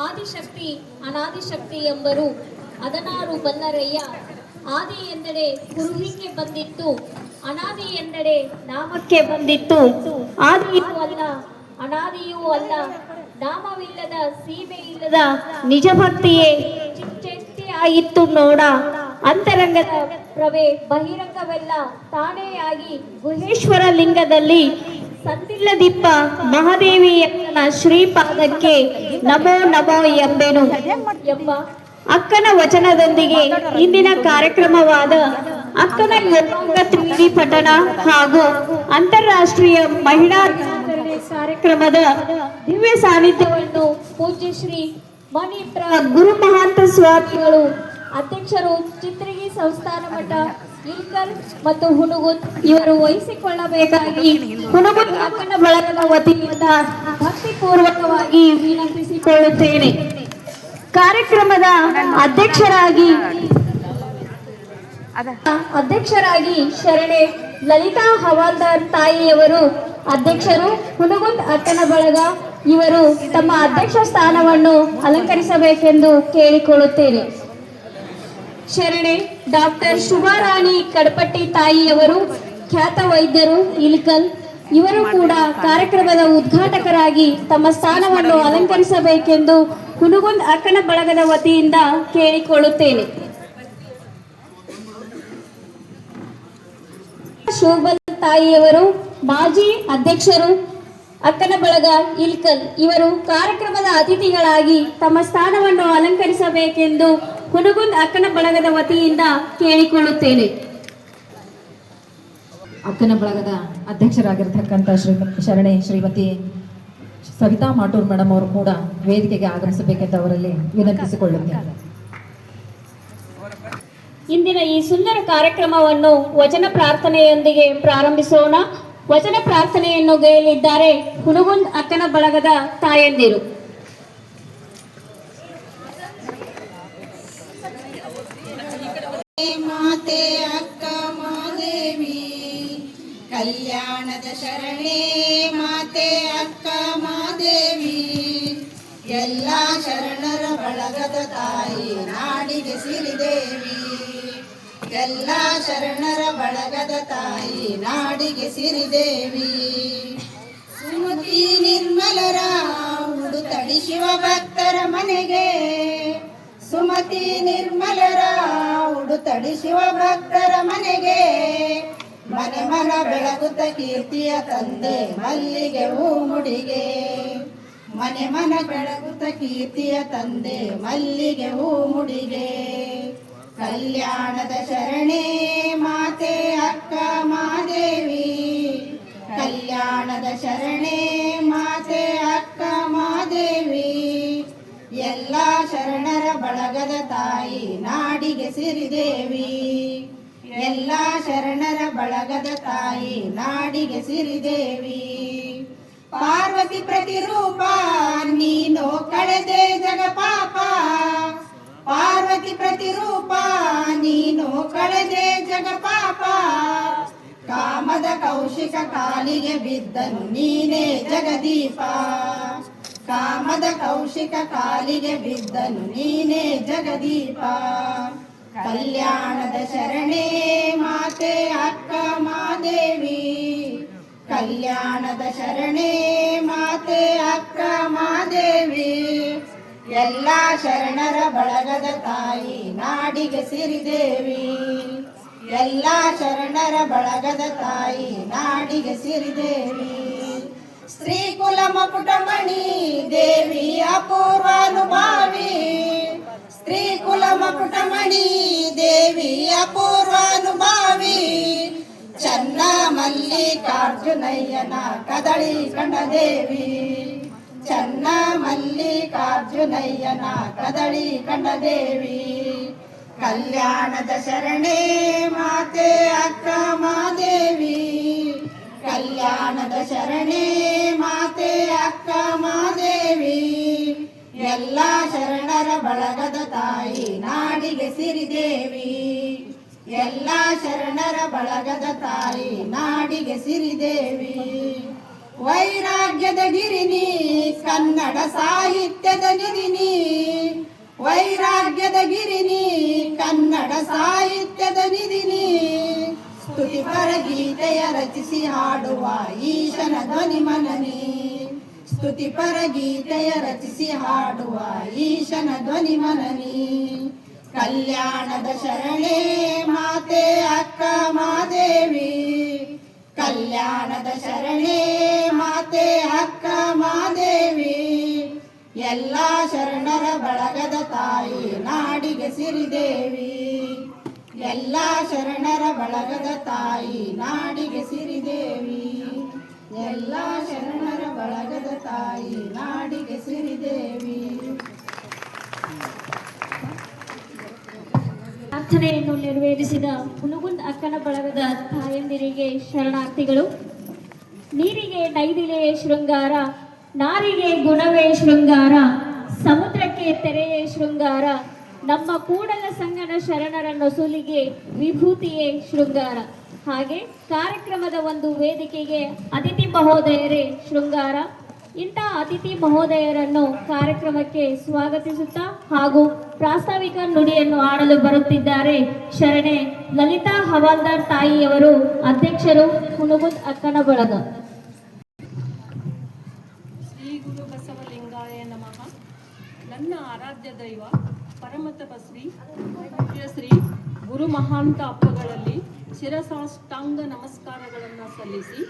ಆದಿಶಕ್ತಿ ಅನಾದಿಶಕ್ತಿ ಎಂಬರು ಅದನಾರು ಬಲ್ಲರಯ್ಯ. ಆದಿ ಎಂದಡೆ ಕುರುಹಿಗೆ ಬಂದಿತ್ತು, ಅನಾದಿ ಎಂದಡೆ ನಾಮಕ್ಕೆ ಬಂದಿತ್ತು. ಆದಿಯೂ ಅಲ್ಲ ಅನಾದಿಯೂ ಅಲ್ಲ, ನಾಮವಿಲ್ಲದ ಸೀಮೆ ಇಲ್ಲದ ನಿಜ ಭಕ್ತಿಯೇ ಚಿಚ್ಚೆತ್ತಿ ಆಯಿತು ನೋಡ. ಅಂತರಂಗದ ಪ್ರವೇ ಬಹಿರಂಗವೆಲ್ಲ ತಾನೇಯಾಗಿ ಗುಹೇಶ್ವರ ಲಿಂಗದಲ್ಲಿ ಸಂದಿಲ್ಲದಿಪ್ಪ ಮಹಾದೇವಿಯಕ್ಕನ ಶ್ರೀಪಾದಕ್ಕೆ ನಮೋ ನಮೋ ಎಂಬೆನು ಎಂಬ ಅಕ್ಕನ ವಚನದೊಂದಿಗೆ ಇಂದಿನ ಕಾರ್ಯಕ್ರಮವಾದ ಅಕ್ಕನ ಯೋಗಾಂಗ 3D ಪಠಣ ಹಾಗೂ ಅಂತಾರಾಷ್ಟ್ರೀಯ ಮಹಿಳಾ ದಿನಾಚರಣೆ ಕಾರ್ಯಕ್ರಮದ ದಿವ್ಯ ಸಾನ್ನಿಧ್ಯವನ್ನು ಪೂಜ್ಯ ಶ್ರೀ ಮಣಿಪ್ರ ಗುರು ಮಹಾಂತ ಸ್ವಾಮಿಗಳು, ಅಧ್ಯಕ್ಷರು, ಚಿತ್ರಗಿ ಸಂಸ್ಥಾನ ಮಠ, ಇಲ್ಕಲ್ ಮತ್ತು ಹುಣಗುತ್ ಇವರು ವಹಿಸಿಕೊಳ್ಳಬೇಕಾಗಿ ಹುಣಗುತ್ ಅಕ್ಕನ ಬಳಗದ ವತಿಯಿಂದ ಭಕ್ತಿಪೂರ್ವಕವಾಗಿ ವಿನಂತಿಸಿಕೊಳ್ಳುತ್ತೇನೆ. ಕಾರ್ಯಕ್ರಮದ ಅಧ್ಯಕ್ಷರಾಗಿ ಶರಣೆ ಲಲಿತಾ ಹವಾಲ್ದಾರ್ ತಾಯಿಯವರು, ಅಧ್ಯಕ್ಷರು ಹುಣಗುತ್ ಅಕ್ಕನ ಬಳಗ, ಇವರು ತಮ್ಮ ಅಧ್ಯಕ್ಷ ಸ್ಥಾನವನ್ನು ಅಲಂಕರಿಸಬೇಕೆಂದು ಕೇಳಿಕೊಳ್ಳುತ್ತೇನೆ. ಶರಣೆ ಡಾಕ್ಟರ್ ಶುಭಾರಾಣಿ ಕಡಪಟ್ಟಿ ತಾಯಿಯವರು, ಖ್ಯಾತ ವೈದ್ಯರು, ಇಲ್ಕಲ್, ಇವರು ಕೂಡ ಕಾರ್ಯಕ್ರಮದ ಉದ್ಘಾಟಕರಾಗಿ ತಮ್ಮ ಸ್ಥಾನವನ್ನು ಅಲಂಕರಿಸಬೇಕೆಂದು ಹುಣಗುಂದ್ ಅಕ್ಕನ ಬಳಗದ ವತಿಯಿಂದ ಕೇಳಿಕೊಳ್ಳುತ್ತೇನೆ. ಶೋಭಲ್ ತಾಯಿಯವರು, ಮಾಜಿ ಅಧ್ಯಕ್ಷರು, ಅಕ್ಕನ ಬಳಗ, ಇಲ್ಕಲ್, ಇವರು ಕಾರ್ಯಕ್ರಮದ ಅತಿಥಿಗಳಾಗಿ ತಮ್ಮ ಸ್ಥಾನವನ್ನು ಅಲಂಕರಿಸಬೇಕೆಂದು ಹುಣಗುಂದ್ ಅಕ್ಕನ ಬಳಗದ ವತಿಯಿಂದ ಕೇಳಿಕೊಳ್ಳುತ್ತೇನೆ. ಅಕ್ಕನ ಬಳಗದ ಅಧ್ಯಕ್ಷರಾಗಿರ್ತಕ್ಕಂಥ ಶರಣೆ ಶ್ರೀಮತಿ ಸವಿತಾ ಮಾಟೂರ್ ಮೇಡಮ್ ಅವರು ಕೂಡ ವೇದಿಕೆಗೆ ಆಗಮಿಸಬೇಕೆಂದು ಅವರಲ್ಲಿ ವಿನಂತಿಸಿಕೊಳ್ಳುತ್ತೇನೆ. ಇಂದಿನ ಈ ಸುಂದರ ಕಾರ್ಯಕ್ರಮವನ್ನು ವಚನ ಪ್ರಾರ್ಥನೆಯೊಂದಿಗೆ ಪ್ರಾರಂಭಿಸೋಣ. ವಚನ ಪ್ರಾರ್ಥನೆಯನ್ನು ಗೈಯಲಿದ್ದಾರೆ ಹುಣಗುಂದ್ ಅಕ್ಕನ ಬಳಗದ ತಾಯಂದಿರು. ಮಾತೆ ಅಕ್ಕ ಮಾದೇವಿ, ಕಲ್ಯಾಣದ ಶರಣೆ ಮಾತೆ ಅಕ್ಕ ಮಾದೇವಿ, ಎಲ್ಲ ಶರಣರ ಬಳಗದ ತಾಯಿ ನಾಡಿಗೆ ಸಿರಿದೇವಿ, ಎಲ್ಲ ಶರಣರ ಬಳಗದ ತಾಯಿ ನಾಡಿಗೆ ಸಿರಿದೇವಿ. ಸುಮತಿ ನಿರ್ಮಲರ ಉಡುತಡಿ ಶಿವ ಭಕ್ತರ ಮನೆಗೆ, ಸುಮತಿ ನಿರ್ಮಲರ ಉಡುತಡಿ ಶಿವ ಭಕ್ತರ ಮನೆಗೆ, ಮನೆ ಮನ ಬೆಳಗುತ್ತ ಕೀರ್ತಿಯ ತಂದೆ ಮಲ್ಲಿಗೆ ಹೂ ಮುಡಿಗೆ, ಮನೆ ಮನ ಬೆಳಗುತ್ತ ಕೀರ್ತಿಯ ತಂದೆ ಮಲ್ಲಿಗೆ ಹೂ ಮುಡಿಗೆ. ಕಲ್ಯಾಣದ ಶರಣೆ ಮಾತೆ ಅಕ್ಕ ಮಾದೇವಿ, ಕಲ್ಯಾಣದ ಶರಣೆ ಮಾತೆ ಅಕ್ಕ ಮಾದೇವಿ, ಎಲ್ಲ ಶರಣರ ಬಳಗದ ತಾಯಿ ನಾಡಿಗೆ ಸಿರಿದೇವಿ, ಎಲ್ಲ ಶರಣರ ಬಳಗದ ತಾಯಿ ನಾಡಿಗೆ ಸಿರಿದೇವಿ. ಪಾರ್ವತಿ ಪ್ರತಿರೂಪ ನೀನು ಕಳೆದೆ ಜಗ ಪಾಪ, ಪಾರ್ವತಿ ಪ್ರತಿರೂಪ ನೀನು ಕಳೆದೆ ಜಗ ಪಾಪ, ಕಾಮದ ಕೌಶಿಕ ಕಾಲಿಗೆ ಬಿದ್ದನು ನೀನೇ ಜಗದೀಪ, ಕಾಮದ ಕೌಶಿಕ ಕಾಲಿಗೆ ಬಿದ್ದನು ನೀನೇ ಜಗದೀಪ. ಕಲ್ಯಾಣದ ಶರಣೆ ಮಾತೆ ಅಕ್ಕ ಮಾದೇವಿ, ಕಲ್ಯಾಣದ ಶರಣೆ ಮಾತೆ ಅಕ್ಕ ಮಾದೇವಿ, ಎಲ್ಲ ಶರಣರ ಬಳಗದ ತಾಯಿ ನಾಡಿಗೆ ಸಿರಿದೇವಿ, ಎಲ್ಲ ಶರಣರ ಬಳಗದ ತಾಯಿ ನಾಡಿಗೆ ಸಿರಿದೇವಿ. ಸ್ತ್ರೀ ಕುಲ ಮಕುಟಮಣಿ ದೇವಿ ಅಪೂರ್ವಾನುಭಾವಿ, ಸ್ತ್ರೀ ಕುಲ ಮಕುಟಮಣಿ ದೇವಿ ಅಪೂರ್ವಾನುಭಾವಿ, ಚನ್ನ ಮಲ್ಲಿಕಾರ್ಜುನಯ್ಯನ ಕದಳಿ ಕಂಡ ದೇವಿ, ಚನ್ನ ಮಲ್ಲಿಕಾರ್ಜುನಯ್ಯನ ಕದಳಿ ಕಂಡ ದೇವಿ. ಕಲ್ಯಾಣದ ಶರಣೆ ಮಾತೆ ಅಕ್ಕ ಮಾದೇವಿ, ಕಲ್ಯಾಣದ ಶರಣೆ ಮಾತೆ ಅಕ್ಕ ಮಾದೇವಿ, ಎಲ್ಲ ಶರಣರ ಬಳಗದ ತಾಯಿ ನಾಡಿಗೆ ಸಿರಿದೇವಿ, ಎಲ್ಲ ಶರಣರ ಬಳಗದ ತಾಯಿ ನಾಡಿಗೆ ಸಿರಿದೇವಿ. ವೈರಾಗ್ಯದ ಗಿರಿನಿ ಕನ್ನಡ ಸಾಹಿತ್ಯದ ನಿಧಿನಿ, ವೈರಾಗ್ಯದ ಗಿರಿನಿ ಕನ್ನಡ ಸಾಹಿತ್ಯದ ನಿಧಿನಿ ಸ್ತುತಿಪರ ಗೀತೆಯ ರಚಿಸಿ ಹಾಡುವ ಈಶನ ಧ್ವನಿ ಮನನಿ ಸ್ತುತಿಪರ ಗೀತೆಯ ರಚಿಸಿ ಹಾಡುವ ಈಶನ ಧ್ವನಿ ಮನನಿ ಕಲ್ಯಾಣದ ಶರಣೆ ಮಾತೆ ಅಕ್ಕ ಮಾದೇವಿ ಕಲ್ಯಾಣದ ಶರಣೆ ಮಾತೆ ಅಕ್ಕ ಮಾದೇವಿ ಎಲ್ಲ ಶರಣರ ಬಳಗದ ತಾಯಿ ನಾಡಿಗೆ ಸಿರಿದೇವಿ ಎಲ್ಲ ಶರಣರ ಬಳಗದ ತಾಯಿ ನಾಡಿಗೆ ಸಿರಿದೇವಿ ಎಲ್ಲ ಶರಣರ ಬಳಗದ ತಾಯಿ ನಾಡಿಗೆ ಸಿರಿದೇವಿ. ಪ್ರಾರ್ಥನೆಯನ್ನು ನೆರವೇರಿಸಿದ ಹುನಗುಂದ್ ಅಕ್ಕನ ಬಳಗದ ತಾಯಂದಿರಿಗೆ ಶರಣಾರ್ಥಿಗಳು. ನೀರಿಗೆ ನೈದಿಲೆಯೇ ಶೃಂಗಾರ, ನಾರಿಗೆ ಗುಣವೇ ಶೃಂಗಾರ, ಸಮುದ್ರಕ್ಕೆ ತೆರೆಯೇ ಶೃಂಗಾರ, ನಮ್ಮ ಕೂಡಲ ಸಂಗನ ಶರಣರ ನೊಸುಲಿಗೆ ವಿಭೂತಿಯೇ ಶೃಂಗಾರ. ಹಾಗೆ ಕಾರ್ಯಕ್ರಮದ ಒಂದು ವೇದಿಕೆಗೆ ಅತಿಥಿ ಮಹೋದಯರೇ ಶೃಂಗಾರ. ಇಂಥ ಅತಿಥಿ ಮಹೋದಯರನ್ನು ಕಾರ್ಯಕ್ರಮಕ್ಕೆ ಸ್ವಾಗತಿಸುತ್ತಾ ಹಾಗೂ ಪ್ರಾಸ್ತಾವಿಕ ನುಡಿಯನ್ನು ಆಡಲು ಬರುತ್ತಿದ್ದಾರೆ ಶರಣೆ ಲಲಿತಾ ಹವಾಲ್ದಾರ್ ತಾಯಿಯವರು, ಅಧ್ಯಕ್ಷರು ಹುನಗುಂದ್ ಅಕ್ಕನ ಬಳಗ. ಶ್ರೀ ಗುರು ಬಸವಲಿಂಗಾಯ ನಮಃ. ನನ್ನ ಆರಾಧ್ಯ ದೈವ ಪರಮ ತಪಸ್ವಿ ಪೂಜ್ಯ ಶ್ರೀ ಗುರು ಮಹಾಂತ ಅಪ್ಪಗಳಲ್ಲಿ ಶಿರಸಾಷ್ಟಾಂಗ ನಮಸ್ಕಾರಗಳನ್ನು ಸಲ್ಲಿಸಿ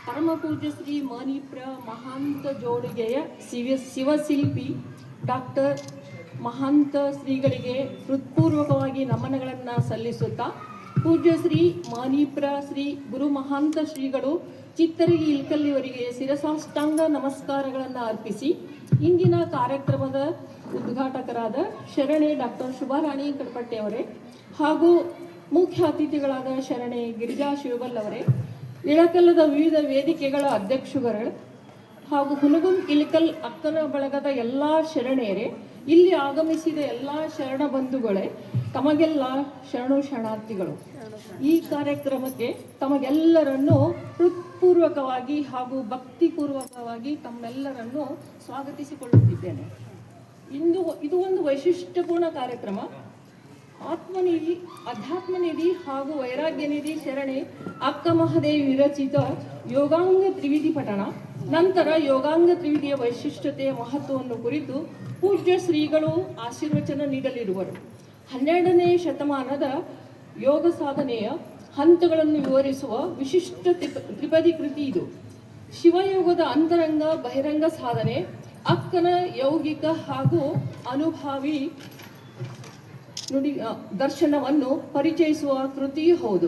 ಪರಮ ಪೂಜ್ಯ ಶ್ರೀ ಮಣಿಪ್ರ ಮಹಾಂತ ಜೋಡಿಗೆಯ ಶಿವಶಿಲ್ಪಿ ಡಾಕ್ಟರ್ ಮಹಾಂತ ಶ್ರೀಗಳಿಗೆ ಹೃತ್ಪೂರ್ವಕವಾಗಿ ನಮನಗಳನ್ನು ಸಲ್ಲಿಸುತ್ತಾ ಪೂಜ್ಯ ಶ್ರೀ ಮಣಿಪ್ರ ಶ್ರೀ ಗುರು ಮಹಾಂತ ಶ್ರೀಗಳು ಚಿತ್ತರಿಗೆ ಇಲ್ಕಲ್ಲಿಯವರಿಗೆ ಶಿರಸಾಷ್ಟಾಂಗ ನಮಸ್ಕಾರಗಳನ್ನು ಅರ್ಪಿಸಿ ಇಂದಿನ ಕಾರ್ಯಕ್ರಮದ ಉದ್ಘಾಟಕರಾದ ಶರಣೆ ಡಾಕ್ಟರ್ ಶುಭಾರಾಣಿ ಕಡಪಟ್ಟೆ ಅವರೇ ಹಾಗೂ ಮುಖ್ಯ ಅತಿಥಿಗಳಾದ ಶರಣೆ ಗಿರಿಜಾ ಶಿವಬಲ್ ಅವರೇ, ಇಳಕಲ್ಲದ ವಿವಿಧ ವೇದಿಕೆಗಳ ಅಧ್ಯಕ್ಷರುಗಳು ಹಾಗೂ ಹುನಗುಂದ್ ಇಳಕಲ್ ಅಕ್ಕನ ಬಳಗದ ಎಲ್ಲ ಶರಣೆಯರೇ, ಇಲ್ಲಿ ಆಗಮಿಸಿದ ಎಲ್ಲ ಶರಣ ಬಂಧುಗಳೇ, ತಮಗೆಲ್ಲ ಶರಣಾರ್ಥಿಗಳು. ಈ ಕಾರ್ಯಕ್ರಮಕ್ಕೆ ತಮಗೆಲ್ಲರನ್ನು ಹೃತ್ಪೂರ್ವಕವಾಗಿ ಹಾಗೂ ಭಕ್ತಿಪೂರ್ವಕವಾಗಿ ತಮ್ಮೆಲ್ಲರನ್ನು ಸ್ವಾಗತಿಸಿಕೊಳ್ಳುತ್ತಿದ್ದೇನೆ. ಇದು ಒಂದು ವೈಶಿಷ್ಟ್ಯಪೂರ್ಣ ಕಾರ್ಯಕ್ರಮ. ಆತ್ಮನಿಧಿ, ಅಧ್ಯಾತ್ಮನಿಧಿ ಹಾಗೂ ವೈರಾಗ್ಯನಿಧಿ ಶರಣೆ ಅಕ್ಕ ಮಹಾದೇವಿ ವಿರಚಿತ ಯೋಗಾಂಗ ತ್ರಿವಿಧಿ ಪಠಣ, ನಂತರ ಯೋಗಾಂಗ ತ್ರಿವಿಧಿಯ ವೈಶಿಷ್ಟ್ಯತೆಯ ಮಹತ್ವವನ್ನು ಕುರಿತು ಪೂಜ್ಯ ಶ್ರೀಗಳು ಆಶೀರ್ವಚನ ನೀಡಲಿರುವರು. 12ನೇ ಶತಮಾನದ ಯೋಗ ಸಾಧನೆಯ ಹಂತಗಳನ್ನು ವಿವರಿಸುವ ವಿಶಿಷ್ಟ ತ್ರಿಪದಿ ಕೃತಿ ಇದು. ಶಿವಯೋಗದ ಅಂತರಂಗ ಬಹಿರಂಗ ಸಾಧನೆ, ಅಕ್ಕನ ಯೌಗಿಕ ಹಾಗೂ ಅನುಭಾವಿ ನುಡಿ ದರ್ಶನವನ್ನು ಪರಿಚಯಿಸುವ ಕೃತಿಯೂ ಹೌದು.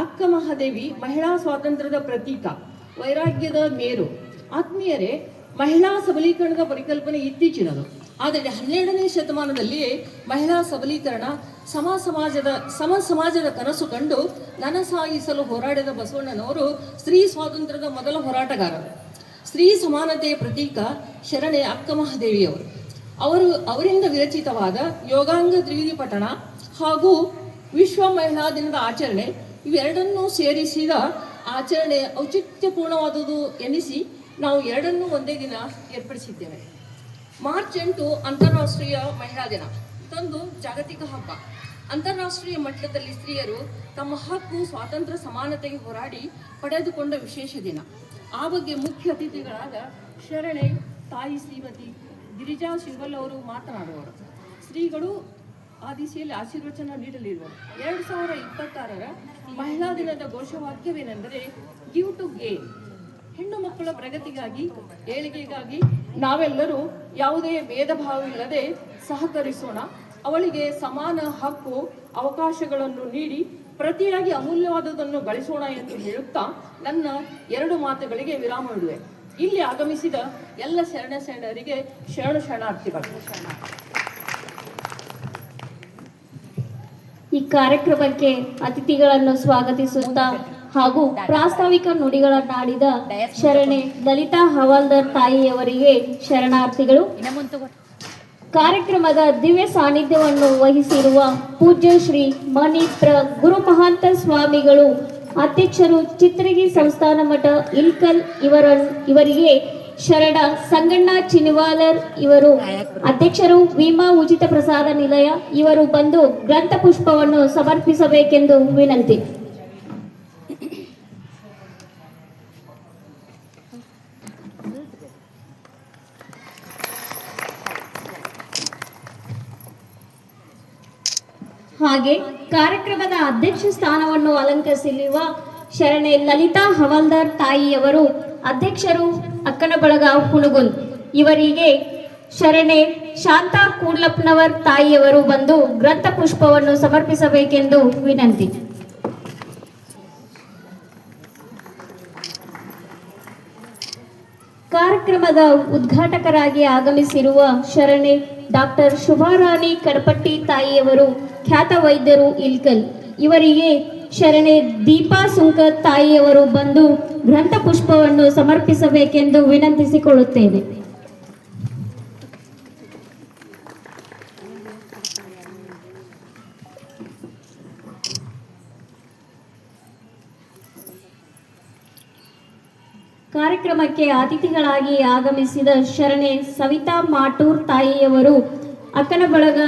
ಅಕ್ಕ ಮಹಾದೇವಿ ಮಹಿಳಾ ಸ್ವಾತಂತ್ರ್ಯದ ಪ್ರತೀಕ, ವೈರಾಗ್ಯದ ಮೇರು. ಆತ್ಮೀಯರೇ, ಮಹಿಳಾ ಸಬಲೀಕರಣದ ಪರಿಕಲ್ಪನೆ ಇತ್ತೀಚಿನದು. ಆದರೆ 12ನೇ ಶತಮಾನದಲ್ಲಿಯೇ ಮಹಿಳಾ ಸಬಲೀಕರಣ, ಸಮ ಸಮಾಜದ ಕನಸು ಕಂಡು ನನಸಾಗಿಸಲು ಹೋರಾಡಿದ ಬಸವಣ್ಣನವರು ಸ್ತ್ರೀ ಸ್ವಾತಂತ್ರ್ಯದ ಮೊದಲ ಹೋರಾಟಗಾರರು. ಸ್ತ್ರೀ ಸಮಾನತೆಯ ಪ್ರತೀಕ ಶರಣೆ ಅಕ್ಕ ಮಹಾದೇವಿಯವರು. ಅವರಿಂದ ವಿರಚಿತವಾದ ಯೋಗಾಂಗ ತ್ರಿವಿಧಿ ಪಠಣ ಹಾಗೂ ವಿಶ್ವ ಮಹಿಳಾ ದಿನದ ಆಚರಣೆ ಇವೆರಡನ್ನೂ ಸೇರಿಸಿದ ಆಚರಣೆ ಔಚಿತ್ಯಪೂರ್ಣವಾದುದು ಎನಿಸಿ ನಾವು ಎರಡನ್ನೂ ಒಂದೇ ದಿನ ಏರ್ಪಡಿಸಿದ್ದೇವೆ. ಮಾರ್ಚ್ 8 ಅಂತಾರಾಷ್ಟ್ರೀಯ ಮಹಿಳಾ ದಿನ. ಇದೊಂದು ಜಾಗತಿಕ ಹಬ್ಬ. ಅಂತಾರಾಷ್ಟ್ರೀಯ ಮಟ್ಟದಲ್ಲಿ ಸ್ತ್ರೀಯರು ತಮ್ಮ ಹಕ್ಕು, ಸ್ವಾತಂತ್ರ್ಯ, ಸಮಾನತೆಗೆ ಹೋರಾಡಿ ಪಡೆದುಕೊಂಡ ವಿಶೇಷ ದಿನ. ಆ ಬಗ್ಗೆ ಮುಖ್ಯ ಅತಿಥಿಗಳಾದ ಶರಣೆ ತಾಯಿ ಶ್ರೀಮತಿ ಗಿರಿಜಾ ಶಿವಬಲ್ ಅವರು ಮಾತನಾಡುವರು. ಶ್ರೀಗಳು ಆ ದಿಸೆಯಲ್ಲಿ ಆಶೀರ್ವಚನ ನೀಡಲಿರುವರು. 2026ರ ಮಹಿಳಾ ದಿನದ ಘೋಷವಾಕ್ಯವೇನೆಂದರೆ ಗಿವ್ ಟು ಗೇನ್. ಹೆಣ್ಣು ಮಕ್ಕಳ ಪ್ರಗತಿಗಾಗಿ, ಏಳಿಗೆಗಾಗಿ ನಾವೆಲ್ಲರೂ ಯಾವುದೇ ಭೇದ ಭಾವವಿಲ್ಲದೆ ಸಹಕರಿಸೋಣ. ಅವಳಿಗೆ ಸಮಾನ ಹಕ್ಕು, ಅವಕಾಶಗಳನ್ನು ನೀಡಿ ಪ್ರತಿಯಾಗಿ ಅಮೂಲ್ಯವಾದದನ್ನು ಗಳಿಸೋಣ ಎಂದು ಹೇಳುತ್ತಾ ನನ್ನ 2 ಮಾತುಗಳಿಗೆ ವಿರಾಮ ಇಡುವೆ. ಇಲ್ಲಿ ಆಗಮಿಸಿದ ಎಲ್ಲ ಶರಣರಿಗೆ ಶರಣಾರ್ಥಿಗಳು. ಈ ಕಾರ್ಯಕ್ರಮಕ್ಕೆ ಅತಿಥಿಗಳನ್ನು ಸ್ವಾಗತಿಸುತ್ತಾ ಹಾಗೂ ಪ್ರಾಸ್ತಾವಿಕ ನುಡಿಗಳನ್ನಾಡಿದ ಶರಣೆ ಲಲಿತಾ ಹವಾಲ್ದಾರ್ ತಾಯಿಯವರಿಗೆ ಶರಣಾರ್ಥಿಗಳು. ಕಾರ್ಯಕ್ರಮದ ದಿವ್ಯ ಸಾನ್ನಿಧ್ಯವನ್ನು ವಹಿಸಿರುವ ಪೂಜ್ಯ ಶ್ರೀ ಮಣಿಪ್ರ ಗುರು ಮಹಾಂತ ಸ್ವಾಮಿಗಳು, ಅಧ್ಯಕ್ಷರು ಚಿತ್ರಗಿ ಸಂಸ್ಥಾನ ಮಠ ಇಲ್ಕಲ್ ಇವರಿಗೆ ಶರಣ ಸಂಗಣ್ಣ ಚಿನಿವಾಲರ್ ಇವರು ಅಧ್ಯಕ್ಷರು ವಿಮಾ ಉಚಿತ ಪ್ರಸಾದ ನಿಲಯ ಇವರು ಬಂದು ಗ್ರಂಥ ಪುಷ್ಪವನ್ನು ಸಮರ್ಪಿಸಬೇಕೆಂದು ವಿನಂತಿ. ಹಾಗೆ ಕಾರ್ಯಕ್ರಮದ ಅಧ್ಯಕ್ಷ ಸ್ಥಾನವನ್ನು ಅಲಂಕರಿಸಲಿರುವ ಶರಣೆ ಲಲಿತಾ ಹವಾಲ್ದಾರ್ ತಾಯಿಯವರು ಅಧ್ಯಕ್ಷರು ಅಕ್ಕನಬಳಗ ಹುಣಗುಂದ್ ಇವರಿಗೆ ಶರಣೆ ಶಾಂತಾ ಕೂಡ್ಲಪ್ಪನವರ್ ತಾಯಿಯವರು ಬಂದು ಗ್ರಂಥ ಪುಷ್ಪವನ್ನು ಸಮರ್ಪಿಸಬೇಕೆಂದು ವಿನಂತಿ. ಕಾರ್ಯಕ್ರಮದ ಉದ್ಘಾಟಕರಾಗಿ ಆಗಮಿಸಿರುವ ಶರಣೆ ಡಾಕ್ಟರ್ ಶುಭಾರಾಣಿ ಕಡಪಟ್ಟಿ ತಾಯಿಯವರು ಖ್ಯಾತ ವೈದ್ಯರು ಇಲ್ಕಲ್ ಇವರಿಗೆ ಶರಣೆ ದೀಪಾ ಸುಂಕರ್ ತಾಯಿಯವರು ಬಂದು ಗ್ರಂಥ ಪುಷ್ಪವನ್ನು ಸಮರ್ಪಿಸಬೇಕೆಂದು ವಿನಂತಿಸಿಕೊಳ್ಳುತ್ತೇನೆ. ಕಾರ್ಯಕ್ರಮಕ್ಕೆ ಅತಿಥಿಗಳಾಗಿ ಆಗಮಿಸಿದ ಶರಣೆ ಸವಿತಾ ಮಾಟೂರ್ ತಾಯಿಯವರು ಅಕ್ಕನಬಳಗ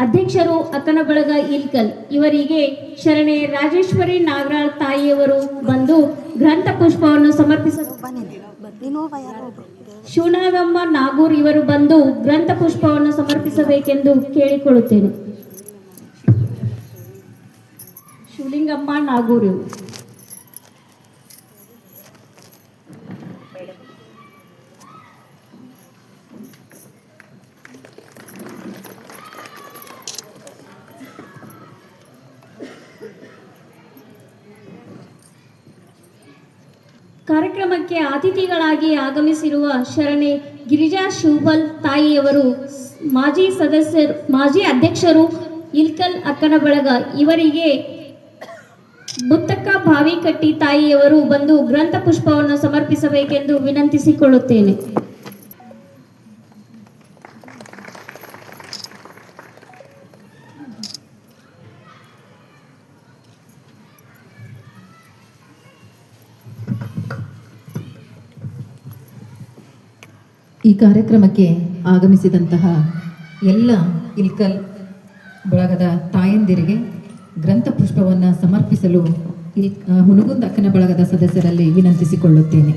ಅಧ್ಯಕ್ಷರು ಅಕ್ಕನಬಳಗ ಇಲ್ಕಲ್ ಇವರಿಗೆ ಶರಣೆ ರಾಜೇಶ್ವರಿ ನಾಗರಾಳ್ ತಾಯಿಯವರು ಬಂದು ಗ್ರಂಥ ಪುಷ್ಪವನ್ನು ಶಿವನಾಗಮ್ಮ ನಾಗೂರ್ ಇವರು ಬಂದು ಗ್ರಂಥ ಪುಷ್ಪವನ್ನು ಸಮರ್ಪಿಸಬೇಕೆಂದು ಕೇಳಿಕೊಳ್ಳುತ್ತೇನೆ. ಶಿವಲಿಂಗಮ್ಮ ನಾಗೂರ್ ಇವರು. ಕಾರ್ಯಕ್ರಮಕ್ಕೆ ಅತಿಥಿಗಳಾಗಿ ಆಗಮಿಸಿರುವ ಶರಣೆ ಗಿರಿಜಾ ಶಿವಬಲ್ ತಾಯಿಯವರು ಮಾಜಿ ಅಧ್ಯಕ್ಷರು ಇಲ್ಕಲ್ ಅಕ್ಕನಬಳಗ ಇವರಿಗೆ ಮುತ್ತಕ್ಕ ಭಾವಿಕಟ್ಟಿ ತಾಯಿಯವರು ಬಂದು ಗ್ರಂಥ ಪುಷ್ಪವನ್ನು ಸಮರ್ಪಿಸಬೇಕೆಂದು ವಿನಂತಿಸಿಕೊಳ್ಳುತ್ತೇನೆ. ಈ ಕಾರ್ಯಕ್ರಮಕ್ಕೆ ಆಗಮಿಸಿದಂತಹ ಎಲ್ಲ ಇಲ್ಕಲ್ ಬಳಗದ ತಾಯಂದಿರಿಗೆ ಗ್ರಂಥ ಪುಷ್ಪವನ್ನು ಸಮರ್ಪಿಸಲು ಹುನಗುಂದ ಅಕ್ಕನ ಬಳಗದ ಸದಸ್ಯರಲ್ಲಿ ವಿನಂತಿಸಿಕೊಳ್ಳುತ್ತೇನೆ.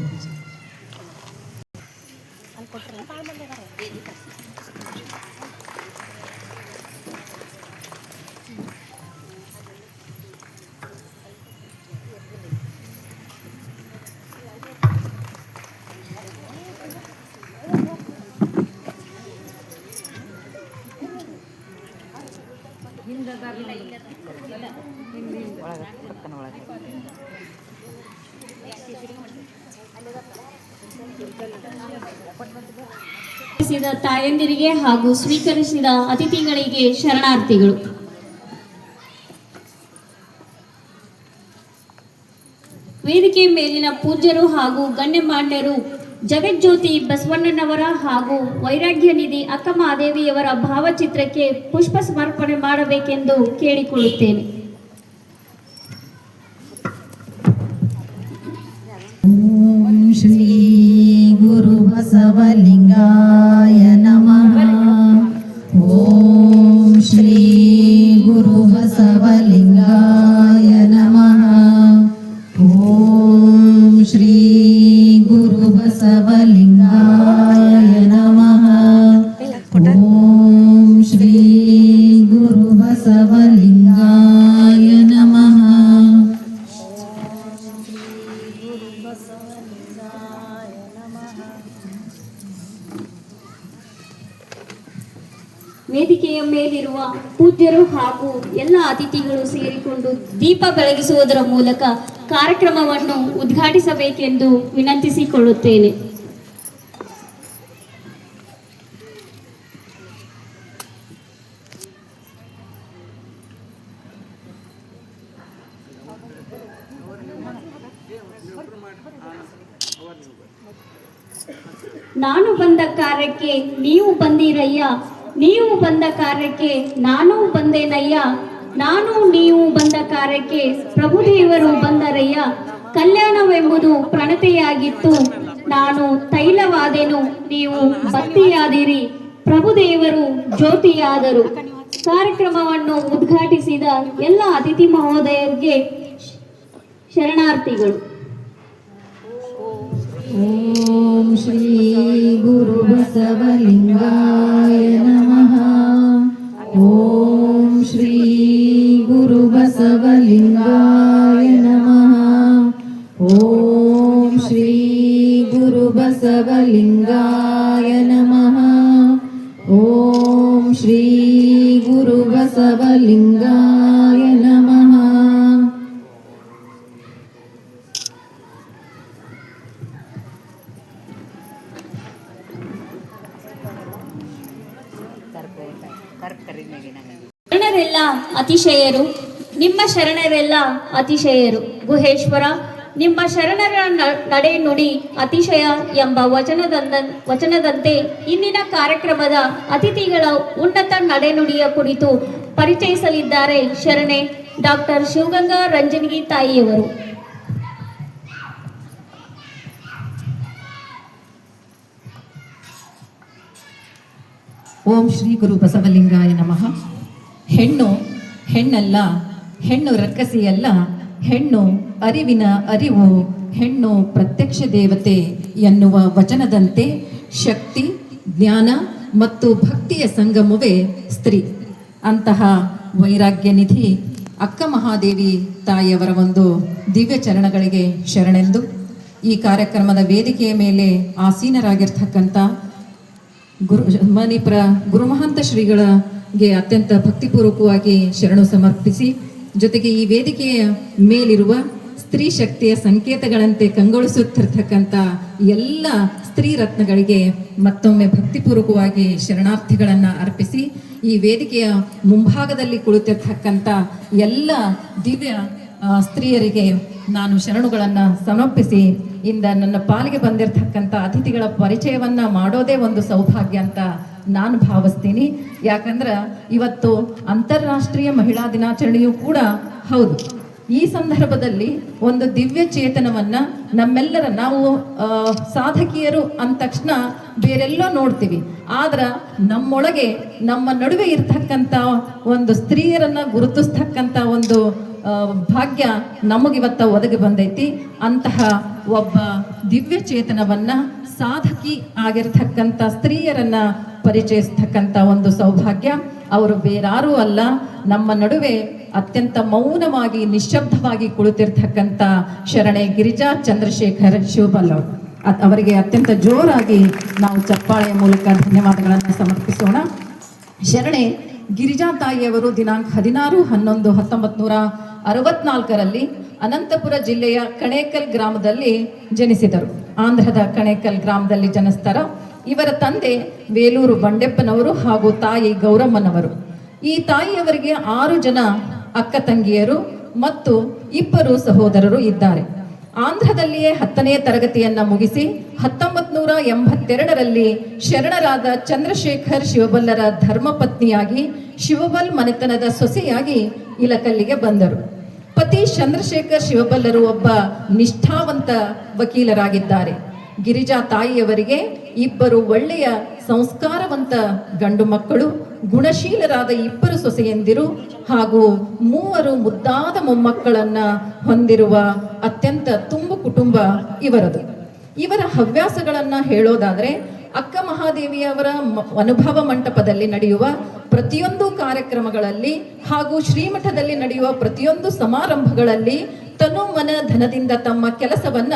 ತಾಯಂದಿರಿಗೆ ಹಾಗೂ ಸ್ವೀಕರಿಸಿದ ಅತಿಥಿಗಳಿಗೆ ಶರಣಾರ್ಥಿಗಳು. ವೇದಿಕೆ ಮೇಲಿನ ಪೂಜ್ಯರು ಹಾಗೂ ಗಣ್ಯಮಾನ್ಯರು ಜಗಜ್ಯೋತಿ ಬಸವಣ್ಣನವರ ಹಾಗೂ ವೈರಾಗ್ಯ ನಿಧಿ ಅಕ್ಕ ಮಹಾದೇವಿಯವರ ಭಾವಚಿತ್ರಕ್ಕೆ ಪುಷ್ಪ ಸಮರ್ಪಣೆ ಮಾಡಬೇಕೆಂದು ಕೇಳಿಕೊಳ್ಳುತ್ತೇನೆ. ಓಂ ಶ್ರೀ ಗುರು ಬಸವಲಿಂಗಾಯ ನಮಃ. ಓಂ ಶ್ರೀ ಗುರು ಬಸವಲಿಂಗಾಯ ನಮಃ. ಓಂ ಶ್ರೀ ಗುರು ಬಸವಲಿಂಗಾಯ ನಮಃ. ಓಂ ಶ್ರೀ ಗುರು ಬಸವಲಿಂಗಾಯ ನಮಃ. ವೇದಿಕೆಯ ಮೇಲಿರುವ ಪೂಜ್ಯರು ಹಾಗೂ ಎಲ್ಲ ಅತಿಥಿಗಳು ಸೇರಿಕೊಂಡು ದೀಪ ಬೆಳಗಿಸುವುದರ ಮೂಲಕ ಕಾರ್ಯಕ್ರಮವನ್ನು ಉದ್ಘಾಟಿಸಬೇಕೆಂದು ವಿನಂತಿಸಿಕೊಳ್ಳುತ್ತೇನೆ. ನಾನು ಬಂದ ಕಾರ್ಯಕ್ಕೆ ನೀವು ಬಂದಿರಯ್ಯ, ನೀವು ಬಂದ ಕಾರ್ಯಕ್ಕೆ ನಾನು ಬಂದೇನಯ್ಯ, ನಾನು ನೀವು ಬಂದ ಕಾರ್ಯಕ್ಕೆ ಪ್ರಭುದೇವರು ಬಂದರಯ್ಯ. ಕಲ್ಯಾಣವೆಂಬುದು ಪ್ರಣತೆಯಾಗಿತ್ತು, ನಾನು ತೈಲವಾದೆನು ನೀವು ಬತ್ತಿಯಾದಿರಿ, ಪ್ರಭುದೇವರು ಜ್ಯೋತಿಯಾದರು. ಕಾರ್ಯಕ್ರಮವನ್ನು ಉದ್ಘಾಟಿಸಿದ ಎಲ್ಲ ಅತಿಥಿ ಮಹೋದಯರಿಗೆ ಶರಣಾರ್ಥಿಗಳು. ಓಂ ಶ್ರೀ ಗುರು ಬಸವಲಿಂಗಾಯ ನಮಃ. ಓಂ ಶ್ರೀ ಗುರು ಬಸವಲಿಂಗಾಯ ನಮಃ. ಓಂ ಶ್ರೀ ಗುರು ಬಸವಲಿಂಗಾಯ ನಮಃ. ಓಂ ಶ್ರೀ ಗುರು ಬಸವಲಿಂಗಾಯ ನಮಃ. ಶರಣರೆಲ್ಲ ಅತಿಶಯರು, ನಿಮ್ಮ ಶರಣರೆಲ್ಲ ಅತಿಶಯರು. ಗುಹೇಶ್ವರ, ನಿಮ್ಮ ಶರಣರ ನಡೆ ನುಡಿ ಅತಿಶಯ ಎಂಬ ವಚನದಂತೆ ಇಂದಿನ ಕಾರ್ಯಕ್ರಮದ ಅತಿಥಿಗಳ ಉನ್ನತ ನಡೆನುಡಿಯ ಕುರಿತು ಪರಿಚಯಿಸಲಿದ್ದಾರೆ ಶರಣೆ ಡಾಕ್ಟರ್ ಶಿವಗಂಗಾ ರಂಜನಗಿ ತಾಯಿಯವರು. ಓಂ ಶ್ರೀ ಗುರು ಬಸವಲಿಂಗಾಯ ನಮಃ. ಹೆಣ್ಣಲ್ಲ, ಹೆಣ್ಣು ರಕ್ಕಸಿಯಲ್ಲ, ಹೆಣ್ಣು ಅರಿವಿನ ಅರಿವು, ಹೆಣ್ಣು ಪ್ರತ್ಯಕ್ಷ ದೇವತೆ ಎನ್ನುವ ವಚನದಂತೆ ಶಕ್ತಿ, ಜ್ಞಾನ ಮತ್ತು ಭಕ್ತಿಯ ಸಂಗಮವೇ ಸ್ತ್ರೀ. ಅಂತಹ ವೈರಾಗ್ಯ ನಿಧಿ ಅಕ್ಕ ಮಹಾದೇವಿ ತಾಯಿಯವರ ಒಂದು ದಿವ್ಯ ಚರಣಗಳಿಗೆ ಶರಣೆಂದು ಈ ಕಾರ್ಯಕ್ರಮದ ವೇದಿಕೆಯ ಮೇಲೆ ಆಸೀನರಾಗಿರ್ತಕ್ಕಂಥ ಮಣಿಪುರ ಗುರುಮಹಾಂತ ಶ್ರೀಗಳಿಗೆ ಅತ್ಯಂತ ಭಕ್ತಿಪೂರ್ವಕವಾಗಿ ಶರಣು ಸಮರ್ಪಿಸಿ, ಜೊತೆಗೆ ಈ ವೇದಿಕೆಯ ಮೇಲಿರುವ ಸ್ತ್ರೀ ಶಕ್ತಿಯ ಸಂಕೇತಗಳಂತೆ ಕಂಗೊಳಿಸುತ್ತಿರ್ತಕ್ಕಂಥ ಎಲ್ಲ ಸ್ತ್ರೀ ರತ್ನಗಳಿಗೆ ಮತ್ತೊಮ್ಮೆ ಭಕ್ತಿಪೂರ್ವಕವಾಗಿ ಶರಣಾರ್ಥಿಗಳನ್ನು ಅರ್ಪಿಸಿ, ಈ ವೇದಿಕೆಯ ಮುಂಭಾಗದಲ್ಲಿ ಕುಳಿತಿರ್ತಕ್ಕಂಥ ಎಲ್ಲ ದಿವ್ಯ ಸ್ತ್ರೀಯರಿಗೆ ನಾನು ಶರಣುಗಳನ್ನು ಸಮರ್ಪಿಸಿ ಇಂದ ನನ್ನ ಪಾಲಿಗೆ ಬಂದಿರತಕ್ಕಂಥ ಅತಿಥಿಗಳ ಪರಿಚಯವನ್ನ ಮಾಡೋದೇ ಒಂದು ಸೌಭಾಗ್ಯ ಅಂತ ನಾನು ಭಾವಿಸ್ತೀನಿ. ಯಾಕಂದ್ರೆ ಇವತ್ತು ಅಂತಾರಾಷ್ಟ್ರೀಯ ಮಹಿಳಾ ದಿನಾಚರಣೆಯೂ ಕೂಡ ಹೌದು. ಈ ಸಂದರ್ಭದಲ್ಲಿ ಒಂದು ದಿವ್ಯ ಚೇತನವನ್ನ ನಮ್ಮೆಲ್ಲರ ನಾವು ಸಾಧಕಿಯರು ಅಂದ ತಕ್ಷಣ ಬೇರೆಲ್ಲೋ ನೋಡ್ತೀವಿ, ಆದ್ರೆ ನಮ್ಮೊಳಗೆ ನಮ್ಮ ನಡುವೆ ಇರ್ತಕ್ಕಂಥ ಒಂದು ಸ್ತ್ರೀಯರನ್ನ ಗುರುತಿಸ್ತಕ್ಕಂಥ ಒಂದು ಭಾಗ್ಯ ನಮಗಿವತ್ತ ಒದಗಿ ಬಂದೈತಿ. ಅಂತಹ ಒಬ್ಬ ದಿವ್ಯ ಚೇತನವನ್ನ ಸಾಧಕಿ ಆಗಿರ್ತಕ್ಕಂಥ ಸ್ತ್ರೀಯರನ್ನ ಪರಿಚಯಿಸ್ತಕ್ಕಂಥ ಒಂದು ಸೌಭಾಗ್ಯ. ಅವರು ಬೇರಾರೂ ಅಲ್ಲ, ನಮ್ಮ ನಡುವೆ ಅತ್ಯಂತ ಮೌನವಾಗಿ ನಿಶ್ಶಬ್ದವಾಗಿ ಕುಳಿತಿರ್ತಕ್ಕಂಥ ಶರಣೆ ಗಿರಿಜಾ ಚಂದ್ರಶೇಖರ್ ಶಿವಬಲ್ ಅವರಿಗೆ ಅತ್ಯಂತ ಜೋರಾಗಿ ನಾವು ಚಪ್ಪಾಳೆಯ ಮೂಲಕ ಧನ್ಯವಾದಗಳನ್ನು ಸಮರ್ಪಿಸೋಣ. ಶರಣೆ ಗಿರಿಜಾ ತಾಯಿಯವರು ದಿನಾಂಕ 16/11/1964 ಅನಂತಪುರ ಜಿಲ್ಲೆಯ ಕಣೇಕಲ್ ಗ್ರಾಮದಲ್ಲಿ ಜನಿಸಿದರು. ಆಂಧ್ರದ ಕಣೇಕಲ್ ಗ್ರಾಮದಲ್ಲಿ ಜನಿಸ್ತಾರ. ಇವರ ತಂದೆ ವೇಲೂರು ಬಂಡೆಪ್ಪನವರು ಹಾಗೂ ತಾಯಿ ಗೌರಮ್ಮನವರು. ಈ ತಾಯಿಯವರಿಗೆ 6 ಜನ ಅಕ್ಕ ತಂಗಿಯರು ಮತ್ತು 2 ಸಹೋದರರು ಇದ್ದಾರೆ. ಆಂಧ್ರದಲ್ಲಿಯೇ 10ನೇ ತರಗತಿಯನ್ನ ಮುಗಿಸಿ 1982ರಲ್ಲಿ ಶರಣರಾದ ಚಂದ್ರಶೇಖರ್ ಶಿವಬಲ್ಲರ ಧರ್ಮಪತ್ನಿಯಾಗಿ ಶಿವಬಲ್ ಮನೆತನದ ಸೊಸೆಯಾಗಿ ಇಲಕಲ್ಲಿಗೆ ಬಂದರು. ಪತಿ ಚಂದ್ರಶೇಖರ್ ಶಿವಬಲ್ಲರು ಒಬ್ಬ ನಿಷ್ಠಾವಂತ ವಕೀಲರಾಗಿದ್ದಾರೆ. ಗಿರಿಜಾ ತಾಯಿಯವರಿಗೆ 2 ಒಳ್ಳೆಯ ಸಂಸ್ಕಾರವಂತ ಗಂಡು ಮಕ್ಕಳು, ಗುಣಶೀಲರಾದ 2 ಸೊಸೆಯಂದಿರು ಹಾಗೂ 3 ಮುದ್ದಾದ ಮೊಮ್ಮಕ್ಕಳನ್ನ ಹೊಂದಿರುವ ಅತ್ಯಂತ ತುಂಬು ಕುಟುಂಬ ಇವರದು. ಇವರ ಹವ್ಯಾಸಗಳನ್ನ ಹೇಳೋದಾದ್ರೆ, ಅಕ್ಕ ಮಹಾದೇವಿಯವರ ಅನುಭವ ಮಂಟಪದಲ್ಲಿ ನಡೆಯುವ ಪ್ರತಿಯೊಂದು ಕಾರ್ಯಕ್ರಮಗಳಲ್ಲಿ ಹಾಗೂ ಶ್ರೀಮಠದಲ್ಲಿ ನಡೆಯುವ ಪ್ರತಿಯೊಂದು ಸಮಾರಂಭಗಳಲ್ಲಿ ತನು ಮನ ಧನದಿಂದ ತಮ್ಮ ಕೆಲಸವನ್ನ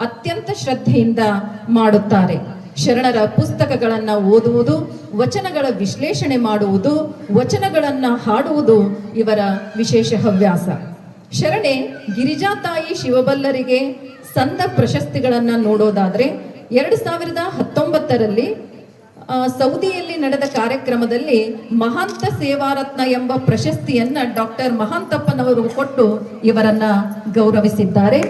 ಅತ್ಯಂತ ಶ್ರದ್ಧೆಯಿಂದ ಮಾಡುತ್ತಾರೆ. ಶರಣರ ಪುಸ್ತಕಗಳನ್ನು ಓದುವುದು, ವಚನಗಳ ವಿಶ್ಲೇಷಣೆ ಮಾಡುವುದು, ವಚನಗಳನ್ನು ಹಾಡುವುದು ಇವರ ವಿಶೇಷ ಹವ್ಯಾಸ. ಶರಣೆ ಗಿರಿಜಾ ತಾಯಿ ಶಿವಬಲ್ಲರಿಗೆ ಸಂದ ಪ್ರಶಸ್ತಿಗಳನ್ನು ನೋಡೋದಾದ್ರೆ 2019ರಲ್ಲಿ ಸೌದಿಯಲ್ಲಿ ನಡೆದ ಕಾರ್ಯಕ್ರಮದಲ್ಲಿ ಮಹಾಂತ ಸೇವಾರತ್ನ ಎಂಬ ಪ್ರಶಸ್ತಿಯನ್ನ ಡಾಕ್ಟರ್ ಮಹಾಂತಪ್ಪನವರು ಕೊಟ್ಟು ಇವರನ್ನ ಗೌರವಿಸಿದ್ದಾರೆ.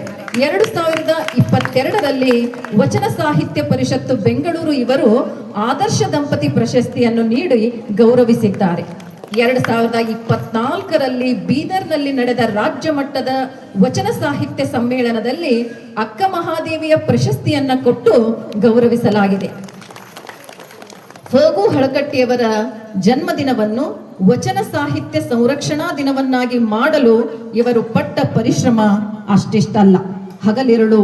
2022ರಲ್ಲಿ ವಚನ ಸಾಹಿತ್ಯ ಪರಿಷತ್ತು ಬೆಂಗಳೂರು ಇವರು ಆದರ್ಶ ದಂಪತಿ ಪ್ರಶಸ್ತಿಯನ್ನು ನೀಡಿ ಗೌರವಿಸಿದ್ದಾರೆ. 2024ರಲ್ಲಿ ಬೀದರ್ನಲ್ಲಿ ನಡೆದ ರಾಜ್ಯ ಮಟ್ಟದ ವಚನ ಸಾಹಿತ್ಯ ಸಮ್ಮೇಳನದಲ್ಲಿ ಅಕ್ಕ ಮಹಾದೇವಿಯ ಪ್ರಶಸ್ತಿಯನ್ನ ಕೊಟ್ಟು ಗೌರವಿಸಲಾಗಿದೆ. ಫಗು ಹಳಕಟ್ಟಿಯವರ ಜನ್ಮದಿನವನ್ನು ವಚನ ಸಾಹಿತ್ಯ ಸಂರಕ್ಷಣಾ ದಿನವನ್ನಾಗಿ ಮಾಡಲು ಇವರು ಪಟ್ಟ ಪರಿಶ್ರಮ ಅಷ್ಟಿಷ್ಟಲ್ಲ. ಹಗಲಿರುಳು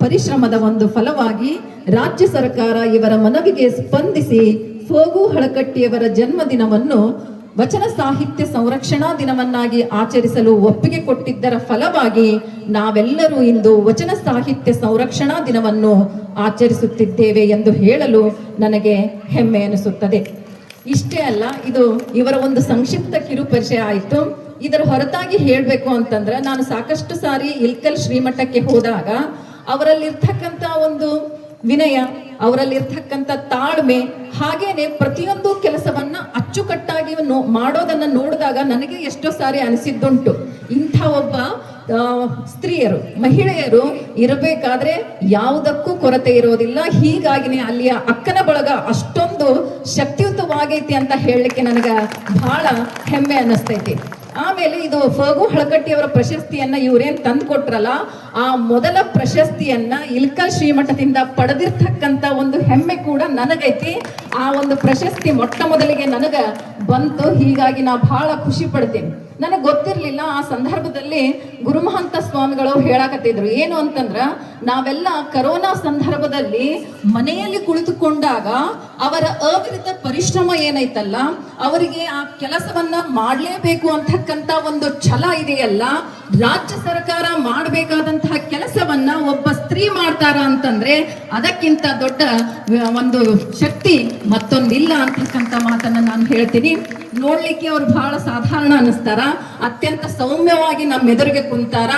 ಪರಿಶ್ರಮದ ಒಂದು ಫಲವಾಗಿ ರಾಜ್ಯ ಸರ್ಕಾರ ಇವರ ಮನವಿಗೆ ಸ್ಪಂದಿಸಿ ಫಗು ಹಳಕಟ್ಟಿಯವರ ಜನ್ಮದಿನವನ್ನು ವಚನ ಸಾಹಿತ್ಯ ಸಂರಕ್ಷಣಾ ದಿನವನ್ನಾಗಿ ಆಚರಿಸಲು ಒಪ್ಪಿಗೆ ಕೊಟ್ಟಿದ್ದರ ಫಲವಾಗಿ ನಾವೆಲ್ಲರೂ ಇಂದು ವಚನ ಸಾಹಿತ್ಯ ಸಂರಕ್ಷಣಾ ದಿನವನ್ನು ಆಚರಿಸುತ್ತಿದ್ದೇವೆ ಎಂದು ಹೇಳಲು ನನಗೆ ಹೆಮ್ಮೆ ಅನಿಸುತ್ತದೆ. ಇಷ್ಟೇ ಅಲ್ಲ, ಇದು ಇವರ ಒಂದು ಸಂಕ್ಷಿಪ್ತ ಕಿರು ಪರಿಚಯ ಆಯಿತು. ಇದರ ಹೊರತಾಗಿ ಹೇಳಬೇಕು ಅಂತಂದ್ರೆ, ನಾನು ಸಾಕಷ್ಟು ಸಾರಿ ಇಲ್ಕಲ್ ಶ್ರೀಮಠಕ್ಕೆ ಹೋದಾಗ ಅವರಲ್ಲಿರ್ತಕ್ಕಂಥ ಒಂದು ವಿನಯ, ಅವರಲ್ಲಿರ್ತಕ್ಕಂಥ ತಾಳ್ಮೆ, ಹಾಗೇನೆ ಪ್ರತಿಯೊಂದು ಕೆಲಸವನ್ನ ಅಚ್ಚುಕಟ್ಟಾಗಿ ಮಾಡೋದನ್ನ ನೋಡಿದಾಗ ನನಗೆ ಎಷ್ಟೋ ಸಾರಿ ಅನಿಸಿದ್ದುಂಟು, ಇಂಥ ಒಬ್ಬ ಸ್ತ್ರೀಯರು, ಮಹಿಳೆಯರು ಇರಬೇಕಾದ್ರೆ ಯಾವುದಕ್ಕೂ ಕೊರತೆ ಇರೋದಿಲ್ಲ. ಹೀಗಾಗಿನೇ ಅಲ್ಲಿಯ ಅಕ್ಕನ ಬಳಗ ಅಷ್ಟೊಂದು ಶಕ್ತಿಯುತವಾಗೈತಿ ಅಂತ ಹೇಳಲಿಕ್ಕೆ ನನಗೆ ಬಹಳ ಹೆಮ್ಮೆ ಅನ್ನಿಸ್ತೈತಿ. ಆಮೇಲೆ ಇದು ಫಗು ಹಳಕಟ್ಟಿಯವರ ಪ್ರಶಸ್ತಿಯನ್ನ ಇವರೇನ್ ತಂದು ಕೊಟ್ರಲ್ಲ, ಆ ಮೊದಲ ಪ್ರಶಸ್ತಿಯನ್ನ ಇಲ್ಕಲ್ ಶ್ರೀಮಠದಿಂದ ಪಡೆದಿರ್ತಕ್ಕಂಥ ಒಂದು ಹೆಮ್ಮೆ ಕೂಡ ನನಗೈತಿ. ಆ ಒಂದು ಪ್ರಶಸ್ತಿ ಮೊಟ್ಟ ಮೊದಲಿಗೆ ನನಗ ಬಂತು. ಹೀಗಾಗಿ ನಾ ಬಹಳ ಖುಷಿ ಪಡ್ತೀನಿ. ನನಗೆ ಗೊತ್ತಿರಲಿಲ್ಲ, ಆ ಸಂದರ್ಭದಲ್ಲಿ ಗುರುಮಹಂತ ಸ್ವಾಮಿಗಳು ಹೇಳಕತ್ತಿದ್ರು ಏನು ಅಂತಂದ್ರ, ನಾವೆಲ್ಲ ಕರೋನಾ ಸಂದರ್ಭದಲ್ಲಿ ಮನೆಯಲ್ಲಿ ಕುಳಿತುಕೊಂಡಾಗ ಅವರ ಅವಿರತ ಪರಿಶ್ರಮ ಏನೈತಲ್ಲ, ಅವರಿಗೆ ಆ ಕೆಲಸವನ್ನ ಮಾಡಲೇಬೇಕು ಅಂತಕ್ಕಂಥ ಒಂದು ಛಲ ಇದೆಯಲ್ಲ, ರಾಜ್ಯ ಸರ್ಕಾರ ಮಾಡಬೇಕಾದಂತಹ ಕೆಲಸವನ್ನ ಒಬ್ಬ ಸ್ತ್ರೀ ಮಾಡ್ತಾರ ಅಂತಂದ್ರೆ ಅದಕ್ಕಿಂತ ದೊಡ್ಡ ಒಂದು ಶಕ್ತಿ ಮತ್ತೊಂದಿಲ್ಲ ಅಂತಕ್ಕಂಥ ಮಾತನ್ನ ನಾನು ಹೇಳ್ತೀನಿ. ನೋಡ್ಲಿಕ್ಕೆ ಅವ್ರು ಬಹಳ ಸಾಧಾರಣ ಅನ್ನಿಸ್ತಾರ, ಅತ್ಯಂತ ಸೌಮ್ಯವಾಗಿ ನಮ್ಮ ಎದುರಿಗೆ ಕುಂತಾರ.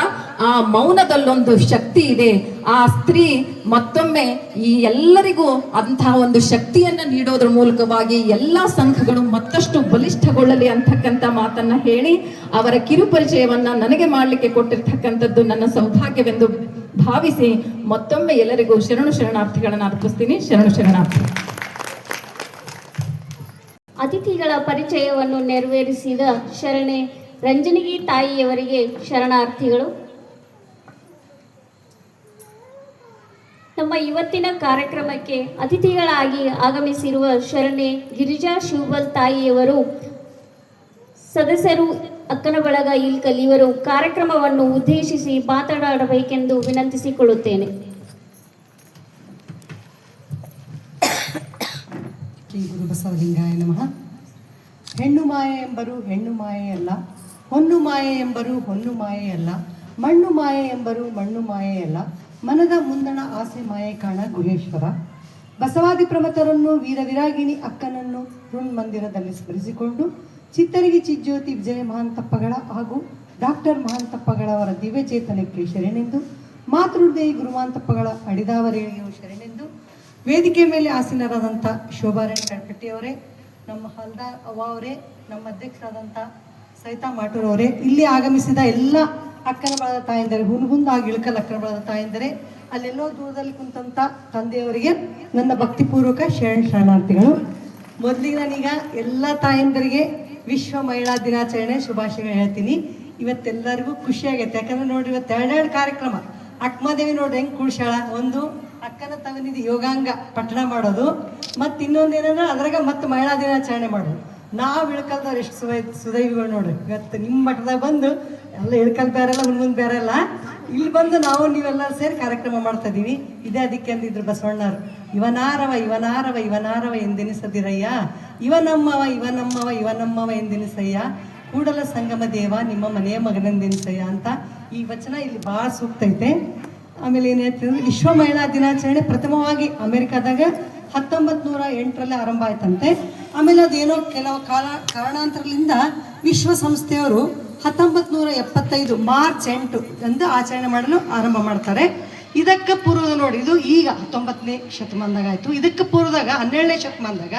ಆ ಮೌನದಲ್ಲೊಂದು ಶಕ್ತಿ ಇದೆ. ಆ ಸ್ತ್ರೀ ಮತ್ತೊಮ್ಮೆ ಈ ಎಲ್ಲರಿಗೂ ಅಂತಹ ಒಂದು ಶಕ್ತಿಯನ್ನ ನೀಡೋದ್ರ ಮೂಲಕವಾಗಿ ಎಲ್ಲಾ ಸಂಘಗಳು ಮತ್ತಷ್ಟು ಬಲಿಷ್ಠಗೊಳ್ಳಲಿ ಅಂತಕ್ಕಂಥ ಮಾತನ್ನ ಹೇಳಿ, ಅವರ ಕಿರುಪರಿಚಯವನ್ನ ನನಗೆ ಮಾಡಲಿಕ್ಕೆ ಕೊಟ್ಟಿರ್ತಕ್ಕಂಥದ್ದು ನನ್ನ ಸೌಭಾಗ್ಯವೆಂದು ಭಾವಿಸಿ ಮತ್ತೊಮ್ಮೆ ಎಲ್ಲರಿಗೂ ಶರಣಾರ್ಥಿಗಳನ್ನ ಅರ್ಪಿಸ್ತೀನಿ. ಶರಣಾರ್ಥಿ. ಅತಿಥಿಗಳ ಪರಿಚಯವನ್ನು ನೆರವೇರಿಸಿದ ಶರಣೆ ರಂಜನಿಗಿ ತಾಯಿಯವರಿಗೆ ಶರಣಾರ್ಥಿಗಳು. ನಮ್ಮ ಇವತ್ತಿನ ಕಾರ್ಯಕ್ರಮಕ್ಕೆ ಅತಿಥಿಗಳಾಗಿ ಆಗಮಿಸಿರುವ ಶರಣೆ ಗಿರಿಜಾ ಶಿವಬಲ್ ತಾಯಿಯವರು, ಸದಸ್ಯರು ಅಕ್ಕನ ಬಳಗ ಇಲ್ಕಲ್ ಇವರು ಕಾರ್ಯಕ್ರಮವನ್ನು ಉದ್ದೇಶಿಸಿ ಮಾತನಾಡಬೇಕೆಂದು ವಿನಂತಿಸಿಕೊಳ್ಳುತ್ತೇನೆ. ಶ್ರೀ ಗುರು ಬಸವಲಿಂಗಾಯ ನಮಃ. ಹೆಣ್ಣು ಮಾಯೆ ಎಂಬರು ಹೆಣ್ಣು ಮಾಯೆಯಲ್ಲ, ಹೊನ್ನು ಮಾಯೆ ಎಂಬರು ಹೊನ್ನು ಮಾಯೆಯಲ್ಲ, ಮಣ್ಣು ಮಾಯೆ ಎಂಬರು ಮಣ್ಣು ಮಾಯೆಯಲ್ಲ, ಮನದ ಮುಂದಣ ಆಸೆ ಮಾಯೆ ಕಾಣ ಗುಹೇಶ್ವರ. ಬಸವಾದಿ ಪ್ರಮಥರನ್ನು ವೀರವಿರಾಗಿಣಿ ಅಕ್ಕನನ್ನು ಋಣ್ ಮಂದಿರದಲ್ಲಿ ಸ್ಮರಿಸಿಕೊಂಡು ಚಿತ್ತರಿಗೆ ಚಿಜ್ಯೋತಿ ವಿಜಯ ಮಹಾಂತಪ್ಪಗಳ ಹಾಗೂ ಡಾಕ್ಟರ್ ಮಹಾಂತಪ್ಪಗಳವರ ದಿವ್ಯ ಚೇತನಕ್ಕೆ ಶರಣೆಂದು, ಮಾತೃಹೃದಯ ಗುರುಮಾಂತಪ್ಪಗಳ ಅಡಿದಾವರೇಳಿಯು ಶರಣೆಂದು, ವೇದಿಕೆ ಮೇಲೆ ಆಸೀನರಾದಂಥ ಶೋಭಾರಾಣಿ ಕಡ್ಕಟ್ಟಿಯವರೇ, ನಮ್ಮ ಹಲ್ದಾರ್ ಅವ್ವ ಅವರೇ, ನಮ್ಮ ಅಧ್ಯಕ್ಷರಾದಂಥ ಸೈತಾ ಮಾಟೂರ್ ಅವರೇ, ಇಲ್ಲಿ ಆಗಮಿಸಿದ ಎಲ್ಲ ಅಕ್ಕನ ಬಳದ ತಾಯಂದರೆ, ಹುನಗುಂದಾಗಿ ಇಳಕಲ್ ಅಕ್ಕನ ಬಳದ ತಾಯಂದರೆ, ಅಲ್ಲೆಲ್ಲೋ ದೂರದಲ್ಲಿ ಕುಂತಂಥ ತಂದೆಯವರಿಗೆ ನನ್ನ ಭಕ್ತಿಪೂರ್ವಕ ಶರಣಾರ್ಥಿಗಳು. ಮೊದಲಿಗೆ ನಾನೀಗ ಎಲ್ಲ ತಾಯಂದರಿಗೆ ವಿಶ್ವ ಮಹಿಳಾ ದಿನಾಚರಣೆ ಶುಭಾಶಯಗಳು ಹೇಳ್ತೀನಿ. ಇವತ್ತೆಲ್ಲರಿಗೂ ಖುಷಿಯಾಗೈತೆ, ಯಾಕಂದ್ರೆ ನೋಡ್ರಿ ಇವತ್ತು ಎರಡೆರಡು ಕಾರ್ಯಕ್ರಮ. ಅಕ್ಕಮದೇವಿ ನೋಡ್ರಿ ಹೆಂಗೆ ಕುಳ್ಸ್ಯಾಳ, ಒಂದು ಅಕ್ಕನ ತವನಿಧಿ ಯೋಗಾಂಗ ಪಠಣ ಮಾಡೋದು, ಮತ್ತು ಇನ್ನೊಂದು ಏನಂದ್ರೆ ಅದ್ರಾಗ ಮತ್ತೆ ಮಹಿಳಾ ದಿನಾಚರಣೆ ಮಾಡೋದು. ನಾವು ಇಳ್ಕಲ್ದವ್ರು ಎಷ್ಟು ಸುದೈವಿಗಳು ನೋಡ್ರಿ. ಇವತ್ತು ನಿಮ್ಮ ಮಠದಾಗ ಬಂದು ಎಲ್ಲ ಇಳ್ಕಲ್ ಬೇರೆಲ್ಲ ಮುಂದೆ ಬೇರೆಲ್ಲ ಇಲ್ಲಿ ಬಂದು ನಾವು ನೀವೆಲ್ಲರೂ ಸೇರಿ ಕಾರ್ಯಕ್ರಮ ಮಾಡ್ತಾ ಇದೀವಿ. ಇದೇ ಅದಕ್ಕೆ ಅಂದಿದ್ರು ಬಸವಣ್ಣರು, ಇವನಾರವ ಇವನಾರವ ಇವನಾರವ ಎಂದೆನಿಸದಿರಯ್ಯ, ಇವನಮ್ಮವ ಇವನಮ್ಮವ ಇವನಮ್ಮವ ಎಂದೆನಿಸಯ್ಯ, ಕೂಡಲ ಸಂಗಮ ದೇವ ನಿಮ್ಮ ಮನೆಯ ಮಗನೆಂದೆನಿಸಯ್ಯ ಅಂತ ಈ ವಚನ ಇಲ್ಲಿ ಭಾಳ ಸೂಕ್ತ ಐತೆ. ಆಮೇಲೆ ಏನು ಹೇಳ್ತಿದ್ರು, ವಿಶ್ವ ಮಹಿಳಾ ದಿನಾಚರಣೆ ಪ್ರಥಮವಾಗಿ ಅಮೆರಿಕಾದಾಗ 1908ರಲ್ಲಿ ಆರಂಭ ಆಯ್ತಂತೆ. ಆಮೇಲೆ ಅದೇನೋ ಕೆಲವು ಕಾರಣಾಂತರದಿಂದ ವಿಶ್ವಸಂಸ್ಥೆಯವರು 1975 ಮಾರ್ಚ್ 8 ಎಂದು ಆಚರಣೆ ಮಾಡಲು ಆರಂಭ ಮಾಡ್ತಾರೆ. ಇದಕ್ಕೆ ಪೂರ್ವದ ನೋಡಿ, ಇದು ಈಗ 19ನೇ ಶತಮಾನದಾಗ ಆಯಿತು. ಇದಕ್ಕೆ ಪೂರ್ವದಾಗ 12ನೇ ಶತಮಾನದಾಗ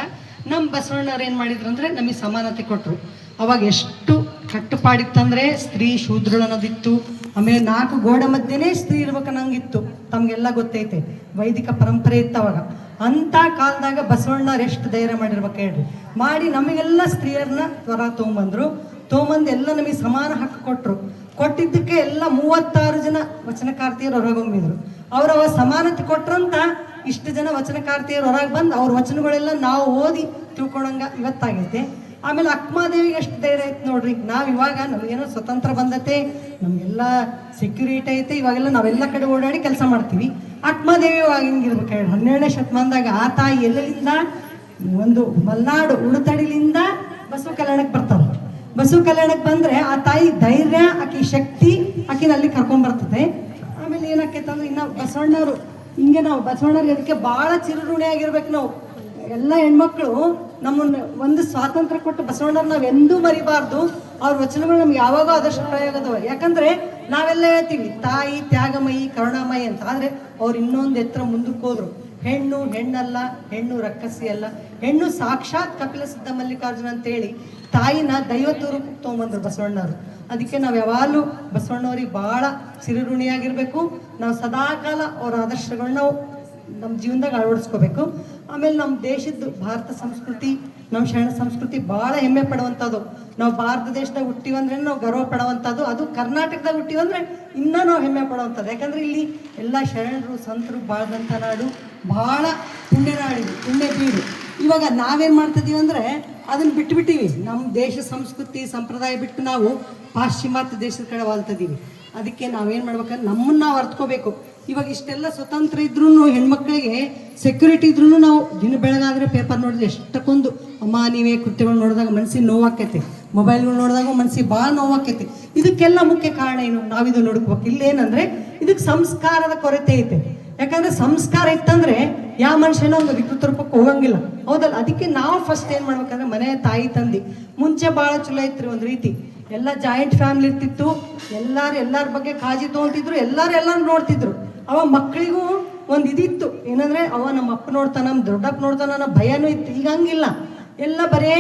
ನಮ್ಮ ಬಸವಣ್ಣವ್ರು ಏನು ಮಾಡಿದ್ರು ಅಂದರೆ ನಮಗೆ ಸಮಾನತೆ ಕೊಟ್ಟರು. ಅವಾಗ ಎಷ್ಟು ಕಟ್ಟುಪಾಡಿತ್ತಂದರೆ ಸ್ತ್ರೀ ಶೂದ್ರಳು ಅನ್ನೋದಿತ್ತು, ಆಮೇಲೆ 4 ಗೋಡೆ ಮಧ್ಯೆನೇ ಸ್ತ್ರೀ ಇರ್ಬೇಕನ್ನಂಗಿತ್ತು. ತಮಗೆಲ್ಲ ಗೊತ್ತೈತೆ, ವೈದಿಕ ಪರಂಪರೆ ಇತ್ತು ಅವಾಗ. ಅಂಥ ಕಾಲದಾಗ ಬಸವಣ್ಣವ್ರು ಎಷ್ಟು ಧೈರ್ಯ ಮಾಡಿರ್ಬೇಕು ಹೇಳ್ರಿ. ಮಾಡಿ ನಮಗೆಲ್ಲ ಸ್ತ್ರೀಯರನ್ನ ಹೊರ ತೊಗೊಂಬಂದು ಎಲ್ಲ ನಮಗೆ ಸಮಾನ ಹಕ್ಕು ಕೊಟ್ಟಿದ್ದಕ್ಕೆ ಎಲ್ಲ 36 ಜನ ವಚನಕಾರ್ತಿಯರು ಹೊರಗೊಂಬಿದ್ರು. ಅವ್ರ ಸಮಾನತೆ ಕೊಟ್ರಂತ ಇಷ್ಟು ಜನ ವಚನಕಾರ್ತಿಯರು ಹೊರಗೆ ಬಂದು ಅವ್ರ ವಚನಗಳೆಲ್ಲ ನಾವು ಓದಿ ತಿಳ್ಕೊಳಂಗ ಇವತ್ತಾಗೈತೆ. ಆಮೇಲೆ ಅಕ್ಕಮಹಾದೇವಿಗೆ ಎಷ್ಟು ಧೈರ್ಯ ಐತೆ ನೋಡ್ರಿ. ನಾವು ಇವಾಗ ನಮಗೇನೋ ಸ್ವತಂತ್ರ ಬಂದತೆ, ನಮಗೆಲ್ಲ ಸೆಕ್ಯೂರಿಟಿ ಐತೆ, ಇವಾಗೆಲ್ಲ ನಾವೆಲ್ಲ ಕಡೆ ಓಡಾಡಿ ಕೆಲಸ ಮಾಡ್ತೀವಿ. ಅಕ್ಕಮಹಾದೇವಿ ಇವಾಗ ಹಿಂಗಿರ್ಬೇಕು ಹೇಳಿ. 12ನೇ ಶತಮಾನದಾಗ ಆ ತಾಯಿ ಎಲ್ಲೆಲ್ಲಿಂದ ಒಂದು ಮಲೆನಾಡು ಉಳುತಡಿಲಿಂದ ಬಸವ ಕಲ್ಯಾಣಕ್ಕೆ ಬರ್ತಾಳೆ. ಬಸವ ಕಲ್ಯಾಣಕ್ಕೆ ಬಂದರೆ ಆ ತಾಯಿ ಧೈರ್ಯ, ಆಕಿ ಶಕ್ತಿ ಆಕಿನ ಅಲ್ಲಿ ಕರ್ಕೊಂಡ್ಬರ್ತದೆ. ಆಮೇಲೆ ಏನಾಕೈತಂದ್ರೆ ಇನ್ನು ಬಸವಣ್ಣವರು ಹಿಂಗೆ ನಾವು ಬಸವಣ್ಣವ್ರಿಗೆ ಅದಕ್ಕೆ ಭಾಳ ಚಿರಋಣಿ ಆಗಿರ್ಬೇಕು ನಾವು ಎಲ್ಲ ಹೆಣ್ಮಕ್ಳು. ನಮ್ಮನ್ನು ಒಂದು ಸ್ವಾತಂತ್ರ್ಯ ಕೊಟ್ಟು ಬಸವಣ್ಣವ್ರು ನಾವು ಎಂದೂ ಮರಿಬಾರ್ದು. ಅವ್ರ ವಚನಗಳು ನಮ್ಗೆ ಯಾವಾಗ ಆದಷ್ಟು ಪ್ರಯೋಗದವ. ಯಾಕಂದ್ರೆ ನಾವೆಲ್ಲ ಹೇಳ್ತೀವಿ ತಾಯಿ ತ್ಯಾಗಮಯಿ ಕರುಣಾಮಯಿ ಅಂತ, ಆದರೆ ಅವ್ರು ಇನ್ನೊಂದು ಎತ್ತರ ಮುಂದಕ್ಕೆ ಹೋದ್ರು. ಹೆಣ್ಣು ಹೆಣ್ಣಲ್ಲ, ಹೆಣ್ಣು ರಕ್ಕಸಿ ಅಲ್ಲ, ಹೆಣ್ಣು ಸಾಕ್ಷಾತ್ ಕಪಿಲ ಸಿದ್ಧ ಮಲ್ಲಿಕಾರ್ಜುನ ಅಂತೇಳಿ ತಾಯಿನ ದೈವತ್ವ ರೂಪಕ್ಕೆ ತೊಗೊಂಬಂದ್ರು ಬಸವಣ್ಣವರು. ಅದಕ್ಕೆ ನಾವು ಯಾವಾಗಲೂ ಬಸವಣ್ಣವ್ರಿಗೆ ಭಾಳ ಚಿರಋಣಿಯಾಗಿರ್ಬೇಕು. ನಾವು ಸದಾಕಾಲ ಅವ್ರ ಆದರ್ಶಗಳನ್ನ ನಾವು ನಮ್ಮ ಜೀವನದಾಗ ಅಳವಡಿಸ್ಕೋಬೇಕು. ಆಮೇಲೆ ನಮ್ಮ ದೇಶದ್ದು ಭಾರತ ಸಂಸ್ಕೃತಿ, ನಮ್ಮ ಶರಣ ಸಂಸ್ಕೃತಿ ಭಾಳ ಹೆಮ್ಮೆ ಪಡುವಂಥದ್ದು. ನಾವು ಭಾರತ ದೇಶದಾಗ ಹುಟ್ಟಿವಂದ್ರೆ ನಾವು ಗರ್ವ ಪಡುವಂಥದ್ದು. ಅದು ಕರ್ನಾಟಕದಾಗ ಹುಟ್ಟಿವಂದ್ರೆ ಇನ್ನೂ ನಾವು ಹೆಮ್ಮೆ ಪಡುವಂಥದ್ದು. ಯಾಕಂದ್ರೆ ಇಲ್ಲಿ ಎಲ್ಲ ಶರಣರು ಸಂತರು ಬಾಳ್ದಂಥ ನಾಡು, ಭಾಳ ಪುಣ್ಯನಾಡಿದು, ಪುಣ್ಯ ಬೀಡು. ಇವಾಗ ನಾವೇನು ಮಾಡ್ತಿದ್ದೀವಿ ಅಂದರೆ ಅದನ್ನು ಬಿಟ್ಟುಬಿಟ್ಟಿವಿ. ನಮ್ಮ ದೇಶ ಸಂಸ್ಕೃತಿ ಸಂಪ್ರದಾಯ ಬಿಟ್ಟು ನಾವು ಪಾಶ್ಚಿಮಾತ್ಯ ದೇಶದ ಕಡೆ ವಾಲ್ತಿದ್ದೀವಿ. ಅದಕ್ಕೆ ನಾವೇನು ಮಾಡ್ಬೇಕಂದ್ರೆ ನಮ್ಮನ್ನು ನಾವು ಅರ್ಥಕೋಬೇಕು. ಇವಾಗ ಇಷ್ಟೆಲ್ಲ ಸ್ವತಂತ್ರ ಇದ್ರೂ ಹೆಣ್ಮಕ್ಳಿಗೆ ಸೆಕ್ಯೂರಿಟಿ ಇದ್ರೂ ನಾವು ದಿನ ಬೆಳಗಾದರೆ ಪೇಪರ್ ನೋಡಿದ್ರೆ ಎಷ್ಟಕ್ಕೊಂದು ಅಮಾನವೀಯ ಕೃತ್ಯಗಳು ನೋಡಿದಾಗ ಮನಸ್ಸಿಗೆ ನೋವಾಕೈತಿ, ಮೊಬೈಲ್ಗಳು ನೋಡಿದಾಗ ಮನಸ್ಸಿಗೆ ಭಾಳ ನೋವಾಕೈತಿ. ಇದಕ್ಕೆಲ್ಲ ಮುಖ್ಯ ಕಾರಣ ಏನು? ನಾವಿದು ನೋಡ್ಕೋಬೇಕು. ಇಲ್ಲೇನಂದರೆ ಇದಕ್ಕೆ ಸಂಸ್ಕಾರದ ಕೊರತೆ ಐತೆ. ಯಾಕಂದರೆ ಸಂಸ್ಕಾರ ಇತ್ತಂದರೆ ಯಾವ ಮನುಷ್ಯನೋ ಒಂದು ವಿಕೃತ ರೂಪಕ್ಕೆ ಹೋಗಂಗಿಲ್ಲ, ಹೌದಲ್ಲ? ಅದಕ್ಕೆ ನಾವು ಫಸ್ಟ್ ಏನು ಮಾಡ್ಬೇಕಂದ್ರೆ ಮನೆ ತಾಯಿ ತಂದೆ ಮುಂಚೆ ಭಾಳ ಚಲೋ ಇತ್ತು ಒಂದು ರೀತಿ. ಎಲ್ಲ ಜಾಯಿಂಟ್ ಫ್ಯಾಮಿಲಿ ಇರ್ತಿತ್ತು, ಎಲ್ಲರ ಬಗ್ಗೆ ಕಾಳಜಿ ತೊಗೊತಿದ್ರು, ಎಲ್ಲರೂ ನೋಡ್ತಿದ್ರು. ಅವ ಮಕ್ಕಳಿಗೂ ಒಂದು ಇದಿತ್ತು, ಏನಂದರೆ ಅವ ನಮ್ಮ ಅಪ್ಪ ನೋಡ್ತಾನ, ನಮ್ಮ ದೊಡ್ಡಪ್ಪ ನೋಡ್ತಾನ ಅನ್ನೋ ಭಯನೂ ಇತ್ತು. ಈಗ ಹಂಗಿಲ್ಲ, ಎಲ್ಲ ಬರೇ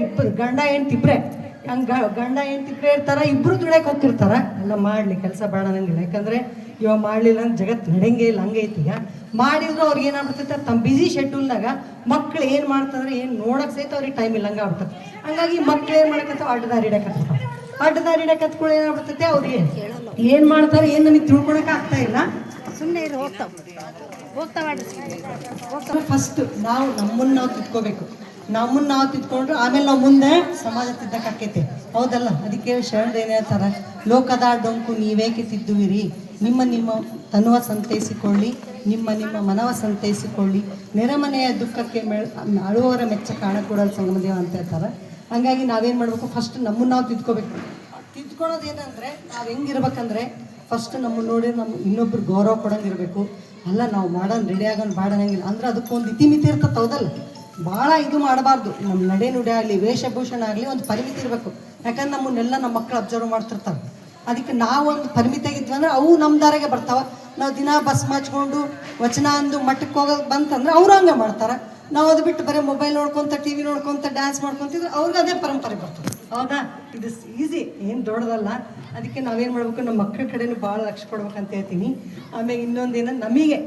ಇಬ್ಬರು ಗಂಡ ಹೆಂಡ್ತಿಬ್ರೆ, ಹಂಗೆ ಗಂಡ ಹೆಂಡ್ತಿಬ್ರೆ ಇರ್ತಾರ, ಇಬ್ಬರು ದುಡಿಯಕ್ಕೆ ಹೋಗ್ತಿರ್ತಾರ. ಎಲ್ಲ ಮಾಡಲಿ ಕೆಲಸ ಬೇಡ ಅನ್ನಂಗಿಲ್ಲ. ಯಾಕಂದರೆ ಇವಾಗ ಮಾಡಲಿಲ್ಲ ಅಂದ್ರೆ ಜಗತ್ತು ನಡೆಯಂಗೆ ಇಲ್ಲ, ಹಂಗೆ ಐತಿ. ಈಗ ಮಾಡಿದ್ರು ಅವ್ರಿಗೆ ಏನಾಗ್ಬಿಡ್ತೈತೆ, ತಮ್ಮ ಬಿಸಿ ಶೆಡ್ಯೂಲ್ನಾಗ ಮಕ್ಳು ಏನು ಮಾಡ್ತಂದ್ರೆ ಏನು ನೋಡಕ್ಕೆ ಸಹಿತ ಅವ್ರಿಗೆ ಟೈಮ್ ಇಲ್ಲ, ಹಂಗೆ ಆಗ್ಬಿಡ್ತದೆ. ಹಂಗಾಗಿ ಮಕ್ಳು ಏನು ಮಾಡಕತ್ತಾವ, ಅಡ್ಡದಾರಿ ಹಿಡಕತ್ಗಳು ಏನಾಗ್ಬಿಡ್ತೈತೆ, ಅವ್ರಿಗೆ ಏನು ಮಾಡ್ತಾರೆ ಏನು ನನಗೆ ತಿಳ್ಕೊಳಕ್ಕೆ ಆಗ್ತಾ ಇಲ್ಲ. ಸುಮ್ಮನೆ ಹೋಗ್ತಾವ. ಫಸ್ಟ್ ನಾವು ನಮ್ಮನ್ನು ನಾವು ತಿದ್ಕೋಬೇಕು. ನಮ್ಮನ್ನು ನಾವು ತಿದ್ಕೊಂಡ್ರೆ ಆಮೇಲೆ ನಾವು ಮುಂದೆ ಸಮಾಜ ತಿದ್ದಕ್ಕಾಕೈತೆ, ಹೌದಲ್ಲ? ಅದಕ್ಕೆ ಶರಣರು ಏನು ಹೇಳ್ತಾರೆ, ಲೋಕದ ಡೊಂಕು ನೀವೇಕೆ ತಿದ್ದುವಿರಿ, ನಿಮ್ಮ ತನುವ ಸಂತೈಸಿಕೊಳ್ಳಿ, ನಿಮ್ಮ ಮನವ ಸಂತೈಸಿಕೊಳ್ಳಿ, ನೆರೆಮನೆಯ ದುಃಖಕ್ಕೆ ಅಳುವವರ ಮೆಚ್ಚ ಕಾಣಕೊಡಲು ಸಂಗಮದೇವ ಅಂತ ಹೇಳ್ತಾರೆ. ಹಂಗಾಗಿ ನಾವೇನು ಮಾಡಬೇಕು, ಫಸ್ಟ್ ನಮ್ಮನ್ನು ನಾವು ತಿದ್ಕೋಬೇಕು. ತಿದ್ಕೊಳ್ಳೋದು ಏನಂದರೆ ನಾವು ಹೆಂಗಿರ್ಬೇಕಂದ್ರೆ ಫಸ್ಟ್ ನಮ್ಮನ್ನು ನೋಡಿ ಇನ್ನೊಬ್ರು ಗೌರವ ಕೊಡೋಂಗಿರಬೇಕು. ಅಲ್ಲ ನಾವು ಮಾಡೋಣ ರೆಡಿ ಆಗೋಣ ಬಾಡೋಂಗಿಲ್ಲ ಅಂದ್ರೆ ಅದಕ್ಕೊಂದು ಇತಿಮಿತಿ ಇರ್ತದೆ, ಹೌದಲ್ಲ? ಭಾಳ ಇದು ಮಾಡಬಾರ್ದು. ನಮ್ಮ ನಡೆ ನುಡಿ ಆಗಲಿ ವೇಷಭೂಷಣ ಆಗಲಿ ಒಂದು ಪರಿಮಿತಿ ಇರಬೇಕು. ಯಾಕಂದ್ರೆ ನಮ್ಮನ್ನೆಲ್ಲ ನಮ್ಮ ಮಕ್ಕಳು ಅಬ್ಸರ್ವ್ ಮಾಡ್ತಿರ್ತಾರೆ. ಅದಕ್ಕೆ ನಾವೊಂದು ಪರಿಮಿತಿಯಾಗಿದ್ವಿ ಅಂದರೆ ಅವು ನಮ್ಮ ದಾರಿಗೆ ಬರ್ತಾವೆ. ನಾವು ದಿನ ಬಸ್ ಹಚ್ಕೊಂಡು ವಚನ ಅಂದು ಮಟ್ಟಕ್ಕೆ ಹೋಗೋದು ಬಂತಂದ್ರೆ ಅವರು ಹಂಗೆ ಮಾಡ್ತಾರೆ. ನಾವು ಅದು ಬಿಟ್ಟು ಬರೀ ಮೊಬೈಲ್ ನೋಡ್ಕೊತ ಟಿ ವಿ ನೋಡ್ಕೊತ ಡ್ಯಾನ್ಸ್ ಮಾಡ್ಕೊತಿದ್ರೆ ಅವ್ರಿಗೆ ಅದೇ ಪರಂಪರೆ ಬರ್ತದೆ, ಹೌದಾ? ಇದು ಈಸಿ, ಏನು ದೊಡ್ಡದಲ್ಲ. ಅದಕ್ಕೆ ನಾವೇನು ಮಾಡಬೇಕು, ನಮ್ಮ ಮಕ್ಕಳ ಕಡೆನೂ ಭಾಳ ಲಕ್ಷ್ಯ ಕೊಡ್ಬೇಕಂತ ಹೇಳ್ತೀನಿ. ಆಮೇಲೆ ಇನ್ನೊಂದೇನ, ನಮಗೆ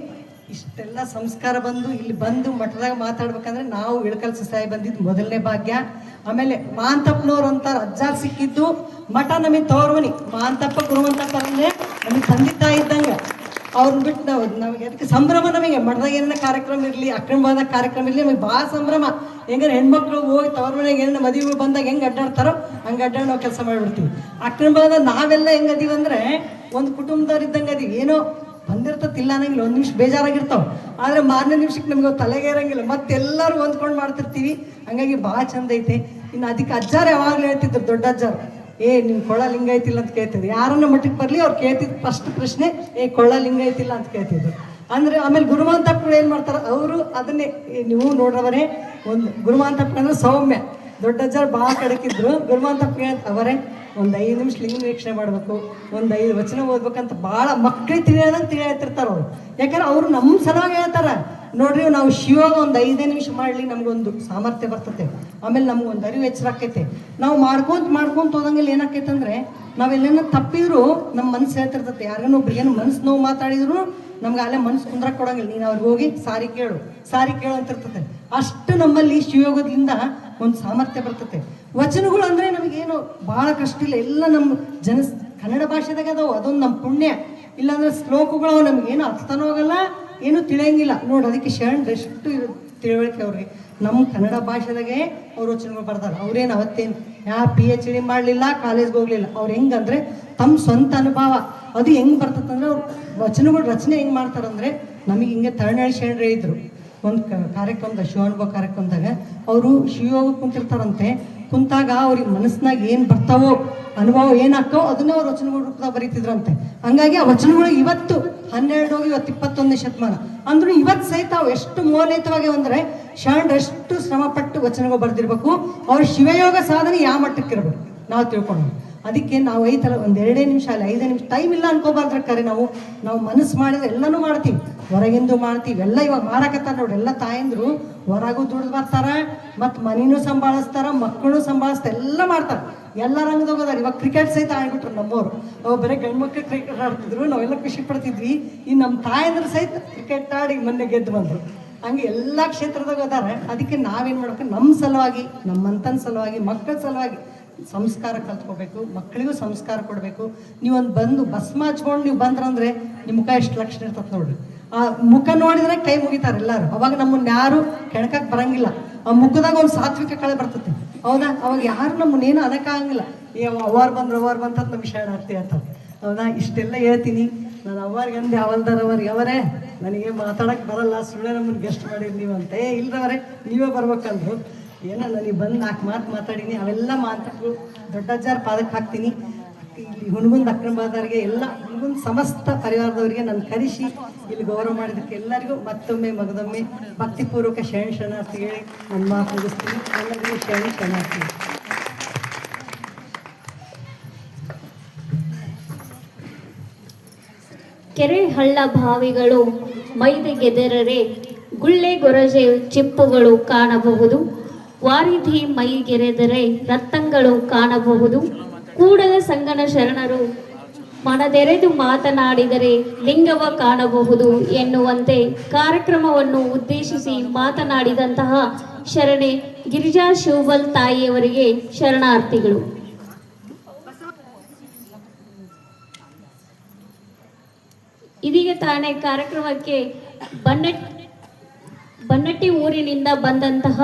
ಇಷ್ಟೆಲ್ಲ ಸಂಸ್ಕಾರ ಬಂದು ಇಲ್ಲಿ ಬಂದು ಮಠದಾಗ ಮಾತಾಡ್ಬೇಕಂದ್ರೆ ನಾವು ಇಳಕಲ್ ಸಸಾಯಿ ಬಂದಿದ್ದು ಮೊದಲನೇ ಭಾಗ್ಯ. ಆಮೇಲೆ ಮಾಂತಪ್ಪನವ್ರು ಅಂತಾರೆ, ಅಜ್ಜಾರ್ ಸಿಕ್ಕಿದ್ದು ಮಠ ನಮಗೆ ತೋರ್ವನಿ. ಮಾಂತಪ್ಪ ಗುರುವಂತಪ್ಪ ಅಂದರೆ ನಮಗೆ ತಂದೆ ತಾಯಿ ಇದ್ದಂಗೆ. ಅವ್ರನ್ನ ಬಿಟ್ಟು ನಮಗೆ ಅದಕ್ಕೆ ಸಂಭ್ರಮ. ನಮಗೆ ಮಠದಾಗ ಏನೇನ ಕಾರ್ಯಕ್ರಮ ಇರಲಿ, ಅಕ್ರಮವಾದ ಕಾರ್ಯಕ್ರಮ ಇರಲಿ, ನಮಗೆ ಭಾಳ ಸಂಭ್ರಮ. ಹೆಂಗಾರೆ ಹೆಣ್ಮಕ್ಳು ಹೋಗಿ ತವ್ರ ಮನೆಗೆ ಏನೇನು ಮದುವೆ ಬಂದಾಗ ಹೆಂಗೆ ಅಡ್ಡಾಡ್ತಾರೋ ಹಂಗೆ ಅಡ್ಡಾಡಿ ನಾವು ಕೆಲಸ ಮಾಡಿಬಿಡ್ತೀವಿ. ಅಕ್ರಮವಾದ ನಾವೆಲ್ಲ ಹೆಂಗೆ ಅದೀವಿ ಅಂದರೆ ಒಂದು ಕುಟುಂಬದವ್ರು ಇದ್ದಂಗೆ ಅದೀವಿ. ಏನೋ ಬಂದಿರ್ತತಿಲ್ಲ ಅನ್ನಂಗಿಲ್ಲ, ಒಂದು ನಿಮಿಷ ಬೇಜಾರಾಗಿರ್ತಾವೆ, ಆದರೆ ಮಾರನೇ ನಿಮಿಷಕ್ಕೆ ನಮಗೆ ತಲೆಗೆ ಇರಂಗಿಲ್ಲ, ಮತ್ತೆಲ್ಲರೂ ಹೊಂದ್ಕೊಂಡು ಮಾಡ್ತಿರ್ತೀವಿ. ಹಂಗಾಗಿ ಭಾಳ ಚಂದ ಐತೆ. ಇನ್ನು ಅದಕ್ಕೆ ಅಜ್ಜಾರು ಯಾವಾಗಲೂ ಹೇಳ್ತಿದ್ರು, ದೊಡ್ಡ ಅಜ್ಜಾರು, ನಿಮ್ಮ ಕೊಳ್ಳ ಲಿಂಗ ಐತಿಲ್ಲ ಅಂತ ಕೇಳ್ತಿದ್ರು. ಯಾರನ್ನ ಮಟ್ಟಕ್ಕೆ ಬರಲಿ ಅವ್ರು ಕೇಳ್ತಿದ್ದು ಫಸ್ಟ್ ಪ್ರಶ್ನೆ, ಕೊಳ್ಳ ಲಿಂಗ ಐತಿಲ್ಲ ಅಂತ ಕೇಳ್ತಿದ್ರು. ಅಂದರೆ ಆಮೇಲೆ ಗುರುಮಾಂತಪ್ಪಗಳು ಏನು ಮಾಡ್ತಾರೆ, ಅವರು ಅದನ್ನೇ ನೀವು ನೋಡ್ರವರೇ. ಒಂದು ಗುರುಮಾಂತಪ್ಪ ಅಂದ್ರೆ ಸೌಮ್ಯ, ದೊಡ್ಡ ಅಜ್ಜಾರು ಭಾಳ ಕಡಕಿದ್ರು. ಗುರುಮಾಂತಪ್ಪ ಅವರೇ ಒಂದು 5 ನಿಮಿಷ ಲಿಂಗ ನಿರೀಕ್ಷಣೆ ಮಾಡಬೇಕು, ಒಂದು 5 ವಚನ ಓದ್ಬೇಕಂತ ಭಾಳ ಮಕ್ಕಳಿಗೆ ತಿಳಿಯೋದಂಗೆ ತಿಳಿಯತ್ತಿರ್ತಾರೆ ಅವರು. ಯಾಕಂದ್ರೆ ಅವರು ನಮ್ಮ ಸಲುವಾಗಿ ಹೇಳ್ತಾರೆ. ನೋಡ್ರಿ, ನಾವು ಶಿವಯೋಗ ಒಂದು 5 ನಿಮಿಷ ಮಾಡಲಿ ನಮಗೊಂದು ಸಾಮರ್ಥ್ಯ ಬರ್ತತೆ, ಆಮೇಲೆ ನಮ್ಗೊಂದು ಅರಿವು ಎಚ್ಚರಾಕೈತೆ. ನಾವು ಮಾಡ್ಕೊಂತ ಹೋದಂಗೆಲ್ಲ ಏನಾಕೈತೆ ಅಂದರೆ ನಾವೆಲ್ಲೇನೋ ತಪ್ಪಿದ್ರು ನಮ್ಮ ಮನಸ್ಸು ಹೇಳ್ತಿರ್ತೈತೆ. ಯಾರಿಗೇನೋ ಒಬ್ರಿಗೇನು ಮನಸ್ಸು ನೋವು ಮಾತಾಡಿದ್ರು ನಮ್ಗೆ ಅಲ್ಲೇ ಮನಸ್ಸು ಕುಂದ್ರಕ್ಕೆ ಕೊಡಂಗಿಲ್ಲ. ನೀನು ಅವ್ರಿಗೆ ಹೋಗಿ ಸಾರಿ ಕೇಳು ಅಂತಿರ್ತತೆ. ಅಷ್ಟು ನಮ್ಮಲ್ಲಿ ಶಿವಯೋಗದಿಂದ ಒಂದು ಸಾಮರ್ಥ್ಯ ಬರ್ತತೆ. ವಚನಗಳು ಅಂದರೆ ನಮಗೇನು ಭಾಳ ಕಷ್ಟ ಇಲ್ಲ, ಎಲ್ಲ ನಮ್ಮ ಕನ್ನಡ ಭಾಷೆದಾಗ ಅದಾವು, ಅದೊಂದು ನಮ್ಮ ಪುಣ್ಯ. ಇಲ್ಲಾಂದ್ರೆ ಶ್ಲೋಕಗಳು ನಮಗೇನು ಅರ್ಥನೂ ಹೋಗಲ್ಲ, ಏನು ತಿಳಿಯಂಗಿಲ್ಲ. ನೋಡಿ, ಅದಕ್ಕೆ ಶರಣರು ಎಷ್ಟು ತಿಳುವಳಿಕೆ ಅವ್ರಿಗೆ. ನಮ್ಮ ಕನ್ನಡ ಭಾಷೆದಾಗೆ ಅವ್ರ ವಚನಗಳು ಬರ್ತಾರೆ. ಅವ್ರೇನು ಅವತ್ತೇನು PhD ಮಾಡಲಿಲ್ಲ, ಕಾಲೇಜ್ಗೆ ಹೋಗಲಿಲ್ಲ. ಅವ್ರು ಹೆಂಗಂದ್ರೆ ತಮ್ಮ ಸ್ವಂತ ಅನುಭವ ಅದು ಹೆಂಗೆ ಬರ್ತದಂದ್ರೆ ಅವ್ರು ವಚನಗಳು ರಚನೆ ಹೆಂಗೆ ಮಾಡ್ತಾರಂದ್ರೆ, ನಮಗೆ ಹಿಂಗೆ ತರಣಿ ಶರಣರು ಹೇಳಿದ್ರು ಒಂದು ಕಾರ್ಯಕ್ರಮದಾಗ, ಶಿವಾನುಭವ ಕಾರ್ಯಕ್ರಮದಾಗ. ಅವರು ಶಿವಯೋಗ ಕುಂತಿರ್ತಾರಂತೆ. ಕುಂತಾಗ ಅವ್ರಿಗೆ ಮನಸ್ಸಿನಾಗ ಏನು ಬರ್ತಾವೋ, ಅನುಭವ ಏನಾಕ್ಕೋ ಅದನ್ನೇ ಅವ್ರು ವಚನಗಳ ರೂಪದಾಗ ಬರೀತಿದ್ರಂತೆ. ಹಂಗಾಗಿ ಆ ವಚನಗಳು ಇವತ್ತು 12 ಹೋಗಿ ಇವತ್ತು 21ನೇ ಶತಮಾನ ಅಂದ್ರೂ ಇವತ್ತು ಸಹಿತ ಅವು ಎಷ್ಟು ಮೌಲ್ಯಯುತವಾಗಿ ಅಂದರೆ ಶರಣರು ಎಷ್ಟು ಶ್ರಮಪಟ್ಟು ವಚನಗಳು ಬರೆದಿರ್ಬೇಕು. ಅವ್ರ ಶಿವಯೋಗ ಸಾಧನೆ ಯಾವ ಮಟ್ಟಕ್ಕಿರ್ಬೇಕು ನಾವು ತಿಳ್ಕೊಂಡು. ಅದಕ್ಕೆ ನಾವು ಒಂದು 2 ನಿಮಿಷ ಅಲ್ಲ 5 ನಿಮಿಷ ಟೈಮ್ ಇಲ್ಲ ಅನ್ಕೋಬಾರ್ದ್ರೆ ಕರೆ ನಾವು ಮನಸ್ಸು ಮಾಡಿದ್ರೆ ಎಲ್ಲನೂ ಮಾಡ್ತೀವಿ, ಹೊರಗಿಂದು ಮಾಡ್ತೀವಿ. ಎಲ್ಲ ಇವಾಗ ಮಾಡಕತ್ತಾರ ನೋಡಿ, ಎಲ್ಲ ತಾಯಂದ್ರು ಹೊರಗೂ ದುಡ್ದು ಬರ್ತಾರೆ, ಮತ್ತು ಮನಿನೂ ಸಂಭಾಳಿಸ್ತಾರ, ಮಕ್ಕಳು ಸಂಭಾಳಿಸ್ತಾರೆ, ಎಲ್ಲ ಮಾಡ್ತಾರೆ. ಎಲ್ಲ ರಂಗದಾಗ ಹೋದಾರ. ಇವಾಗ ಕ್ರಿಕೆಟ್ ಸಹಿತ ಆಡ್ಬಿಟ್ರು ನಮ್ಮವರು. ಅವು ಬರೀ ಗಂಡು ಮಕ್ಕಳು ಕ್ರಿಕೆಟ್ ಆಡ್ತಿದ್ರು, ನಾವೆಲ್ಲ ಖುಷಿ ಪಡ್ತಿದ್ವಿ. ಈ ನಮ್ಮ ತಾಯಂದ್ರು ಸಹಿತ ಕ್ರಿಕೆಟ್ ಆಡಿ ಮೊನ್ನೆ ಗೆದ್ದು ಬಂದರು. ಹಂಗೆ ಎಲ್ಲ ಕ್ಷೇತ್ರದಾಗ ಹೋದಾರೆ. ಅದಕ್ಕೆ ನಾವೇನು ಮಾಡ್ಬೇಕು, ನಮ್ಮ ಸಲುವಾಗಿ, ನಮ್ಮಂತನ ಸಲುವಾಗಿ, ಮಕ್ಕಳ ಸಲುವಾಗಿ ಸಂಸ್ಕಾರ ಕಲ್ತ್ಕೋಬೇಕು, ಮಕ್ಕಳಿಗೂ ಸಂಸ್ಕಾರ ಕೊಡಬೇಕು. ನೀವೊಂದು ಬಂದು ಭಸ್ಮ ಹಚ್ಕೊಂಡು ನೀವು ಬಂದ್ರಂದ್ರೆ ನಿಮ್ಮ ಮುಖ ಎಷ್ಟು ಲಕ್ಷಣ ಇರ್ತದೆ ನೋಡ್ರಿ. ಆ ಮುಖ ನೋಡಿದ್ರೆ ಕೈ ಮುಗಿತಾರೆ ಎಲ್ಲರೂ. ಅವಾಗ ನಮ್ಮನ್ನ ಯಾರು ಕೆಣಕಕ್ಕೆ ಬರಂಗಿಲ್ಲ. ಆ ಮುಖದಾಗ ಒಂದು ಸಾತ್ವಿಕ ಕಳೆ ಬರ್ತದೆ, ಹೌದಾ? ಅವಾಗ ಯಾರು ನಮ್ಮನ್ನೇನು ಅನ್ನಕ್ಕಾಗಂಗಿಲ್ಲ. ಅವ್ವಾರು ಬಂತ ನಮ್ಗೆ ಶರಣ ಆಗ್ತಿ ಅಂತಾರೆ, ಹೌದಾ? ಇಷ್ಟೆಲ್ಲ ಹೇಳ್ತೀನಿ ನಾನು. ಅವ್ರಿಗೆ ಅಂದೆ ಅವರೇ ನನಗೆ ಮಾತಾಡಕ್ಕೆ ಬರಲ್ಲ, ಸುಳ್ಳೆ ನಮ್ಮನ್ನು ಗೆಸ್ಟ್ ಮಾಡಿರಿ ನೀವು ಅಂತ. ಇಲ್ದವರೇ ನೀವೇ ಬರ್ಬೇಕಂದ್ರು. ಏನೋ ನನಗೆ ಬಂದು 4 ಮಾತು ಮಾತಾಡೀನಿ. ಅವೆಲ್ಲ ಮಾತುಗಳು ದೊಡ್ಡಜ್ಜಾರ ಪಾದಕ್ಕೆ ಹಾಕ್ತೀನಿ. ಇಲ್ಲಿ ಹುಣಗುಂದ ಅಕ್ರಮದಾರಿಗೆ ಎಲ್ಲ ಹುಣಗುಂದ ಸಮಸ್ತ ಪರಿವಾರದವರಿಗೆ ನಾನು ಕರೆಸಿ ಇಲ್ಲಿ ಗೌರವ ಮಾಡಿದ್ದಕ್ಕೆ ಎಲ್ಲರಿಗೂ ಮತ್ತೊಮ್ಮೆ ಮಗದೊಮ್ಮೆ ಭಕ್ತಿಪೂರ್ವಕ ಶರಣಾರ್ಥಿ ಹೇಳಿ ನನ್ನ ಮಾತು ಮುಗಿಸ್ತೀನಿ. ಎಲ್ಲರಿಗೂ ಶರಣಾರ್ಥಿ. ಕೆರೆ ಹಳ್ಳ ಬಾವಿಗಳು ಮೈದೆಗೆದರರೆ ಗುಳ್ಳೆ ಗೊರಜೆ ಚಿಪ್ಪುಗಳು ಕಾಣಬಹುದು. ವಾರಿಧಿ ಮೈಗೆರೆದರೆ ರತ್ನಗಳು ಕಾಣಬಹುದು. ಕೂಡಲ ಸಂಗನ ಶರಣರು ಮನದೆರೆದು ಮಾತನಾಡಿದರೆ ಲಿಂಗವ ಕಾಣಬಹುದು ಎನ್ನುವಂತೆ ಕಾರ್ಯಕ್ರಮವನ್ನು ಉದ್ದೇಶಿಸಿ ಮಾತನಾಡಿದಂತಹ ಶರಣೆ ಗಿರಿಜಾ ಶಿವಬಲ್ ತಾಯಿಯವರಿಗೆ ಶರಣಾರ್ಥಿಗಳು. ಇದೀಗ ತಾನೇ ಕಾರ್ಯಕ್ರಮಕ್ಕೆ ಬನ್ನಟ್ಟಿ ಊರಿನಿಂದ ಬಂದಂತಹ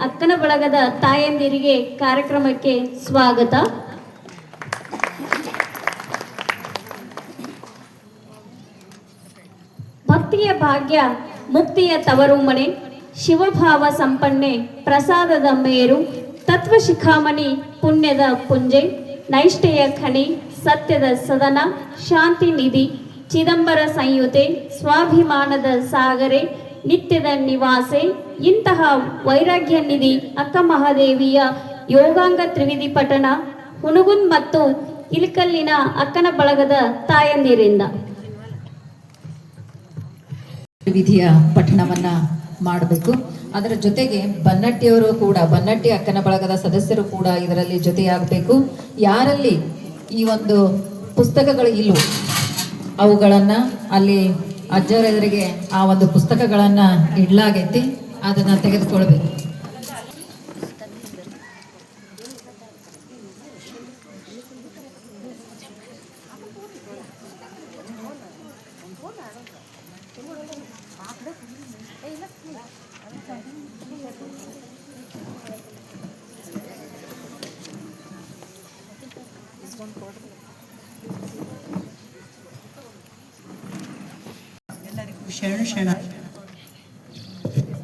ಅಕ್ಕನ ಬಳಗದ ತಾಯಂದಿರಿಗೆ ಕಾರ್ಯಕ್ರಮಕ್ಕೆ ಸ್ವಾಗತ. ಭಕ್ತಿಯ ಭಾಗ್ಯ, ಮುಕ್ತಿಯ ತವರು ಮನೆ, ಶಿವಭಾವ ಸಂಪನ್ನೆ, ಪ್ರಸಾದದ ಮೇರು, ತತ್ವ ಶಿಖಾಮಣಿ, ಪುಣ್ಯದ ಪುಂಜೆ, ನೈಷ್ಠೆಯ ಖಣಿ, ಸತ್ಯದ ಸದನ, ಶಾಂತಿ ನಿಧಿ, ಚಿದಂಬರ ಸಂಯುತೆ, ಸ್ವಾಭಿಮಾನದ ಸಾಗರೆ, ನಿತ್ಯದ ನಿವಾಸೆ, ಇಂತಹ ವೈರಾಗ್ಯ ನಿಧಿ ಅಕ್ಕ ಮಹಾದೇವಿಯ ಯೋಗಾಂಗ ತ್ರಿವಿಧಿ ಪಠಣ ಹುಣಗುಂದ್ ಮತ್ತು ಇಲ್ಕಲ್ಲಿನ ಅಕ್ಕನ ಬಳಗದ ತಾಯಂದಿರಿಂದ ವಿಧಿಯ ಪಠಣವನ್ನ ಮಾಡಬೇಕು. ಅದರ ಜೊತೆಗೆ ಬನ್ನಟ್ಟಿಯವರು ಕೂಡ, ಬನ್ನಟ್ಟಿ ಅಕ್ಕನ ಬಳಗದ ಸದಸ್ಯರು ಕೂಡ ಇದರಲ್ಲಿ ಜೊತೆಯಾಗಬೇಕು. ಯಾರಲ್ಲಿ ಈ ಒಂದು ಪುಸ್ತಕಗಳು ಇಲ್ಲವೋ ಅವುಗಳನ್ನು ಅಲ್ಲಿ ಅಜ್ಜರ ಎದುರಿಗೆ ಆ ಒಂದು ಪುಸ್ತಕಗಳನ್ನು ಇಡ್ಲಾಗೈತಿ, ಅದನ್ನು ತೆಗೆದುಕೊಳ್ಬೇಕು. ಎಲ್ಲರಿಗೂ ಶರಣ.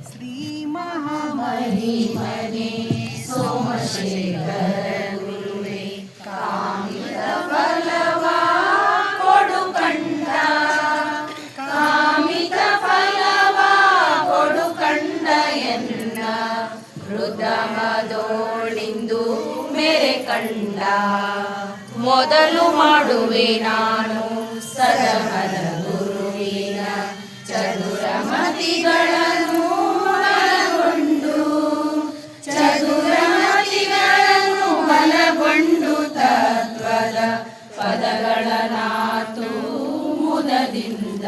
ಶ್ರೀ ಮಹಾಮರಿ ಮನೆ ಸೋಮಶೇಖರ ಗುರುವೇ ಕಾಮಿತ ಫಲವಾ ಕೊಡು ಕಂಡ, ಕಾಮಿತ ಫಲವಾ ಕೊಡು ಕಂಡ ಎನ್ನ ಹೃದಯ ಸಂಭ್ರಮದೋಳಿಂದು ಮೇರೆ ಕಂಡ ಮೊದಲು ಮಾಡುವೆ ನಾನು ಸರಮನ ಗುರುವಿನ ಚದುರಮತಿಗಳನ್ನು ಮನಗೊಂಡು ತತ್ವದ ಪದಗಳ ನಾತು ಮುದದಿಂದ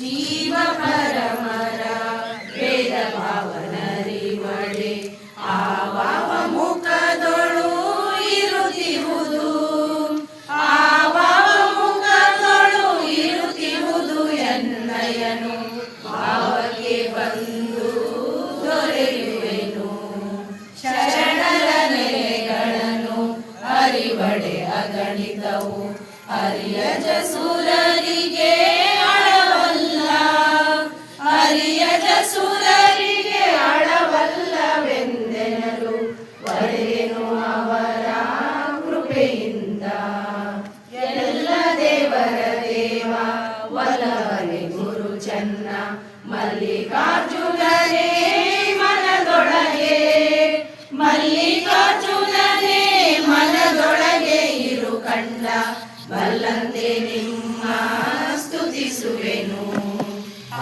ಜೀವ ಪರಮರ ವೇದ ಭಾವನರಿವಡೆ ಆವಾವ ಮುಖದೊಳು ಇರುತ್ತಿರುವುದು ಎನ್ನಯನು ಭಾವಕ್ಕೆ ಬಂದು ದೊರೆಯುವೆನು ಶರಣರ ನೆಲೆಗಳನ್ನು ಅರಿವಡೆ ಅಗಣಿತವು ಹರಿಯಜ ಸುರರಿಗೆ ಅಳವಲ್ಲವೆಂದೆನಲು ವರೆಯನು ಅವರ ಕೃಪೆಯಿಂದ ಎಲ್ಲ ದೇವರ ದೇವ ವಲ್ಲಭನೆ ಗುರು ಚೆನ್ನ ಮಲ್ಲಿಕಾರ್ಜುನನೇ ಮನದೊಳಗೆ ಇರು ಕಂಡ ಬಲ್ಲಂತೆ ನಿಮ್ಮ ಸ್ತುತಿಸುವೆನು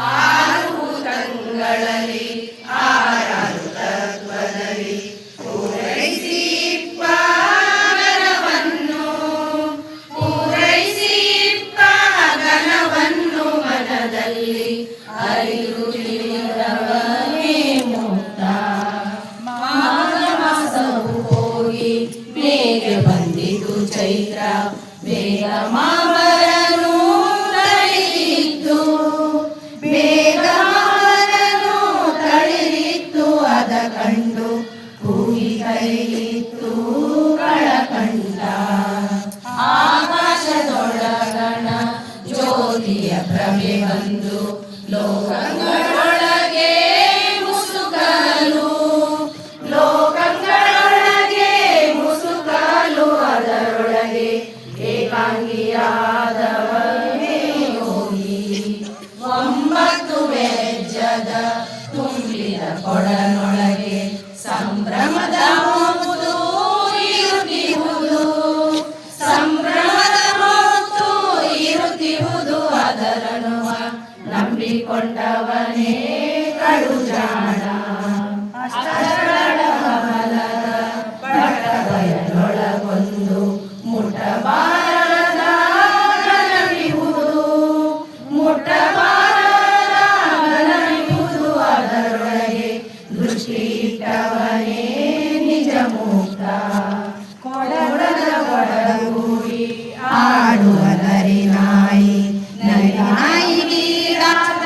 ಆರು ಭೂತಗಳಲ್ಲಿ ಆರಾರು ತತ್ವದಲ್ಲಿ ಪೂರೈಸಿ ಘನವನ್ನು ಮನದಲ್ಲಿ ಅರಿದು ತಿಳಿದವನೇ ಮುಕ್ತ ಮಾಘ ಮಾಸವು ಹೋಗಿ ಬೇಗ ಬಂದಿತು ಚೈತ್ರ ಬೇಗ ಮಾಮರನು ತಳಿರಿತ್ತು ಅದ ಕಂಡು ಕೂಗಿ ಕೈಯಿತ್ತು ಕಳಕಂಡ ಆಕಾಶದೊಳಗಣ ಜ್ಯೋತಿಯ ಪ್ರಭೆ ಬಂದು ಲೋಕಗಳೊಳಗೆ ಮುಸುಕಲು ಅದರೊಳಗೆ ಏಕಾಂಗಿಯಾದವನೇ ಯೋಗಿ 9 ವೆಜ್ಜದ ತುಂಬಿದ ಕೊಡನೊಳಗೆ ಸಂಭ್ರಮದ ಹೊತ್ತು ಇರುತ್ತಿರುವುದು ಅದರನುವ ನಂಬಿಕೊಂಡವನೇ ಕಡುಜಾಣ ಬಯಲೊಳಗೊಂದು ಮುಟ್ಟಬಾರದ ಘನವಿಹುದು ಅದರೊಳಗೆ ದೃಷ್ಟಿ ಇಟ್ಟವನೇ ನಿಜ ಮುಕ್ತ ಕೊಡಗೂಡಿ ಆಡುವ ನರಿನಾಯಿ ಗೀಡಾದ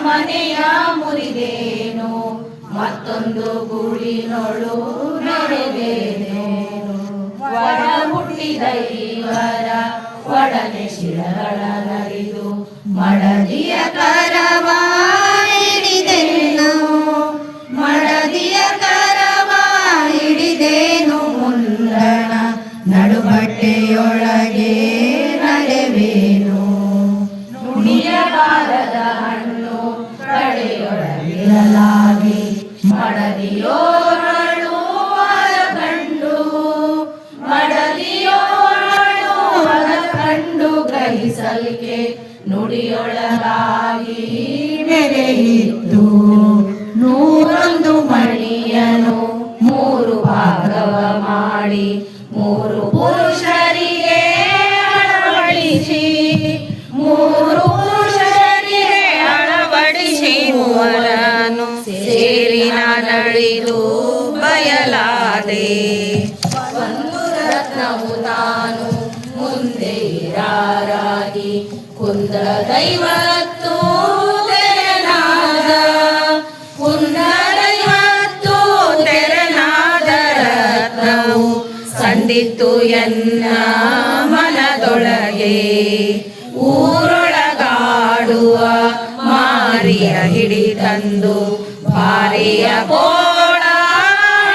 ಮನೆಯ ಮುರಿದೇನು ಮತ್ತೊಂದು ಗೂಡಿನೊಳು ನಡೆದೇನು ಒಡ ಹುಟ್ಟಿದ ಇವರ ಒಡನೆ ಶಿರಗಳ ನರಿದು ಮಡದಿಯ ಕರವ ಹಿಡಿದೇನು ಮುಂದಣ ನಡುಬಟ್ಟೆಯೊಳಗೆ ನಡೆವೇನು ನುಡಿಯಬಾರದ ಹಣ್ಣು ಕಡೆಯೊಳಗಿರಲಾಗಿ ಮಡದಿಯೋರಳು ಕಂಡು ಗ್ರಹಿಸಲಿಕ್ಕೆ ನುಡಿಯೊಳಗಾಗಿ ಮೆರೆಯಿತು 101 ಮಣಿಯನು 3 ಭಾಗವ ಮಾಡಿ 3 ಪುರುಷರಿಗೆ ಅಳವಡಿಸಿ ಮೂವರನ್ನು ಸೇರಿ ನಡೆದು ಬಯಲಾದೆ ಒಂದು ರತ್ನವು ತಾನು ಮುಂದೆ ರಾರಾಗಿ ಕುಂದ ದೈವತ್ತು ತೆರನಾದ ರತ್ನವು ಸಂದಿತ್ತು ಎನ್ನ ಮನದೊಳಗೆ ಊರೊಳಗಾಡುವ ಮಾರಿಯ ಹಿಡಿತಂದು ಭಾರಿಯ ಕೋಳ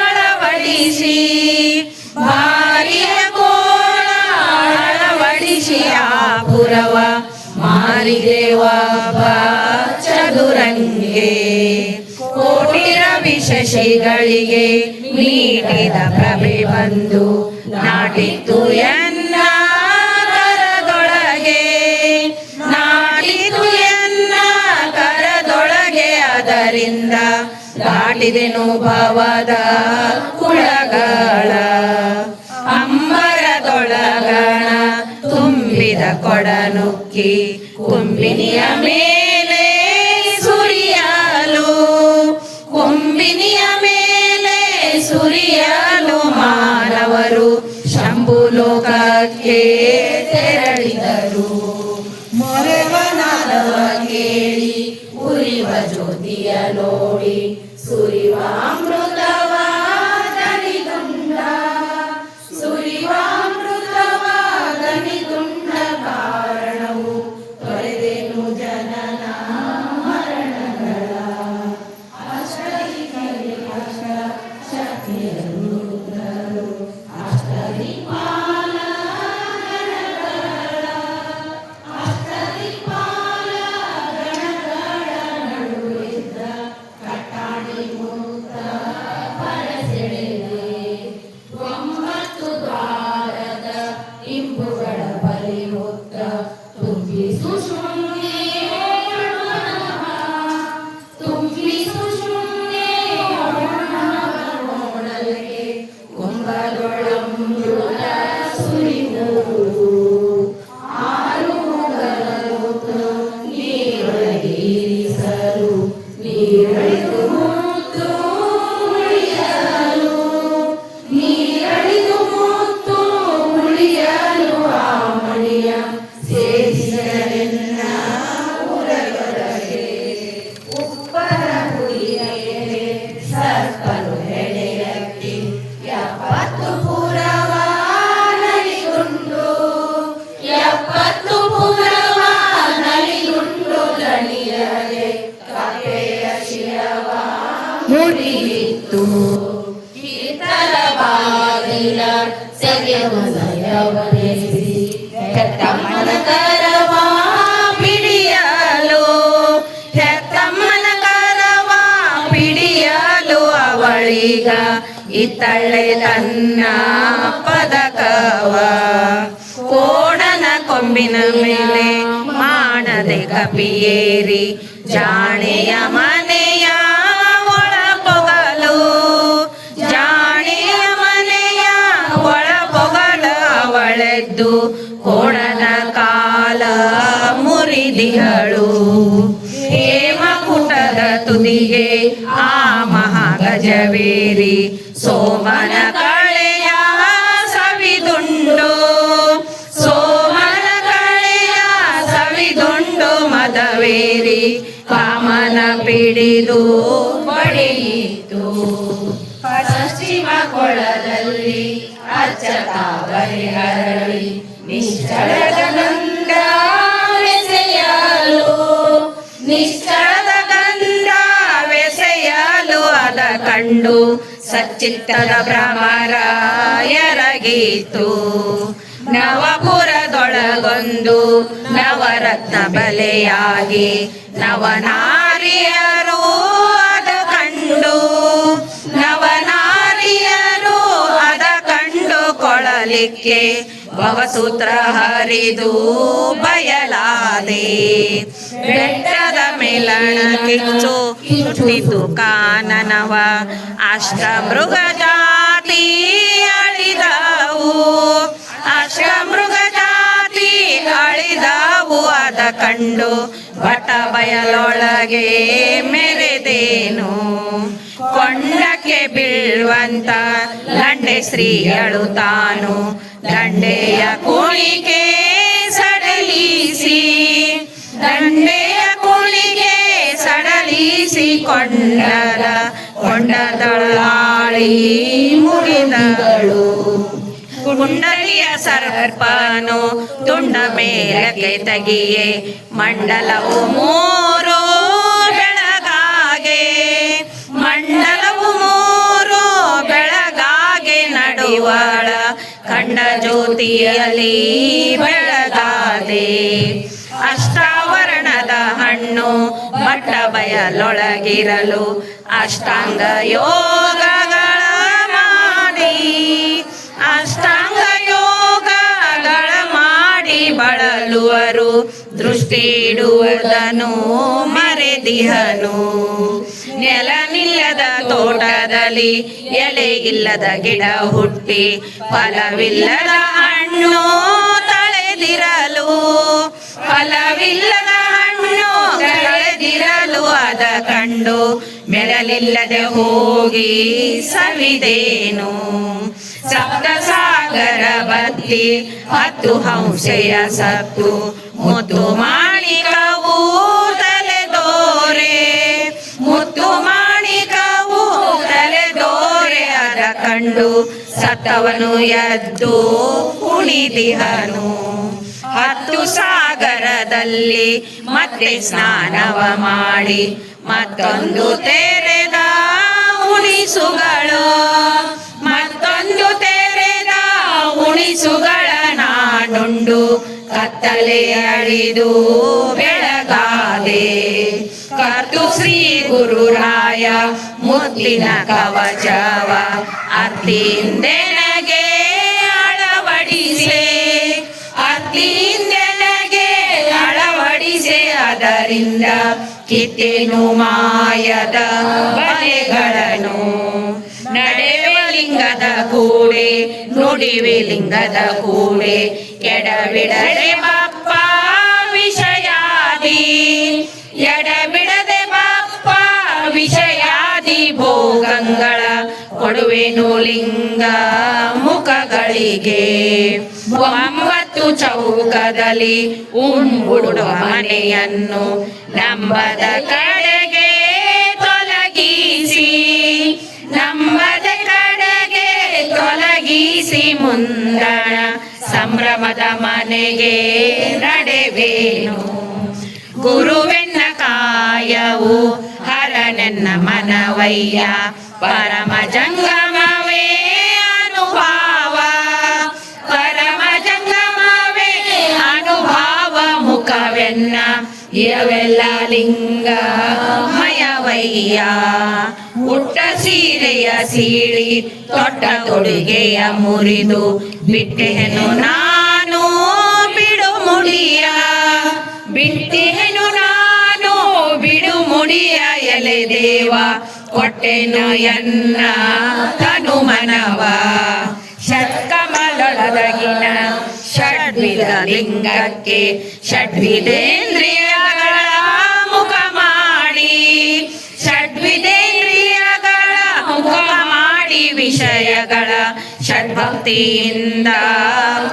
ಅಳವಡಿಸಿ ಆ ಪುರವ ಮಾರಿದೇವ ಕರದೊಳಗೆ ಕೋಟಿ ರವಿ ಶಶಿಗಳಿಗೆ ನೀಡಿದ ಪ್ರಭೆ ಬಂದು ನಾಟಿತ್ತು ಎನ್ನ ಕರದೊಳಗೆ, ನಾಟಿತು ಎನ್ನ ಕರದೊಳಗೆ. ಅದರಿಂದ ದಾಟಿದೆನು ಭವದ ಕುಳಗಳ, ಅಂಬರದೊಳಗಣ ತುಂಬಿದ ಕೊಡನುಕ್ಕಿ ಕುಂಬಿನಿಯ ಮೇಲೆ ಸುರಿಯಲು, ಕುಂಬಿನಿಯ ಮೇಲೆ ಸುರಿಯಲು ಮಾನವರು ಶಂಭುಲೋಕಕ್ಕೆ ತೆರಳಿದರು. ಮೊರೆವನಾದವ ಕೇಳಿ ಉರಿವ ಜ್ಯೋತಿಯ ನೋಡಿ ಸುರಿವ ಅಮೃತವ ದಣಿದುಂಡ, ಸುರಿವ ಅಮೃತವ ದಣಿದುಂಡ ಕಾರಣವು ತೊರೆದೆನು ಜನನ ಮರಣಗಳ. ಅಷ್ಟದಿಕ್ಕಲಿ ಅಷ್ಟ ಶಕ್ತಿಯನ್ನು ರುದ್ರರು, ಅಷ್ಟದಿಕ್ಪಾಲ ಗಣಗಳ, ಅಷ್ಟದಿಕ್ಪಾಲ ಗಣಗಳ ನಡುವಿದ್ದ ಕಟ್ಟಾಡಿ ಮುಕ್ತ ಪರಸೆಳೆದೆ. 9 ದ್ವಾರದ ಇಂಬುಗಳ ಬಲಿ ಮುಕ್ತ ತುಂಬಿಸು ತುಂಬಿಸು ನೋಡಲಿಕ್ಕೆ ಕುಂಭದೊಳಂಬೃತ ಸುರಿಯುವುದು. 6 ಮುಗಲತ್ತು ನೀರೊಳಗೇರಿಸಲು ನೀರಳಿದು ಮುತ್ತು ಉಳಿಯಲು, ನೀರಳಿದು ಮುತ್ತು ಉಳಿಯಲು ಆ ಮಣಿಯ ಸೇರಿಸಲೆನ್ನ ಉರಗೊಳಗೆ. ಉಪ್ಪರ ಹುಡಿಯೇ ಸರ್ಪನು ಹೆಣೆಯಕ್ಕೆ 70 ಪುರವ ನಲಿದುಂಡು, 70 ಪುರವ ನಲಿದುಂಡು. ದಣಿಯದೆ ಕಪ್ಪೆಯ ಶಿರವ ಮುಡಿಯಿತ್ತು, ಹಿತ್ತಲ ಬಾಗಿಲ ಸೆಗೆವಲಯವನೆಸಿ ಹೆತ್ತಮ್ಮನ ಕರವ ಪಿಡಿಯಲು, ಹೆತ್ತಮ್ಮನ ಕರವ ಪಿಡಿಯಲು. ಅವಳೀಗ ಇತ್ತಳ್ಳೆ ತನ್ನ ಪದಕವ, ಕೋಣನ ಕೊಂಬಿನ ಮೇಲೆ ಮಾಡದೆ ಕಪಿಯೇರಿ ಜಾಣೆಯ ಮನೆಯ ಒಳಪೊಗಲು, ಜಾಣೆಯ ಮನೆಯ ಒಳಪೊಗಲು. ಅವಳೆದ್ದು ಕೋಣನ ಕಾಲ ಮುರಿದಿಹಳು. ಹೇಮಕುಟದ ತುದಿಗೆ ಆ ಮಹಾಗಜವೇರಿ ಸೋಮನ ಕಳೆಯ ಸವಿದುಂಡು, ಸೋಮನ ಕಳೆಯ ಸವಿದುಂಡು. ಮದವೇರಿ ಕಾಮನ ಪಿಡಿದು ಬಡಿಯಿತು. ಪಶ್ಚಿಮ ಕೊಳದಲ್ಲಿ ಅಚ್ಚತಾವರೆ ಹರಳಿ ನಿಶ್ಚಳದ ಗಂಗಾವೆಸೆಯಲು, ನಿಶ್ಚಳದ ಗಂಗಾವೆಸೆಯಲು. ಅದ ಕಂಡು ಸಚ್ಚಿತ್ತದ ಭ್ರಮರ ಎರಗಿತು. ನವಪುರದೊಳಗೊಂದು ನವರತ್ನ ಬಲೆಯಾಗಿ ನವನಾರಿಯರು ಅದ ಕಂಡು, ನವನಾರಿಯರು ಅದ ಕಂಡು ಕೊಳಲಿಕ್ಕೆ ಭವಸೂತ್ರ ಹರಿದು ಬಯಲಾದೆ. ಬೆಟ್ಟದ ಮೇಲಣ ಕಿಚ್ಚು ಹುಟ್ಟಿತು ಕಾನನವ, ಅಷ್ಟಮೃಗ ಜಾತಿ ಅಳಿದವು, ಅಷ್ಟಮೃಗ ಜಾತಿ ಅಳಿದವು. ಅದ ಕಂಡು ಬಟ ಬಯಲೊಳಗೆ ಮೆರೆದೇನು, ಕೊಂಡಕ್ಕೆ ಬೀಳುವಂತ ಲಂಡೆ ಶ್ರೀಯಳು ತಾನು ದಂಡೆಯ ಕುಣಿಕೆ ಸಡಲಿಸಿ, ದಂಡೆಯ ಕುಣಿಕೆ ಸಡಲಿಸಿ. ಕೊಂಡದಳಾಳಿ ಮುಡಿದಳು, ಕುಂಡಲಿಯ ಸರ್ಪನು ತುಂಡ ಮೇಲಕ್ಕೆ ತಗಿಯೇ ಮಂಡಲವು 3 ಬೆಳಗಾಗೆ, ಮಂಡಲವು 3 ಬೆಳಗಾಗೆ. ನಡುವಳ ಕಂಡ ಜ್ಯೋತಿಯಲ್ಲಿ ಬೆಳಗಾದೆ. ಅಷ್ಟಾವರಣದ ಹಣ್ಣು ದಟ್ಟ ಬಯಲೊಳಗಿರಲು ಅಷ್ಟಾಂಗ ಯೋಗಗಳ ಮಾಡಿ ಅಷ್ಟಾಂಗ ಯೋಗಗಳ ಮಾಡಿ ಬಳಲುವರು ದೃಷ್ಟಿ ಇಡುವುದನ್ನು ಮರೆದಿಹನು ನೆಲ ನಿಲ್ಲದ ತೋಟದಲ್ಲಿ ಎಲೆ ಇಲ್ಲದ ಗಿಡ ಹುಟ್ಟಿ ಫಲವಿಲ್ಲದ ಹಣ್ಣು ತಳೆದಿರಲು ಫಲವಿಲ್ಲದ ಹಣ್ಣು ತಳೆದಿರಲು ಅದ ಕಂಡು ಮೆರಲಿಲ್ಲದೆ ಹೋಗಿ ಸವಿದೇನು ಸಪ್ತ ಸಾಗರ ಬತ್ತಿ 10 ಹಂಸೆಯ ಸತ್ತು ಮುತ್ತು ಮಾಣಿಕವು ತಲೆದೋರೆ ಮುತ್ತು ಮಾಣಿಕವು ತಲೆದೋರೆ ಅದ ಕಂಡು ಸತ್ತವನು ಎದ್ದು ಕುಣಿದಿಹನು 10 ಸಾಗರದಲ್ಲಿ ಮತ್ತೆ ಸ್ನಾನವ ಮಾಡಿ ಮತ್ತೊಂದು ತೆರೆದ ಉಣಿಸುಗಳು ಮತ್ತೊಂದು ತೆರೆದ ಉಣಿಸುಗಳ ನಾನುಂಡು ಕತ್ತಲೆ ಅಳಿದು ಬೆಳಗಾದೆ ಕರ್ತು ಶ್ರೀ ಗುರುರಾಯ ಮುತ್ತಿನ ಕವಚವ ಅತ್ತಿಂದೆನಗೆ ಅಳವಡಿಸೆ ಅತ್ತಿಂದೆನಗೆ ಅಳವಡಿಸೆ ಅದರಿಂದ ಕಿತ್ತೇನು ಮಾಯದ ಬಲೆಗಳನ್ನು ನಡೆವೆ ಲಿಂಗದ ಕೂಡೆ ನುಡಿವೆ ಲಿಂಗದ ಕೂಡೆ ಎಡಬಿಡದೆ ಬಪ್ಪ ವಿಷಯಾದಿ ಎಡಬಿಡದೆ ಬಪ್ಪ ವಿಷಯಾದಿ ಭೋಗಂಗಳ ಕೊಡುವೆನು ಲಿಂಗ ಮುಖಗಳಿಗೆ 9 ಚೌಕದಲ್ಲಿ ಉಂಬುಡುವ ಮನೆಯನ್ನು ನಂಬದ ಕಡೆಗೆ ತೊಲಗಿಸಿ ನಂಬದ ಕಡೆಗೆ ತೊಲಗಿಸಿ ಮುಂದಣ ಸಂಭ್ರಮದ ಮನೆಗೆ ನಡೆವೇನು ಗುರುವೆನ್ನ ಕಾಯವು ಹರನೆನ್ನ ಮನವಯ್ಯ ಪರಮ ಜಂಗಮವೇ ಅನುಭಾವ ಪರಮ ಜಂಗಮವೇ ಅನುಭಾವ ಮುಖವೆನ್ನ ಇರವೆಲ್ಲ ಲಿಂಗ ಮಯವಯ್ಯ ಉಟ್ಟ ಸೀರೆಯ ಸೀಳಿ ತೊಟ್ಟ ತೊಡುಗೆಯ ಮುರಿದು ಬಿಟ್ಟೆನು ನಾನು ಬಿಡು ಮುಡಿಯ ಬಿಟ್ಟೆನು ನಾನು ಬಿಡು ಮುಡಿಯ ಎಲೆ ದೇವ ಕೊಟ್ಟೆನು ಎನ್ನ ತನು ಮನವ ಷಟ್ಕಮಲೊಳಗಿನ ಷಡ್ವಿಧ ಲಿಂಗಕ್ಕೆ ಷಡ್ವಿಧೇಂದ್ರಿಯಗಳ ಮುಖ ಮಾಡಿ ಷಡ್ವಿಧೇಂದ್ರಿಯಗಳ ಮುಖ ಮಾಡಿ ವಿಷಯಗಳ ಷಡ್ಭಕ್ತಿಯಿಂದ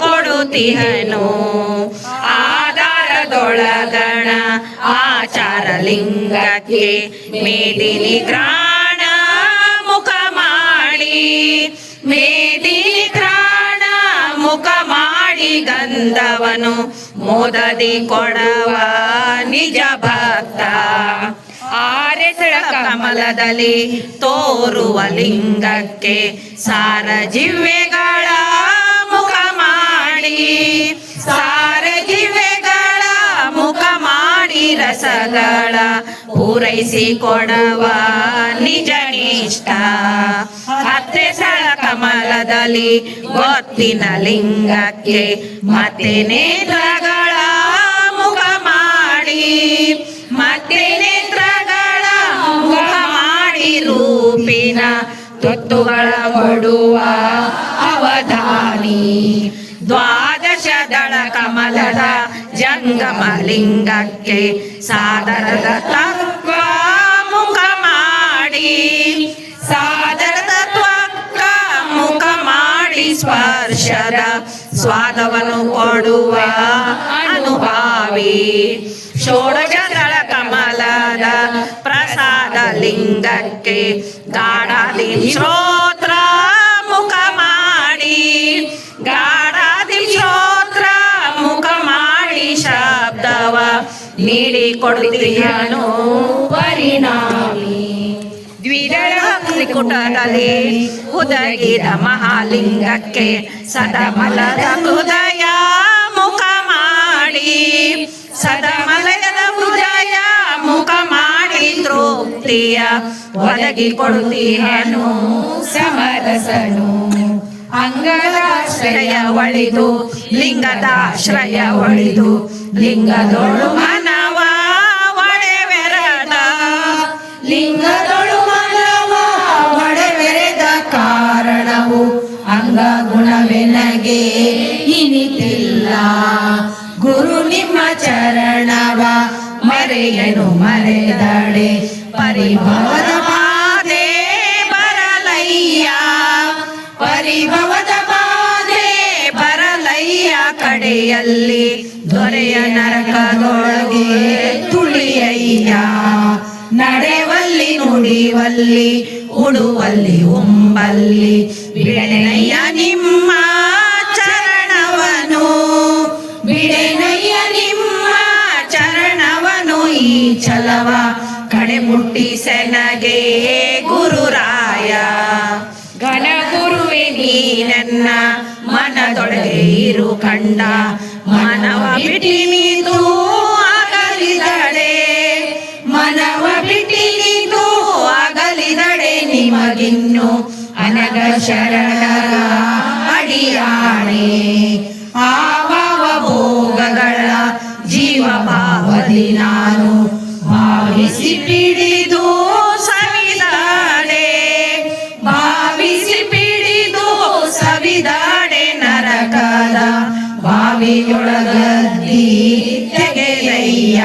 ಕೊಡುತ್ತಿಹನು ಆಧಾರದೊಳಗಣ ಆಚಾರ ಲಿಂಗಕ್ಕೆ ಮೇದಿನಿ ಗ್ರಾಣ ಮುಖ ಮಾಡಿ ಮೇದಿನಿ ಗ್ರಾಣ ಮುಖ ಮಾಡಿ ಗಂಧವನು ಮೋದದಿ ಕೊಡವ ನಿಜ ಭಕ್ತ ಆರೆಸಳ ಕಮಲದಲ್ಲಿ ತೋರುವ ಲಿಂಗಕ್ಕೆ ಸಾರ ಜಿವ್ವೆಗಳ ಮುಖ ಮಾಡಿ ಸಾರ ಜಿವ್ವೆಗಳ ಮುಖ ಮಾಡಿ ರಸಗಳ ಪೂರೈಸಿ ಕೊಡವ ನಿಜ ನಿಷ್ಠ ಹತ್ತೆಸಳ ಕಮಲದಲ್ಲಿ ಗೊತ್ತಿನ ಲಿಂಗಕ್ಕೆ ಮತ್ತೆ ನೇತ್ರಗಳ ಮುಖ ಮಾಡಿ ಮತ್ತೆ ನೇತ್ರಗಳ ಮುಖ ಮಾಡಿ ರೂಪಿನ ತುತ್ತುಗಳ ಕೊಡುವ ಅವಧಾನಿ ದ್ವಾದಶ ದಳ ಕಮಲದ ಜಂಗಮ ಲಿಂಗಕ್ಕೆ ಸಾದರದ ತತ್ವ ಮುಖ ಮಾಡಿ ಸಾದರದ ತ್ವಕ್ಕ ಮುಖ ಮಾಡಿ ಸ್ಪರ್ಶದ ಸ್ವಾದವನ್ನು ಕೊಡುವ ಅನುಭಾವಿ ಷೋಡಶ ದಳ ಕಮಲದ ಪ್ರಸಾದ ಲಿಂಗಕ್ಕೆ ಗಾಢಾದಿ ಶ್ರೋತ್ರ ಮುಖ ಮಾಡಿ ಗಾಢಾದಿ ಶ್ರೋತ್ರ ಮುಖ ಮಾಡಿ ಶಬ್ದವ ನೀಡಿ ಕೊಡುತ್ತಿಹನು ಪರಿಣಾಮಿ ದ್ವಿದಳ ತ್ರಿಕುಟದಲ್ಲಿ ಹುದಗಿದ ಮಹಾಲಿಂಗಕ್ಕೆ ಸದಮಲದ ಹೃದಯ ಮುಖ ಮಾಡಿ ಸದಮಲದ ಹೃದಯ ಮುಖ ಮಾಡಿ ಮುಕ್ತಿಯ ಒದಗಿ ಕೊಡುತ್ತೀಯನು ಸಮರಸನು. ಅಂಗದಾಶ್ರಯ ಒಳಿದು ಲಿಂಗದಾಶ್ರಯ ಒಳಿದು ಲಿಂಗದೊಳು ಮನವ ಒಡೆವೆರದ ಲಿಂಗದೊಳು ಮನವ ಒಡೆವೆರೆದ ಕಾರಣವು ಅಂಗ ಗುಣವೆನಗೆ ಇನಿತಿಲ್ಲ. ಗುರು ನಿಮ್ಮ ಚರಣವ ಮರೆಯನು ಮರೆದಡೆ ಪರಿಭವದ ಬಾಧೆ ಬರಲಯ್ಯ. ಪರಿಭವದ ಬಾಧೆ ಬರಲಯ್ಯ ಕಡೆಯಲ್ಲಿ ದೊರೆಯ ನರಕದೊಳಗೆ ತುಳಿಯಯ್ಯ. ನಡೆವಲ್ಲಿ ನುಡಿವಲ್ಲಿ ಉಡುವಲ್ಲಿ ಉಂಬಲ್ಲಿ ಬಿಡೆನಯ್ಯ ನಿಮ್ಮ ಚರಣವನು. ಬಿಡೆನಯ್ಯ ನಿಮ್ಮ ಚರಣವನು ಈ ಛಲವ ಕಡೆ ಮುಟ್ಟಿಸೆನಗೆ ಗುರುರಾಯ. ಘನಗುರುವೆ ನೀ ನನ್ನ ಮನದೊಳಗೆ ಇರು ಕಂಡ ಮನವ ಬಿಟ್ಟಿ ನೀತು ಅಗಲಿದಡೆ. ಮನವ ಬಿಟ್ಟಿ ನೀತು ಅಗಲಿದಡೆ ನಿಮಗಿನ್ನು ಅನಗ ಶರಣರ ಅಡಿಯಾಣೆ. ಆವಾವ ಭೋಗಗಳ ಜೀವ ಭಾವದಿ ನಾನು ಭಾವಿಸಿ ಪಿಡಿದು ಸವಿದಾಡೆ. ಭಾವಿಸಿ ಪಿಡಿದು ಸವಿದಾಡೆ ನರಕದ ಬಾವಿಯೊಳಗದ್ದಿ ತೆಗೆದಯ್ಯ.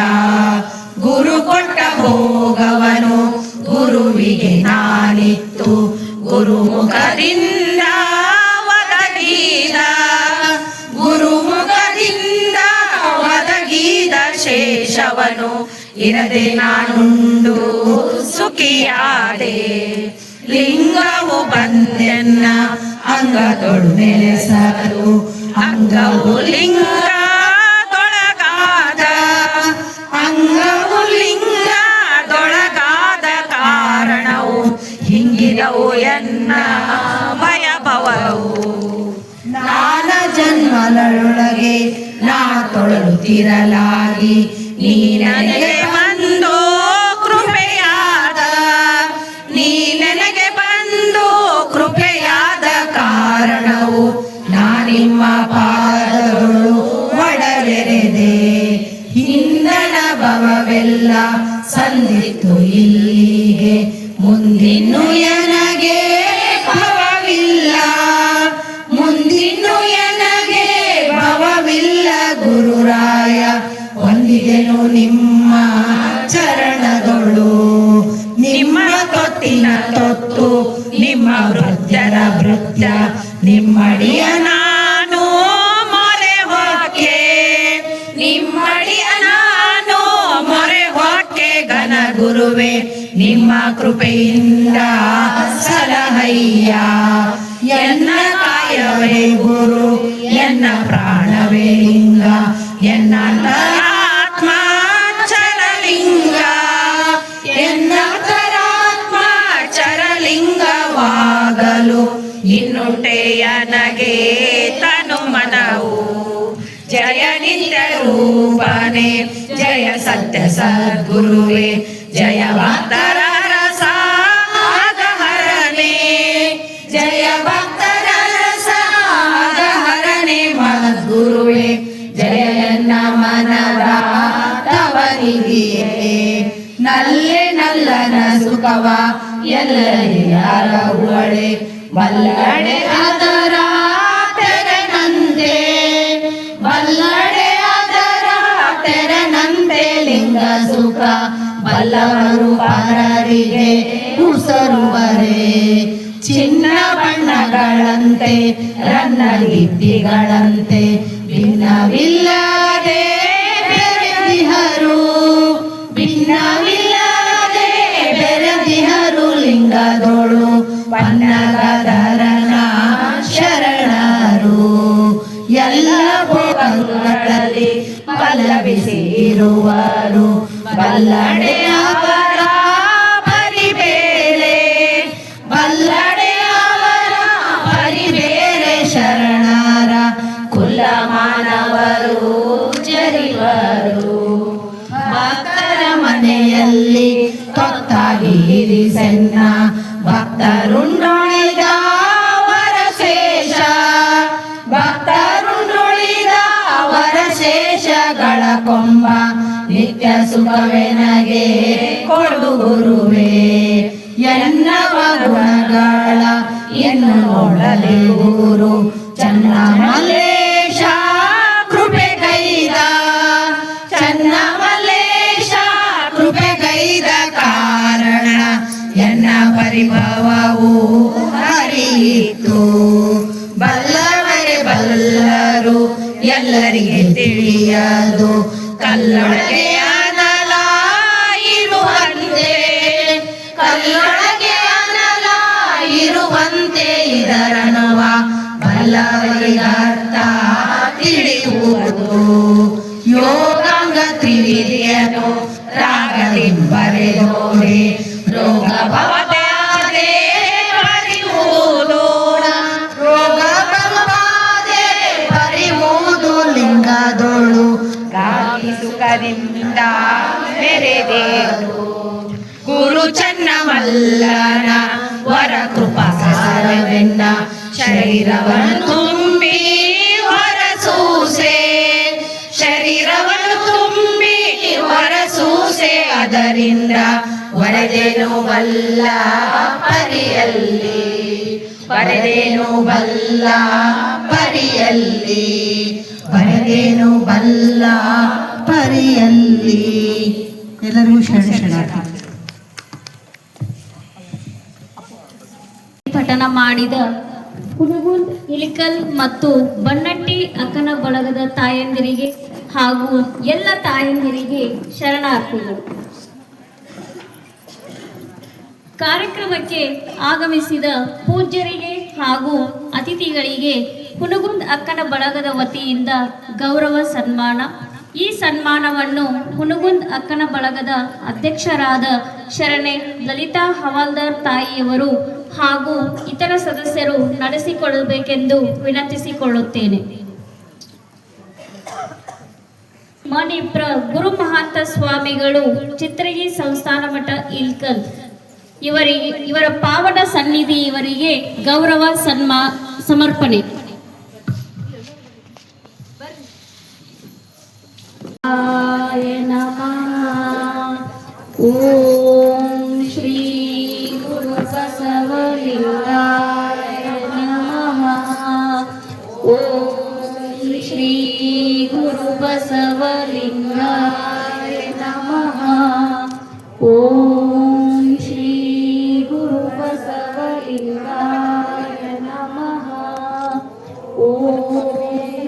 ಗುರು ಕೊಟ್ಟ ಭೋಗವನು ಗುರುವಿಗೆ ನಾನಿತ್ತು ಗುರುಮುಖದಿಂದ ಒದಗಿದ. ಗುರುಮುಖದಿಂದ ಒದಗಿದ ಶೇಷವನು ಇರದೆ ನಾನುಂಡು ಸುಖಿಯಾದೆ. ಲಿಂಗವು ಬಂದೆನ್ನ ಅಂಗದೊಳು ನೆಲೆಸಲು ಅಂಗವು ಲಿಂಗದೊಳಗಾದ. ಅಂಗವು ಲಿಂಗದೊಳಗಾದ ಕಾರಣವು ಹಿಂಗಿದವು ಎನ್ನ ಭಯಭವವು. ನಾನ ಜನ್ಮಗಳೊಳಗೆ ನಾ ತೊಳಲುತ್ತಿರಲಾಗಿ ನೀ ನನಗೆ ಬಂದು ಕೃಪೆಯಾದ. ನೀ ನನಗೆ ಬಂದು ಕೃಪೆಯಾದ ಕಾರಣವು ನಾನಿಮ್ಮ ಪಾದಗಳು ಒಡವೆರೆದೆ. ಹಿಂದಣ ಭವವೆಲ್ಲ ಸಂದಿತ್ತು ಇಲ್ಲಿಗೆ ಮುಂದಿನ್ನು ಎನಗೆ ಭವವಿಲ್ಲ. ಮುಂದಿನ್ನು ಎನಗೆ ಭವವಿಲ್ಲ ಗುರುರಾಯ. ಒಂದಿಗೆನು ನಿಮ್ಮ ಚರಣದೊಳು ನಿಮ್ಮ ತೊಟ್ಟಿನ ತೊತ್ತು ನಿಮ್ಮ ವೃತ್ಯರ ವೃತ್ಯ ನಿಮ್ಮಡಿಯ ನಾನು ಮೊರೆ ಹೊಕ್ಕೆ. ನಿಮ್ಮಡಿಯ ನಾನು ಮೊರೆ ಹೊಕ್ಕೆ ಘನ ಗುರುವೆ ನಿಮ್ಮ ಕೃಪೆಯಿಂದ ಸಲಹಯ್ಯ. ಎನ್ನ ಕಾಯವೇ ಗುರು ಎನ್ನ ಪ್ರಾಣವೇ ಲಿಂಗ ಎನ್ನ ಅಂತರಾತ್ಮ ಚರಲಿಂಗ. ಎನ್ನ ಅಂತರಾತ್ಮ ಚರಲಿಂಗವಾಗಲು ಇನ್ನುಂಟೆಯ ನಗೆ ತನು ಮನವು. ಜಯ ನಿತ್ಯ ರೂಪನೆ ಜಯ ಸತ್ಯ ಸದ್ಗುರುವೆ ಜಯ ಭಕ್ತರ ರಸ ಆಗಹರನೆ. ಜಯ ಭಕ್ತರ ರಸ ಆಗಹರನೆ ಮದ್ಗುರುವೆ ಜಯ ಎನ್ನ ಮನದ ತವನಿಗಿಯೇ. ನಲ್ಲೆ ನಲ್ಲನ ಸುಖವ ಎಲ್ಲರ ಉವಳೆ ಬಲ್ಲಡೆ ಅದರ ತೆರೆನಂತೆ. ಬಲ್ಲಡೆ ಅದರ ತೆರೆನಂತೆ ಲಿಂಗ ಸುಖ ಬಲ್ಲವರು ಪರರಿಗೆ ಉಸರುವರೆ. ಚಿನ್ನ ಬಣ್ಣಗಳಂತೆ ರನ್ನಗಿತ್ತಿಗಳಂತೆ ಭಿನ್ನವಿಲ್ಲದೆ ಬೆರೆದಿಹರು. ಭಿನ್ನವಿಲ್ಲದೆ ಬೆರೆದಿಹರು ಲಿಂಗದೊಳು ಪನ್ನಗಧರನ ಶರಣರು. ಎಲ್ಲ ಭೋಗಗಳಲ್ಲಿ ಪಲ್ಲವಿಸಿರುವರು ಬಲ್ಲಡೆ ಅವರ ಪರಿಬೇರೆ. ಬಲ್ಲಡೆ ಅವರ ಪರಿಬೇರೆ ಶರಣರ ಕುಲ ಮಾನವರು ಜರಿವರು. ಭಕ್ತರ ಮನೆಯಲ್ಲಿ ತೊತ್ತಾಗಿ ಇರಿಸೆನ್ನ ಭಕ್ತರುಂಡೊಳಿದ ವರಶೇಷ ಭಕ್ತರುಂಡೊಳಿದ ವರಶೇಷಗಳ ಕೊಂಬ ನಿತ್ಯ ಸುಖವೆನಗೆ ಕೊಡು ಗುರುವೇ ಎನ್ನವ ಗುಣಗಳ ಎನ್ನು ನೋಡಲಿ ಗುರು ಚನ್ನ ಮಲ್ಲೇಶ ಕೃಪೆ ಕೈದ ಚನ್ನ ಮಲ್ಲೇಶ ಕೃಪೆ ಕೈದ ಕಾರಣ ಎನ್ನ ಪರಿಭವವು ಹರಿಯಿತು ಬಲ್ಲವರೇ ಬಲ್ಲರು ಎಲ್ಲರಿಗೆ ತಿಳಿಯದು ಕಲ್ಲೊಳಗೆ ಅನಲ ಇರುವಂತೆ ಕಲ್ಲೊಳಗೆ ಅನಲ ಇರುವಂತೆ ಇದರನುವ ಬಲ್ಲವರಿಗರ್ಥ ತಿಳಿಯುವುದು ಯೋಗಾಂಗ ತ್ರಿವಿಧಿಯನು ರಾಗದಿ ಬರೆದೋಡೆ ರೋಗ ಭವಬಾಧೆ ಪರಿಯುವುದು ರೋಗ ಭವಬಾಧೆ ಪರಿಯುವುದು ಲಿಂಗದೋಳು ಗಾಳಿ ಸುಖದಿಂದ ಮೆರೆದೇದು ಗುರು ಚನ್ನಮಲ್ಲನ ವರ ಕೃಪಾಸಾರವೆನ್ನ ಶರೀರವನ್ನು ತುಂಬಿ ಹೊರಸೂಸೆ ಶರೀರವನ್ನು ತುಂಬಿ ಹೊರಸೂಸೆ ಅದರಿಂದ ಬರೆದೇನು ಬಲ್ಲ ಪರಿಯಲ್ಲಿ ಬರೆದೇನು ಬಲ್ಲ ಪರಿಯಲ್ಲಿ ಬರೆದೇನು ಬಲ್ಲ ಪರಿಯಲ್ಲಿ ಎಲ್ಲರಿಗೂ ಶರಣಾರ್ಥಿ. ಪಠಣ ಮಾಡಿದ ಹುನಗುಂದ್ ಇಲಿಕಲ್ ಮತ್ತು ಬನ್ನಟ್ಟಿ ಅಕ್ಕನ ಬಳಗದ ತಾಯಂದಿರಿಗೆ ಹಾಗೂ ಎಲ್ಲ ತಾಯಂದಿರಿಗೆ ಶರಣಾರ್ಥಿಗಳು. ಕಾರ್ಯಕ್ರಮಕ್ಕೆ ಆಗಮಿಸಿದ ಪೂಜ್ಯರಿಗೆ ಹಾಗೂ ಅತಿಥಿಗಳಿಗೆ ಹುನಗುಂದ್ ಅಕ್ಕನ ಬಳಗದ ವತಿಯಿಂದ ಗೌರವ ಸನ್ಮಾನ. ಈ ಸನ್ಮಾನವನ್ನು ಹುನಗುಂದ್ ಅಕ್ಕನ ಬಳಗದ ಅಧ್ಯಕ್ಷರಾದ ಶರಣೆ ಲಲಿತಾ ಹವಾಲ್ದಾರ್ ತಾಯಿಯವರು ಹಾಗೂ ಇತರ ಸದಸ್ಯರು ನಡೆಸಿಕೊಳ್ಳಬೇಕೆಂದು ವಿನಂತಿಸಿಕೊಳ್ಳುತ್ತೇನೆ. ಮಣಿಪ್ರ ಗುರು ಮಹಾಂತ ಸ್ವಾಮಿಗಳು ಚಿತ್ರಗಿ ಸಂಸ್ಥಾನ ಮಠ ಇಲ್ಕಲ್ ಇವರ ಪಾವನ ಸನ್ನಿಧಿ ಇವರಿಗೆ ಗೌರವ ಸಮರ್ಪಣೆ. ನಮಃ. ಓಂ ಶ್ರೀ ಗುರು ಬಸವಲಿಂಗಾಯ ನಮಃ. ಓಂ ಶ್ರೀ ಗುರು ಬಸವಲಿಂಗಾಯ ನಮಃ. ಓಂ ಶ್ರೀ ಗುರು ಬಸವಲಿಂಗಾಯ ನಮಃ. ಓಂ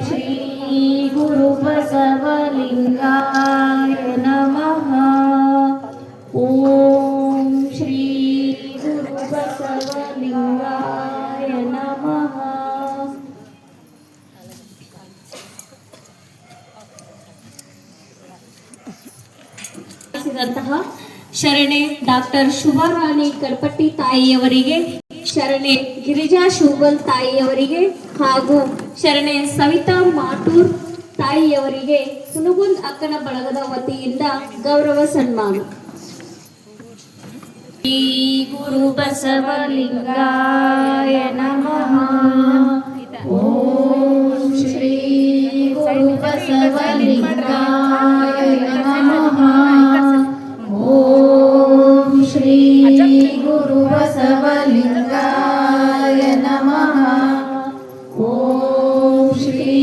ಶ್ರೀ ಗುರು ಬಸವಲಿಂಗಾಯ ನಮಃ. ಓಂ ಶ್ರೀ ಗುರು ಬಸವಲಿಂಗಾಯ ನಮಃ. ಶರಣೆ ಡಾಕ್ಟರ್ ಶುಭರಾಣಿ ಕಡ್ಪಟ್ಟಿ ತಾಯಿಯವರಿಗೆ, ಶರಣೆ ಗಿರಿಜಾ ಶೂಬಲ್ ತಾಯಿಯವರಿಗೆ ಹಾಗೂ ಶರಣೆ ಸವಿತಾ ಮಾಟೂರ್ ತಾಯಿಯವರಿಗೆ ಹುನಗುಂದ್ ಅಕ್ಕನ ಬಳಗದ ವತಿಯಿಂದ ಗೌರವ ಸನ್ಮಾನ. ಶ್ರೀ ಗುರು ಬಸವಲಿಂಗಾಯ ನಮಃ. ಓಂ ಶ್ರೀ ಗುರು ಬಸವಲಿಂಗಾಯ ನಮಃ. ಓಂ ಶ್ರೀ ಗುರು ಬಸವಲಿಂಗಾಯ ನಮಃ. ಓಂ ಶ್ರೀ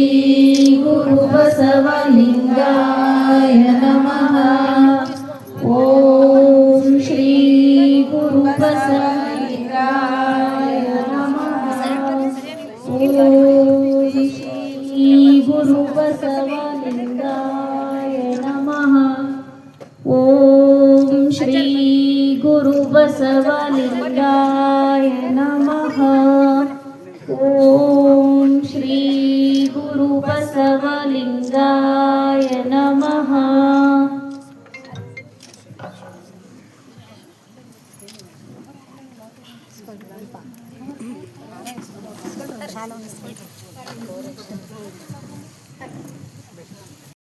ಗುರು ಬಸವಲಿಂಗಾಯ ನಮಃ. ಓಂ ಶ್ರೀ ಗುರು ಬಸವಲಿಂಗಾಯ ನಮಃ. ಓಂ ಶ್ರೀ ಗುರು ಬಸವಲಿಂಗಾಯ ನಮಃ. ಓಂ ಶ್ರೀ ಗುರು ಬಸವಲಿಂಗಾಯ ನಮಃ. ಓಂ ಶ್ರೀ ಗುರು ಬಸವಲಿಂಗಾಯ ನಮಃ.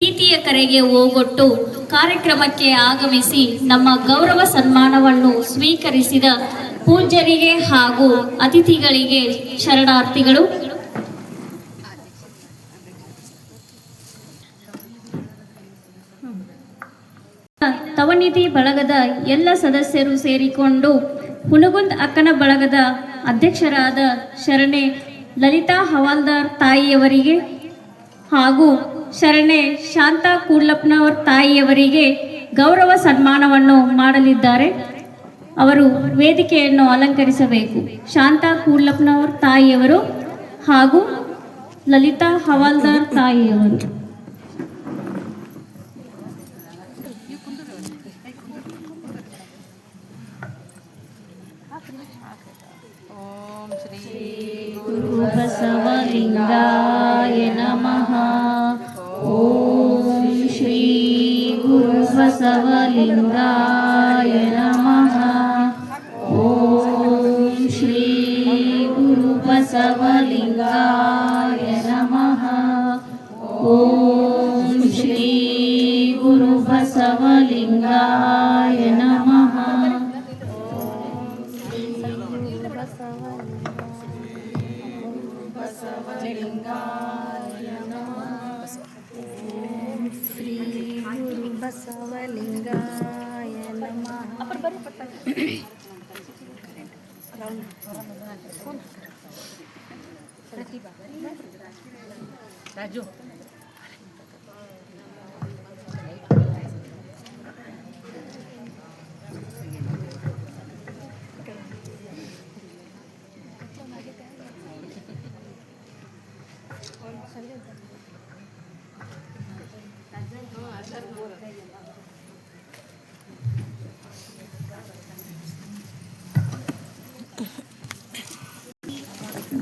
ಪ್ರೀತಿಯ ಕರೆಗೆ ಓಗೊಟ್ಟು ಕಾರ್ಯಕ್ರಮಕ್ಕೆ ಆಗಮಿಸಿ ನಮ್ಮ ಗೌರವ ಸನ್ಮಾನವನ್ನು ಸ್ವೀಕರಿಸಿದ ಪೂಜ್ಯರಿಗೆ ಹಾಗೂ ಅತಿಥಿಗಳಿಗೆ ಶರಣಾರ್ಥಿಗಳು. ತವನಿಧಿ ಬಳಗದ ಎಲ್ಲ ಸದಸ್ಯರು ಸೇರಿಕೊಂಡು ಹುನಗುಂದ್ ಅಕ್ಕನ ಬಳಗದ ಅಧ್ಯಕ್ಷರಾದ ಶರಣೆ ಲಲಿತಾ ಹವಾಲ್ದಾರ್ ತಾಯಿಯವರಿಗೆ ಹಾಗೂ ಶರಣೆ ಶಾಂತಾ ಕೂಡ್ಲಪ್ಪನವರ ತಾಯಿಯವರಿಗೆ ಗೌರವ ಸನ್ಮಾನವನ್ನು ಮಾಡಲಿದ್ದಾರೆ. ಅವರು ವೇದಿಕೆಯನ್ನು ಅಲಂಕರಿಸಬೇಕು. ಶಾಂತಾ ಕೂಡ್ಲಪ್ಪನವರ ತಾಯಿಯವರು ಹಾಗೂ ಲಲಿತಾ ಹವಾಲ್ದಾರ್ ತಾಯಿಯವರು. ಗುರು ಬಸವಲಿಂಗಾಯ ನಮಃ. ಓಂ ಶ್ರೀ ಗುರು ಬಸವಲಿಂಗಾಯ ನಮಃ. ಓಂ ಶ್ರೀ ಗುರು ಬಸವಲಿಂಗಾಯ ನಮಃ. ಓಂ ಶ್ರೀ ಗುರು ಬಸವಲಿಂಗಾಯ ನಮಃ.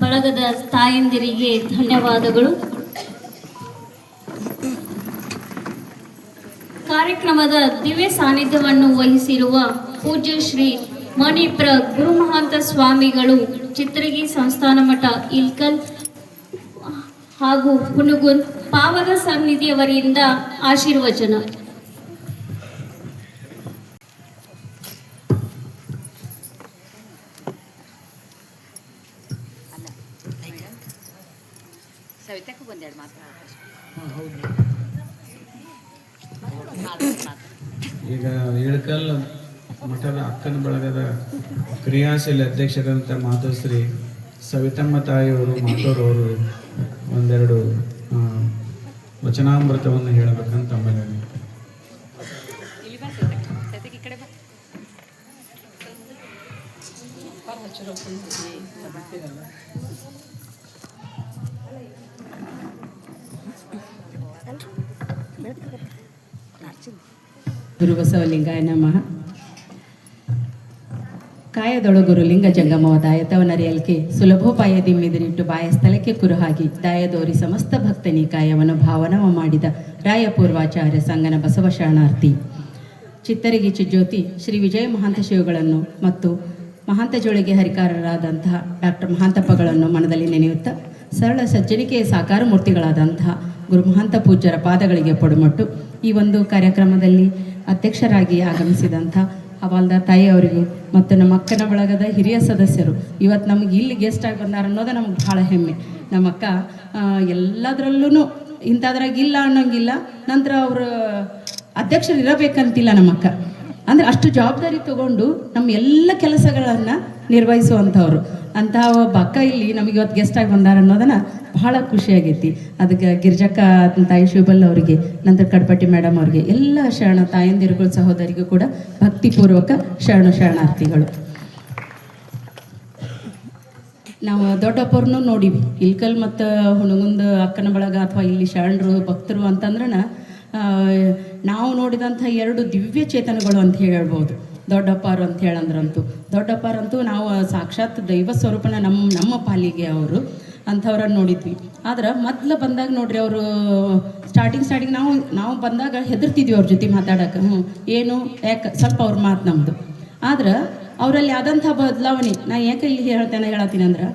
ಬಳಗದ ತಾಯಂದಿರಿಗೆ ಧನ್ಯವಾದಗಳು. ಕಾರ್ಯಕ್ರಮದ ದಿವ್ಯ ಸಾನ್ನಿಧ್ಯವನ್ನು ವಹಿಸಿರುವ ಪೂಜ್ಯ ಶ್ರೀ ಮಣಿಪ್ರ ಗುರುಮಹಾಂತ ಸ್ವಾಮಿಗಳು, ಚಿತ್ರಗಿ ಸಂಸ್ಥಾನ ಮಠ ಇಲ್ಕಲ್ ಹಾಗೂ ಹುನಗುಂದ್ ಪಾವನ ಸನ್ನಿಧಿಯವರಿಂದ ಆಶೀರ್ವಚನ. ಈಗ ಇಳಕಲ್ ಮಠದ ಅಕ್ಕನ ಬಳಗದ ಕ್ರಿಯಾಶೀಲ ಅಧ್ಯಕ್ಷರಂತ ಮಾತೋಶ್ರೀ ಸವಿತಮ್ಮ ತಾಯಿಯವರು ಮಾತೋರವರು ಒಂದೆರಡು ವಚನಾಮೃತವನ್ನು ಹೇಳಬೇಕಂತ ಆಮೇಲೆ ಗುರುಬಸವಲಿಂಗಾಯ ನಮಃ. ಕಾಯದೊಳಗುರು ಲಿಂಗ ಜಂಗಮವ ದಾಯತವನರಿಯಲ್ಕೆ ಸುಲಭೋಪಾಯದಿಮ್ಮಿದಿರಿಟ್ಟು ಬಾಯ ಸ್ಥಳಕ್ಕೆ ಕುರುಹಾಗಿ ದಾಯದೋರಿ ಸಮಸ್ತ ಭಕ್ತನಿ ಕಾಯವನ್ನು ಭಾವನವ ಮಾಡಿದ ರಾಯಪೂರ್ವಾಚಾರ್ಯ ಸಂಗನ ಬಸವ ಶರಣಾರ್ಥಿ. ಚಿತ್ತರಿಗೆ ಚಿಜ್ಯೋತಿ ಶ್ರೀ ವಿಜಯ ಮಹಾಂತ ಶಿವಗಳನ್ನು ಮತ್ತು ಮಹಾಂತ ಜೋಳಿಗೆ ಹರಿಕಾರರಾದಂತಹ ಡಾಕ್ಟರ್ ಮಹಾಂತಪ್ಪಗಳನ್ನು ಮನದಲ್ಲಿ ನೆನೆಯುತ್ತಾ ಸರಳ ಸಜ್ಜನಿಕೆಯ ಸಾಕಾರ ಮೂರ್ತಿಗಳಾದಂತಹ ಗುರು ಮಹಾಂತ ಪೂಜ್ಯರ ಪಾದಗಳಿಗೆ ಪೊಡುಮಟ್ಟು ಈ ಒಂದು ಕಾರ್ಯಕ್ರಮದಲ್ಲಿ ಅಧ್ಯಕ್ಷರಾಗಿ ಆಗಮಿಸಿದಂಥ ಹವಾಲ್ದಾರ್ ತಾಯಿ ಅವರಿಗೆ ಮತ್ತು ನಮ್ಮ ಅಕ್ಕನ ಬಳಗದ ಹಿರಿಯ ಸದಸ್ಯರು ಇವತ್ತು ನಮಗೆ ಇಲ್ಲಿ ಗೆಸ್ಟ್ ಆಗಿ ಬಂದಾರ ಅನ್ನೋದು ನಮಗೆ ಭಾಳ ಹೆಮ್ಮೆ. ನಮ್ಮ ಅಕ್ಕ ಎಲ್ಲದರಲ್ಲೂ ಇಂಥದ್ರಾಗ ಇಲ್ಲ ಅನ್ನೋಂಗಿಲ್ಲ, ನಂತರ ಅವರು ಅಧ್ಯಕ್ಷರು ಇರಬೇಕಂತಿಲ್ಲ. ನಮ್ಮ ಅಕ್ಕ ಅಂದರೆ ಅಷ್ಟು ಜವಾಬ್ದಾರಿ ತಗೊಂಡು ನಮ್ಮ ಎಲ್ಲ ಕೆಲಸಗಳನ್ನು ನಿರ್ವಹಿಸುವಂಥವ್ರು. ಅಂತಹ ಒಬ್ಬ ಅಕ್ಕ ಇಲ್ಲಿ ನಮಗೆ ಇವತ್ತು ಗೆಸ್ಟ್ ಆಗಿ ಬಂದಾರ ಅನ್ನೋದನ್ನು ಭಾಳ ಖುಷಿಯಾಗೈತಿ. ಅದಕ್ಕೆ ಗಿರ್ಜಕ್ಕ ತಾಯಿ ಶಿವಬಲ್ ಅವರಿಗೆ, ನಂತರ ಕಡ್ಪಟ್ಟಿ ಮೇಡಮ್ ಅವ್ರಿಗೆ, ಎಲ್ಲ ಶರಣ ತಾಯಂದಿರುಗಳು ಸಹೋದರಿಗೂ ಕೂಡ ಭಕ್ತಿಪೂರ್ವಕ ಶರಣಾರ್ಥಿಗಳು. ನಾವು ದೊಡ್ಡಪ್ಪವ್ರನ್ನೂ ನೋಡಿವಿ ಇಲ್ಕಲ್ ಮತ್ತು ಹುಣಗುಂದ ಅಕ್ಕನ ಬಳಗ ಅಥವಾ ಇಲ್ಲಿ ಶರಣರು ಭಕ್ತರು ಅಂತಂದ್ರೆ ನಾವು ನೋಡಿದಂಥ ಎರಡು ದಿವ್ಯ ಚೇತನಗಳು ಅಂತ ಹೇಳ್ಬೋದು. ದೊಡ್ಡಪ್ಪಾರು ಅಂತ ಹೇಳಂದ್ರಂತೂ ದೊಡ್ಡಪ್ಪಾರಂತೂ ನಾವು ಸಾಕ್ಷಾತ್ ದೈವ ಸ್ವರೂಪನ ನಮ್ಮ ಪಾಲಿಗೆ ಅವರು ಅಂಥವ್ರನ್ನ ನೋಡಿದ್ವಿ. ಆದ್ರೆ ಮೊದಲು ಬಂದಾಗ ನೋಡ್ರಿ ಅವರು ಸ್ಟಾರ್ಟಿಂಗ್ ನಾವು ಬಂದಾಗ ಹೆದರ್ತಿದ್ವಿ ಅವ್ರ ಜೊತೆ ಮಾತಾಡೋಕೆ. ಏನು ಯಾಕೆ ಸ್ವಲ್ಪ ಅವ್ರ ಮಾತು ನಮ್ಮದು. ಆದ್ರೆ ಅವರಲ್ಲಿ ಆದಂಥ ಬದಲಾವಣೆ ನಾ ಯಾಕೆ ಇಲ್ಲಿ ಹೇಳತ್ತೀನಿ ಅಂದ್ರೆ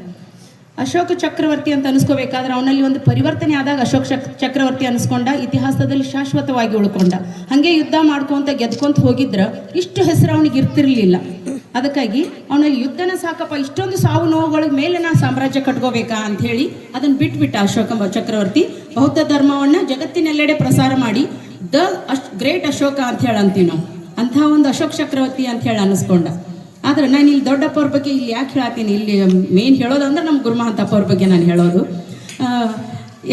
ಅಶೋಕ ಚಕ್ರವರ್ತಿ ಅಂತ ಅನಿಸ್ಕೋಬೇಕಾದ್ರೆ ಅವನಲ್ಲಿ ಒಂದು ಪರಿವರ್ತನೆ ಆದಾಗ ಅಶೋಕ ಚಕ್ರವರ್ತಿ ಅನಿಸ್ಕೊಂಡ, ಇತಿಹಾಸದಲ್ಲಿ ಶಾಶ್ವತವಾಗಿ ಉಳ್ಕೊಂಡ. ಹಾಗೆ ಯುದ್ಧ ಮಾಡ್ಕೊಂತ ಗೆದ್ಕೊಂತ ಹೋಗಿದ್ರೆ ಇಷ್ಟು ಹೆಸರು ಅವನಿಗೆ ಇರ್ತಿರ್ಲಿಲ್ಲ. ಅದಕ್ಕಾಗಿ ಅವನಲ್ಲಿ ಯುದ್ಧನ ಸಾಕಪ್ಪ, ಇಷ್ಟೊಂದು ಸಾವು ನೋವುಗಳ ಮೇಲೆ ನಾ ಸಾಮ್ರಾಜ್ಯ ಕಟ್ಕೋಬೇಕಾ ಅಂಥೇಳಿ ಅದನ್ನು ಬಿಟ್ಬಿಟ್ಟ ಅಶೋಕ ಚಕ್ರವರ್ತಿ. ಬೌದ್ಧ ಧರ್ಮವನ್ನು ಜಗತ್ತಿನೆಲ್ಲೆಡೆ ಪ್ರಸಾರ ಮಾಡಿ ಗ್ರೇಟ್ ಅಶೋಕ ಅಂತ ಹೇಳಿ ಅಂತೀವಿ ನಾವು. ಅಂಥ ಒಂದು ಅಶೋಕ ಚಕ್ರವರ್ತಿ ಅಂತ ಹೇಳಿ ಅನ್ನಿಸ್ಕೊಂಡ. ಆದ್ರೆ ನಾನು ಇಲ್ಲಿ ದೊಡ್ಡಪ್ಪವ್ರ ಬಗ್ಗೆ ಇಲ್ಲಿ ಯಾಕೆ ಹೇಳತ್ತೀನಿ, ಇಲ್ಲಿ ಮೇನ್ ಹೇಳೋದು ಅಂದ್ರೆ ನಮ್ಮ ಗುರುಮಹಂತಪ್ಪ ಅವ್ರ ಬಗ್ಗೆ ನಾನು ಹೇಳೋದು.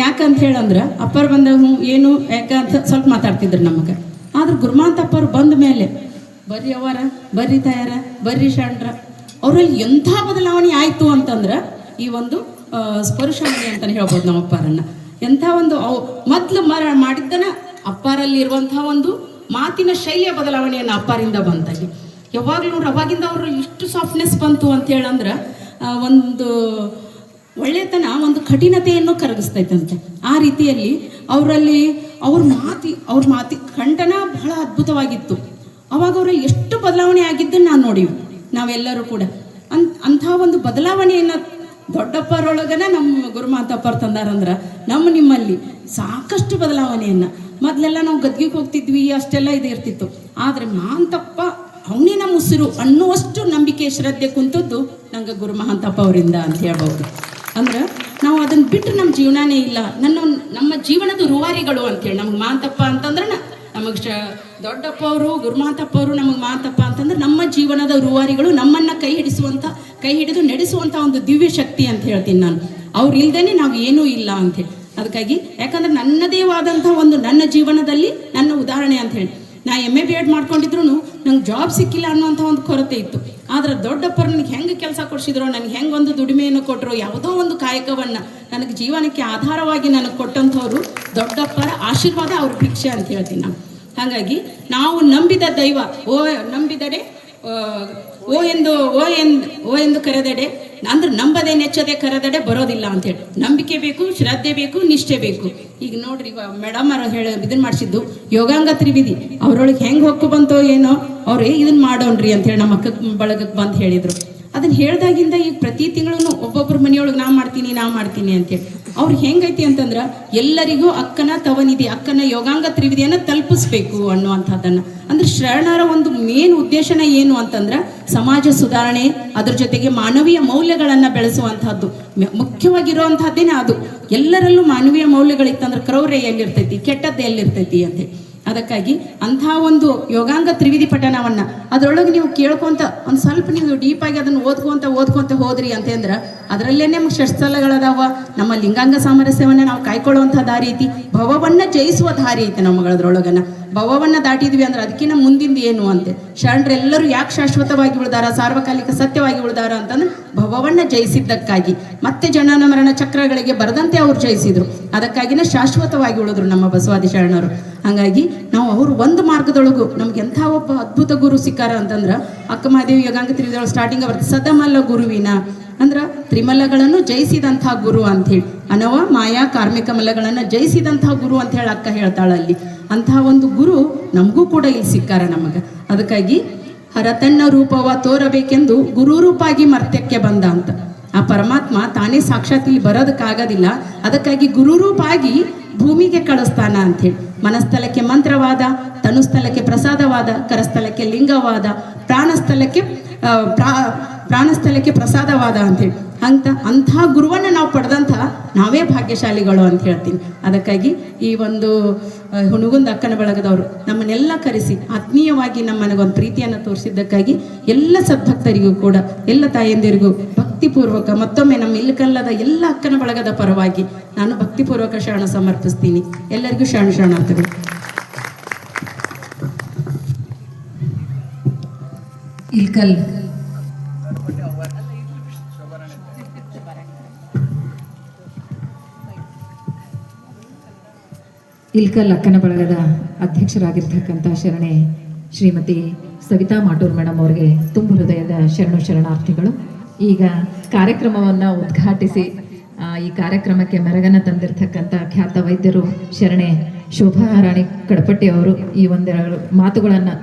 ಯಾಕಂತ ಹೇಳಂದ್ರೆ ಅಪ್ಪರು ಬಂದ ಏನು ಯಾಕಂತ ಸ್ವಲ್ಪ ಮಾತಾಡ್ತಿದ್ರು ನಮಗೆ. ಆದ್ರೆ ಗುರುಮಹಂತಪ್ಪವ್ರು ಬಂದ ಮೇಲೆ ಬರ್ರಿ ಅವರ, ಬರ್ರಿ ತಯಾರ, ಬರ್ರಿ ಶಣ್ರ, ಅವರಲ್ಲಿ ಎಂಥ ಬದಲಾವಣೆ ಆಯಿತು ಅಂತಂದ್ರೆ ಈ ಒಂದು ಸ್ಪರ್ಶಾವಣಿ ಅಂತಲೇ ಹೇಳ್ಬೋದು ನಮ್ಮ ಅಪ್ಪಾರನ್ನು. ಎಂಥ ಒಂದು ಮೊದಲು ಮಾಡಿದ್ದನ ಅಪ್ಪಾರಲ್ಲಿ ಇರುವಂತಹ ಒಂದು ಮಾತಿನ ಶೈಲಿಯ ಬದಲಾವಣೆಯನ್ನು ಅಪ್ಪಾರಿಂದ ಬಂದಾಗಿ ಯಾವಾಗಲೂ ನೋಡ್ರಿ ಅವಾಗಿಂದ ಅವರು ಇಷ್ಟು ಸಾಫ್ಟ್ನೆಸ್ ಬಂತು ಅಂತ ಹೇಳಂದ್ರೆ ಒಂದು ಒಳ್ಳೆತನ ಒಂದು ಕಠಿಣತೆಯನ್ನು ಕರಗಿಸ್ತೈತಂತೆ. ಆ ರೀತಿಯಲ್ಲಿ ಅವರಲ್ಲಿ ಅವ್ರ ಮಾತಿ ಕಂಠನ ಬಹಳ ಅದ್ಭುತವಾಗಿತ್ತು. ಅವಾಗ ಅವರಲ್ಲಿ ಎಷ್ಟು ಬದಲಾವಣೆ ಆಗಿದ್ದನ್ನು ನಾವು ನೋಡಿವಿ ನಾವೆಲ್ಲರೂ ಕೂಡ. ಅಂಥ ಒಂದು ಬದಲಾವಣೆಯನ್ನು ದೊಡ್ಡಪ್ಪರೊಳಗನ ನಮ್ಮ ಗುರುಮಹಂತಪ್ಪರು ತಂದಾರಂದ್ರೆ ನಿಮ್ಮಲ್ಲಿ ಸಾಕಷ್ಟು ಬದಲಾವಣೆಯನ್ನು. ಮೊದಲೆಲ್ಲ ನಾವು ಗದ್ಗಿಗೆ ಹೋಗ್ತಿದ್ವಿ, ಅಷ್ಟೆಲ್ಲ ಇದು ಇರ್ತಿತ್ತು. ಆದರೆ ಮಹಾಂತಪ್ಪ ಅವನೇ ನಮ್ಮ ಉಸಿರು ಅನ್ನುವಷ್ಟು ನಂಬಿಕೆ ಶ್ರದ್ಧೆ ಕುಂತದ್ದು ನಂಗೆ ಗುರುಮಹಂತಪ್ಪ ಅವರಿಂದ ಅಂತ ಹೇಳ್ಬೋದು. ಅಂದ್ರೆ ನಾವು ಅದನ್ನು ಬಿಟ್ಟು ನಮ್ಮ ಜೀವನನೇ ಇಲ್ಲ. ನಮ್ಮ ಜೀವನದ ರೂವಾರಿಗಳು ಅಂತೇಳಿ ನಮಗೆ ಮಹಾಂತಪ್ಪ ಅಂತಂದ್ರೆ ನಮಗೆ ದೊಡ್ಡಪ್ಪ ಅವರು ಗುರುಮಹಂತಪ್ಪ ಅವರು ನಮಗೆ ಮಹಾಂತಪ್ಪ ಅಂತಂದ್ರೆ ನಮ್ಮ ಜೀವನದ ರೂವಾರಿಗಳು, ನಮ್ಮನ್ನು ಕೈ ಹಿಡಿದು ನಡೆಸುವಂಥ ಒಂದು ದಿವ್ಯ ಶಕ್ತಿ ಅಂತ ಹೇಳ್ತೀನಿ ನಾನು. ಅವ್ರು ಇಲ್ದೇನೆ ನಾವು ಏನೂ ಇಲ್ಲ ಅಂಥೇಳಿ. ಅದಕ್ಕಾಗಿ ಯಾಕಂದ್ರೆ ನನ್ನದೇ ಆದಂಥ ಒಂದು ನನ್ನ ಜೀವನದಲ್ಲಿ ನನ್ನ ಉದಾಹರಣೆ ಅಂತ ಹೇಳಿ ನಾ MA BEd ಮಾಡ್ಕೊಂಡಿದ್ರು ನಂಗೆ ಜಾಬ್ ಸಿಕ್ಕಿಲ್ಲ ಅನ್ನೋಂಥ ಒಂದು ಕೊರತೆ ಇತ್ತು. ಆದರೆ ದೊಡ್ಡಪ್ಪರು ನನಗೆ ಹೆಂಗೆ ಕೆಲಸ ಕೊಡಿಸಿದ್ರು, ನನಗೆ ಹೆಂಗೆ ಒಂದು ದುಡಿಮೆಯನ್ನು ಕೊಟ್ಟರು, ಯಾವುದೋ ಒಂದು ಕಾಯಕವನ್ನು ನನಗೆ ಜೀವನಕ್ಕೆ ಆಧಾರವಾಗಿ ನನಗೆ ಕೊಟ್ಟಂಥವ್ರು ದೊಡ್ಡಪ್ಪರ ಆಶೀರ್ವಾದ, ಅವ್ರ ಭಿಕ್ಷೆ ಅಂತ ಹೇಳ್ತೀನಿ ನಾನು. ಹಾಗಾಗಿ ನಾವು ನಂಬಿದ ದೈವ ನಂಬಿದಡೆ ಓ ಎಂದು ಕರೆದಡೆ, ಅಂದ್ರೆ ನಂಬದೆ ನೆಚ್ಚದೆ ಕರೆದಡೆ ಬರೋದಿಲ್ಲ ಅಂತೇಳಿ. ನಂಬಿಕೆ ಬೇಕು, ಶ್ರದ್ಧೆ ಬೇಕು, ನಿಷ್ಠೆ ಬೇಕು. ಈಗ ನೋಡ್ರಿ ಮೇಡಮ್ ಅವರು ಇದನ್ನ ಮಾಡಿಸಿದ್ದು ಯೋಗಾಂಗ ತ್ರಿವಿಧಿ, ಅವರೊಳಗೆ ಹೆಂಗೆ ಹೊಕ್ಕು ಬಂತೋ ಏನೋ ಅವ್ರು ಇದನ್ನ ಮಾಡೋಣ್ರಿ ಅಂತೇಳಿ ನಮ್ಮ ಅಕ್ಕ ಬಳಗಕ್ಕೆ ಬಂದು ಹೇಳಿದರು. ಅದನ್ನ ಹೇಳ್ದಾಗಿಂದ ಈಗ ಪ್ರತಿ ತಿಂಗಳು ಒಬ್ಬೊಬ್ಬರ ಮನೆಯೊಳಗೆ ನಾ ಮಾಡ್ತೀನಿ ಅಂತೇಳಿ. ಅವ್ರು ಹೆಂಗೈತಿ ಅಂತಂದ್ರೆ ಎಲ್ಲರಿಗೂ ಅಕ್ಕನ ತವನಿಧಿ, ಅಕ್ಕನ ಯೋಗಾಂಗ ತ್ರಿವಿಧಿಯನ್ನು ತಲುಪಿಸ್ಬೇಕು ಅನ್ನುವಂಥದ್ದನ್ನು. ಅಂದ್ರೆ ಶರಣರ ಒಂದು ಮೇನ್ ಉದ್ದೇಶನ ಏನು ಅಂತಂದ್ರೆ ಸಮಾಜ ಸುಧಾರಣೆ, ಅದ್ರ ಜೊತೆಗೆ ಮಾನವೀಯ ಮೌಲ್ಯಗಳನ್ನು ಬೆಳೆಸುವಂಥದ್ದು ಮುಖ್ಯವಾಗಿರುವಂಥದ್ದೇನೆ ಅದು. ಎಲ್ಲರಲ್ಲೂ ಮಾನವೀಯ ಮೌಲ್ಯಗಳಿತ್ತಂದ್ರೆ ಕ್ರೌರ್ಯ ಎಲ್ಲಿರ್ತೈತಿ, ಕೆಟ್ಟದ್ದು ಎಲ್ಲಿರ್ತೈತಿ ಅಂತೇಳಿ. ಅದಕ್ಕಾಗಿ ಅಂಥ ಒಂದು ಯೋಗಾಂಗ ತ್ರಿವಿಧಿ ಪಠಣವನ್ನು ಅದರೊಳಗೆ ನೀವು ಕೇಳ್ಕೊಂತ ಒಂದು ಸ್ವಲ್ಪ ನೀವು ಡೀಪಾಗಿ ಅದನ್ನು ಓದ್ಕೊಂತ ಹೋದ್ರಿ ಅಂತಂದ್ರೆ ಅದರಲ್ಲೇ ನಮ್ಮ ಷಟ್ಸ್ಥಲಗಳದಾವ. ನಮ್ಮ ಲಿಂಗಾಂಗ ಸಾಮರಸ್ಯವನ್ನು ನಾವು ಕಾಯ್ಕೊಳ್ಳುವಂಥ ದಾರಿ ಐತಿ, ಭವವನ್ನು ಜಯಿಸುವ ದಾರಿ ಐತೆ ನಮ್ಮಗಳದ್ರೊಳಗನ. ಭವವನ್ನು ದಾಟಿದ್ವಿ ಅಂದ್ರೆ ಅದಕ್ಕಿಂತ ಮುಂದಿಂದ ಏನು ಅಂತೆ. ಶರಣರೆಲ್ಲರೂ ಯಾಕೆ ಶಾಶ್ವತವಾಗಿ ಉಳಿದಾರ, ಸಾರ್ವಕಾಲಿಕ ಸತ್ಯವಾಗಿ ಉಳಿದಾರ ಅಂತಂದ್ರೆ ಭವವನ್ನು ಜಯಿಸಿದ್ದಕ್ಕಾಗಿ. ಮತ್ತೆ ಜನನ ಮರಣ ಚಕ್ರಗಳಿಗೆ ಬರದಂತೆ ಅವ್ರು ಜಯಿಸಿದ್ರು, ಅದಕ್ಕಾಗಿನೇ ಶಾಶ್ವತವಾಗಿ ಉಳಿದ್ರು ನಮ್ಮ ಬಸವಾದಿ ಶರಣರು. ಹಾಗಾಗಿ ನಾವು ಅವರು ಒಂದು ಮಾರ್ಗದೊಳಗು ನಮ್ಗೆ ಎಂಥ ಒಬ್ಬ ಅದ್ಭುತ ಗುರು ಸಿಕ್ಕಾರ ಅಂತಂದ್ರೆ ಅಕ್ಕ ಮಹಾದೇವಿ ಯೋಗಾಂಗ ತ್ರಿವಿಧಿಯೊಳಗೆ ಸ್ಟಾರ್ಟಿಂಗ್ ಬರ್ತದೆ ಸದಮಲ್ಲ ಗುರುವಿನ, ಅಂದ್ರೆ ತ್ರಿಮಲ್ಲಗಳನ್ನು ಜಯಿಸಿದಂಥ ಗುರು ಅಂಥೇಳಿ. ಅನವ ಮಾಯಾ ಕಾರ್ಮಿಕ ಮಲ್ಲಗಳನ್ನು ಜಯಿಸಿದಂಥ ಗುರು ಅಂತ ಹೇಳಿ ಅಕ್ಕ ಹೇಳ್ತಾಳಲ್ಲಿ. ಅಂಥ ಒಂದು ಗುರು ನಮಗೂ ಕೂಡ ಇಲ್ಲಿ ಸಿಕ್ಕಾರ ನಮಗೆ. ಅದಕ್ಕಾಗಿ ಹರತನ್ನ ರೂಪವ ತೋರಬೇಕೆಂದು ಗುರು ರೂಪಾಗಿ ಮರ್ತ್ಯಕ್ಕೆ ಬಂದ ಅಂತ. ಆ ಪರಮಾತ್ಮ ತಾನೇ ಸಾಕ್ಷಾತ್ ಇಲ್ಲಿ ಬರೋದಕ್ಕಾಗೋದಿಲ್ಲ, ಅದಕ್ಕಾಗಿ ಗುರು ರೂಪಾಗಿ ಭೂಮಿಗೆ ಕಳಿಸ್ತಾನ ಅಂಥೇಳಿ. ಮನಸ್ಥಲಕ್ಕೆ ಮಂತ್ರವಾದ, ತನುಸ್ಥಲಕ್ಕೆ ಪ್ರಸಾದವಾದ, ಕರಸ್ಥಲಕ್ಕೆ ಲಿಂಗವಾದ, ಪ್ರಾಣಸ್ಥಲಕ್ಕೆ ಪ್ರಸಾದವಾದ ಅಂತೇಳಿ. ಅಂಥ ಗುರುವನ್ನು ನಾವು ಪಡೆದಂಥ ನಾವೇ ಭಾಗ್ಯಶಾಲಿಗಳು ಅಂತ ಹೇಳ್ತೀನಿ. ಅದಕ್ಕಾಗಿ ಈ ಒಂದು ಹುಣಗುಂದ ಅಕ್ಕನ ಬಳಗದವರು ನಮ್ಮನ್ನೆಲ್ಲ ಕರೆಸಿ ಆತ್ಮೀಯವಾಗಿ ನಮ್ಮನಿಗೊಂದು ಪ್ರೀತಿಯನ್ನು ತೋರಿಸಿದ್ದಕ್ಕಾಗಿ ಎಲ್ಲ ಸದ್ಭಕ್ತರಿಗೂ ಕೂಡ, ಎಲ್ಲ ತಾಯಂದಿರಿಗೂ ಭಕ್ತಿಪೂರ್ವಕ ಮತ್ತೊಮ್ಮೆ ನಮ್ಮ ಇಲ್ಲಕಲ್ಲದ ಎಲ್ಲ ಅಕ್ಕನ ಬಳಗದ ಪರವಾಗಿ ನಾನು ಭಕ್ತಿಪೂರ್ವಕ ಶರಣ ಸಮರ್ಪಿಸ್ತೀನಿ. ಎಲ್ಲರಿಗೂ ಶರಣಾರ್ಥಗಳು. ಇಲ್ಕಲ್ ಅಕ್ಕನ ಬಳಗದ ಅಧ್ಯಕ್ಷರಾಗಿರ್ತಕ್ಕಂಥ ಶರಣೆ ಶ್ರೀಮತಿ ಸವಿತಾ ಮಾಟೂರ್ ಮೇಡಮ್ ಅವರಿಗೆ ತುಂಬ ಹೃದಯದ ಶರಣಾರ್ಥಿಗಳು. ಈಗ ಕಾರ್ಯಕ್ರಮವನ್ನು ಉದ್ಘಾಟಿಸಿ ಈ ಕಾರ್ಯಕ್ರಮಕ್ಕೆ ಮೆರಗನ್ನು ತಂದಿರತಕ್ಕಂಥ ಖ್ಯಾತ ವೈದ್ಯರು ಶರಣೆ ಶೋಭಾ ರಾಣಿ ಕಡಪಟ್ಟಿ ಅವರು ಈ ಒಂದೆರಡು ಮಾತುಗಳನ್ನು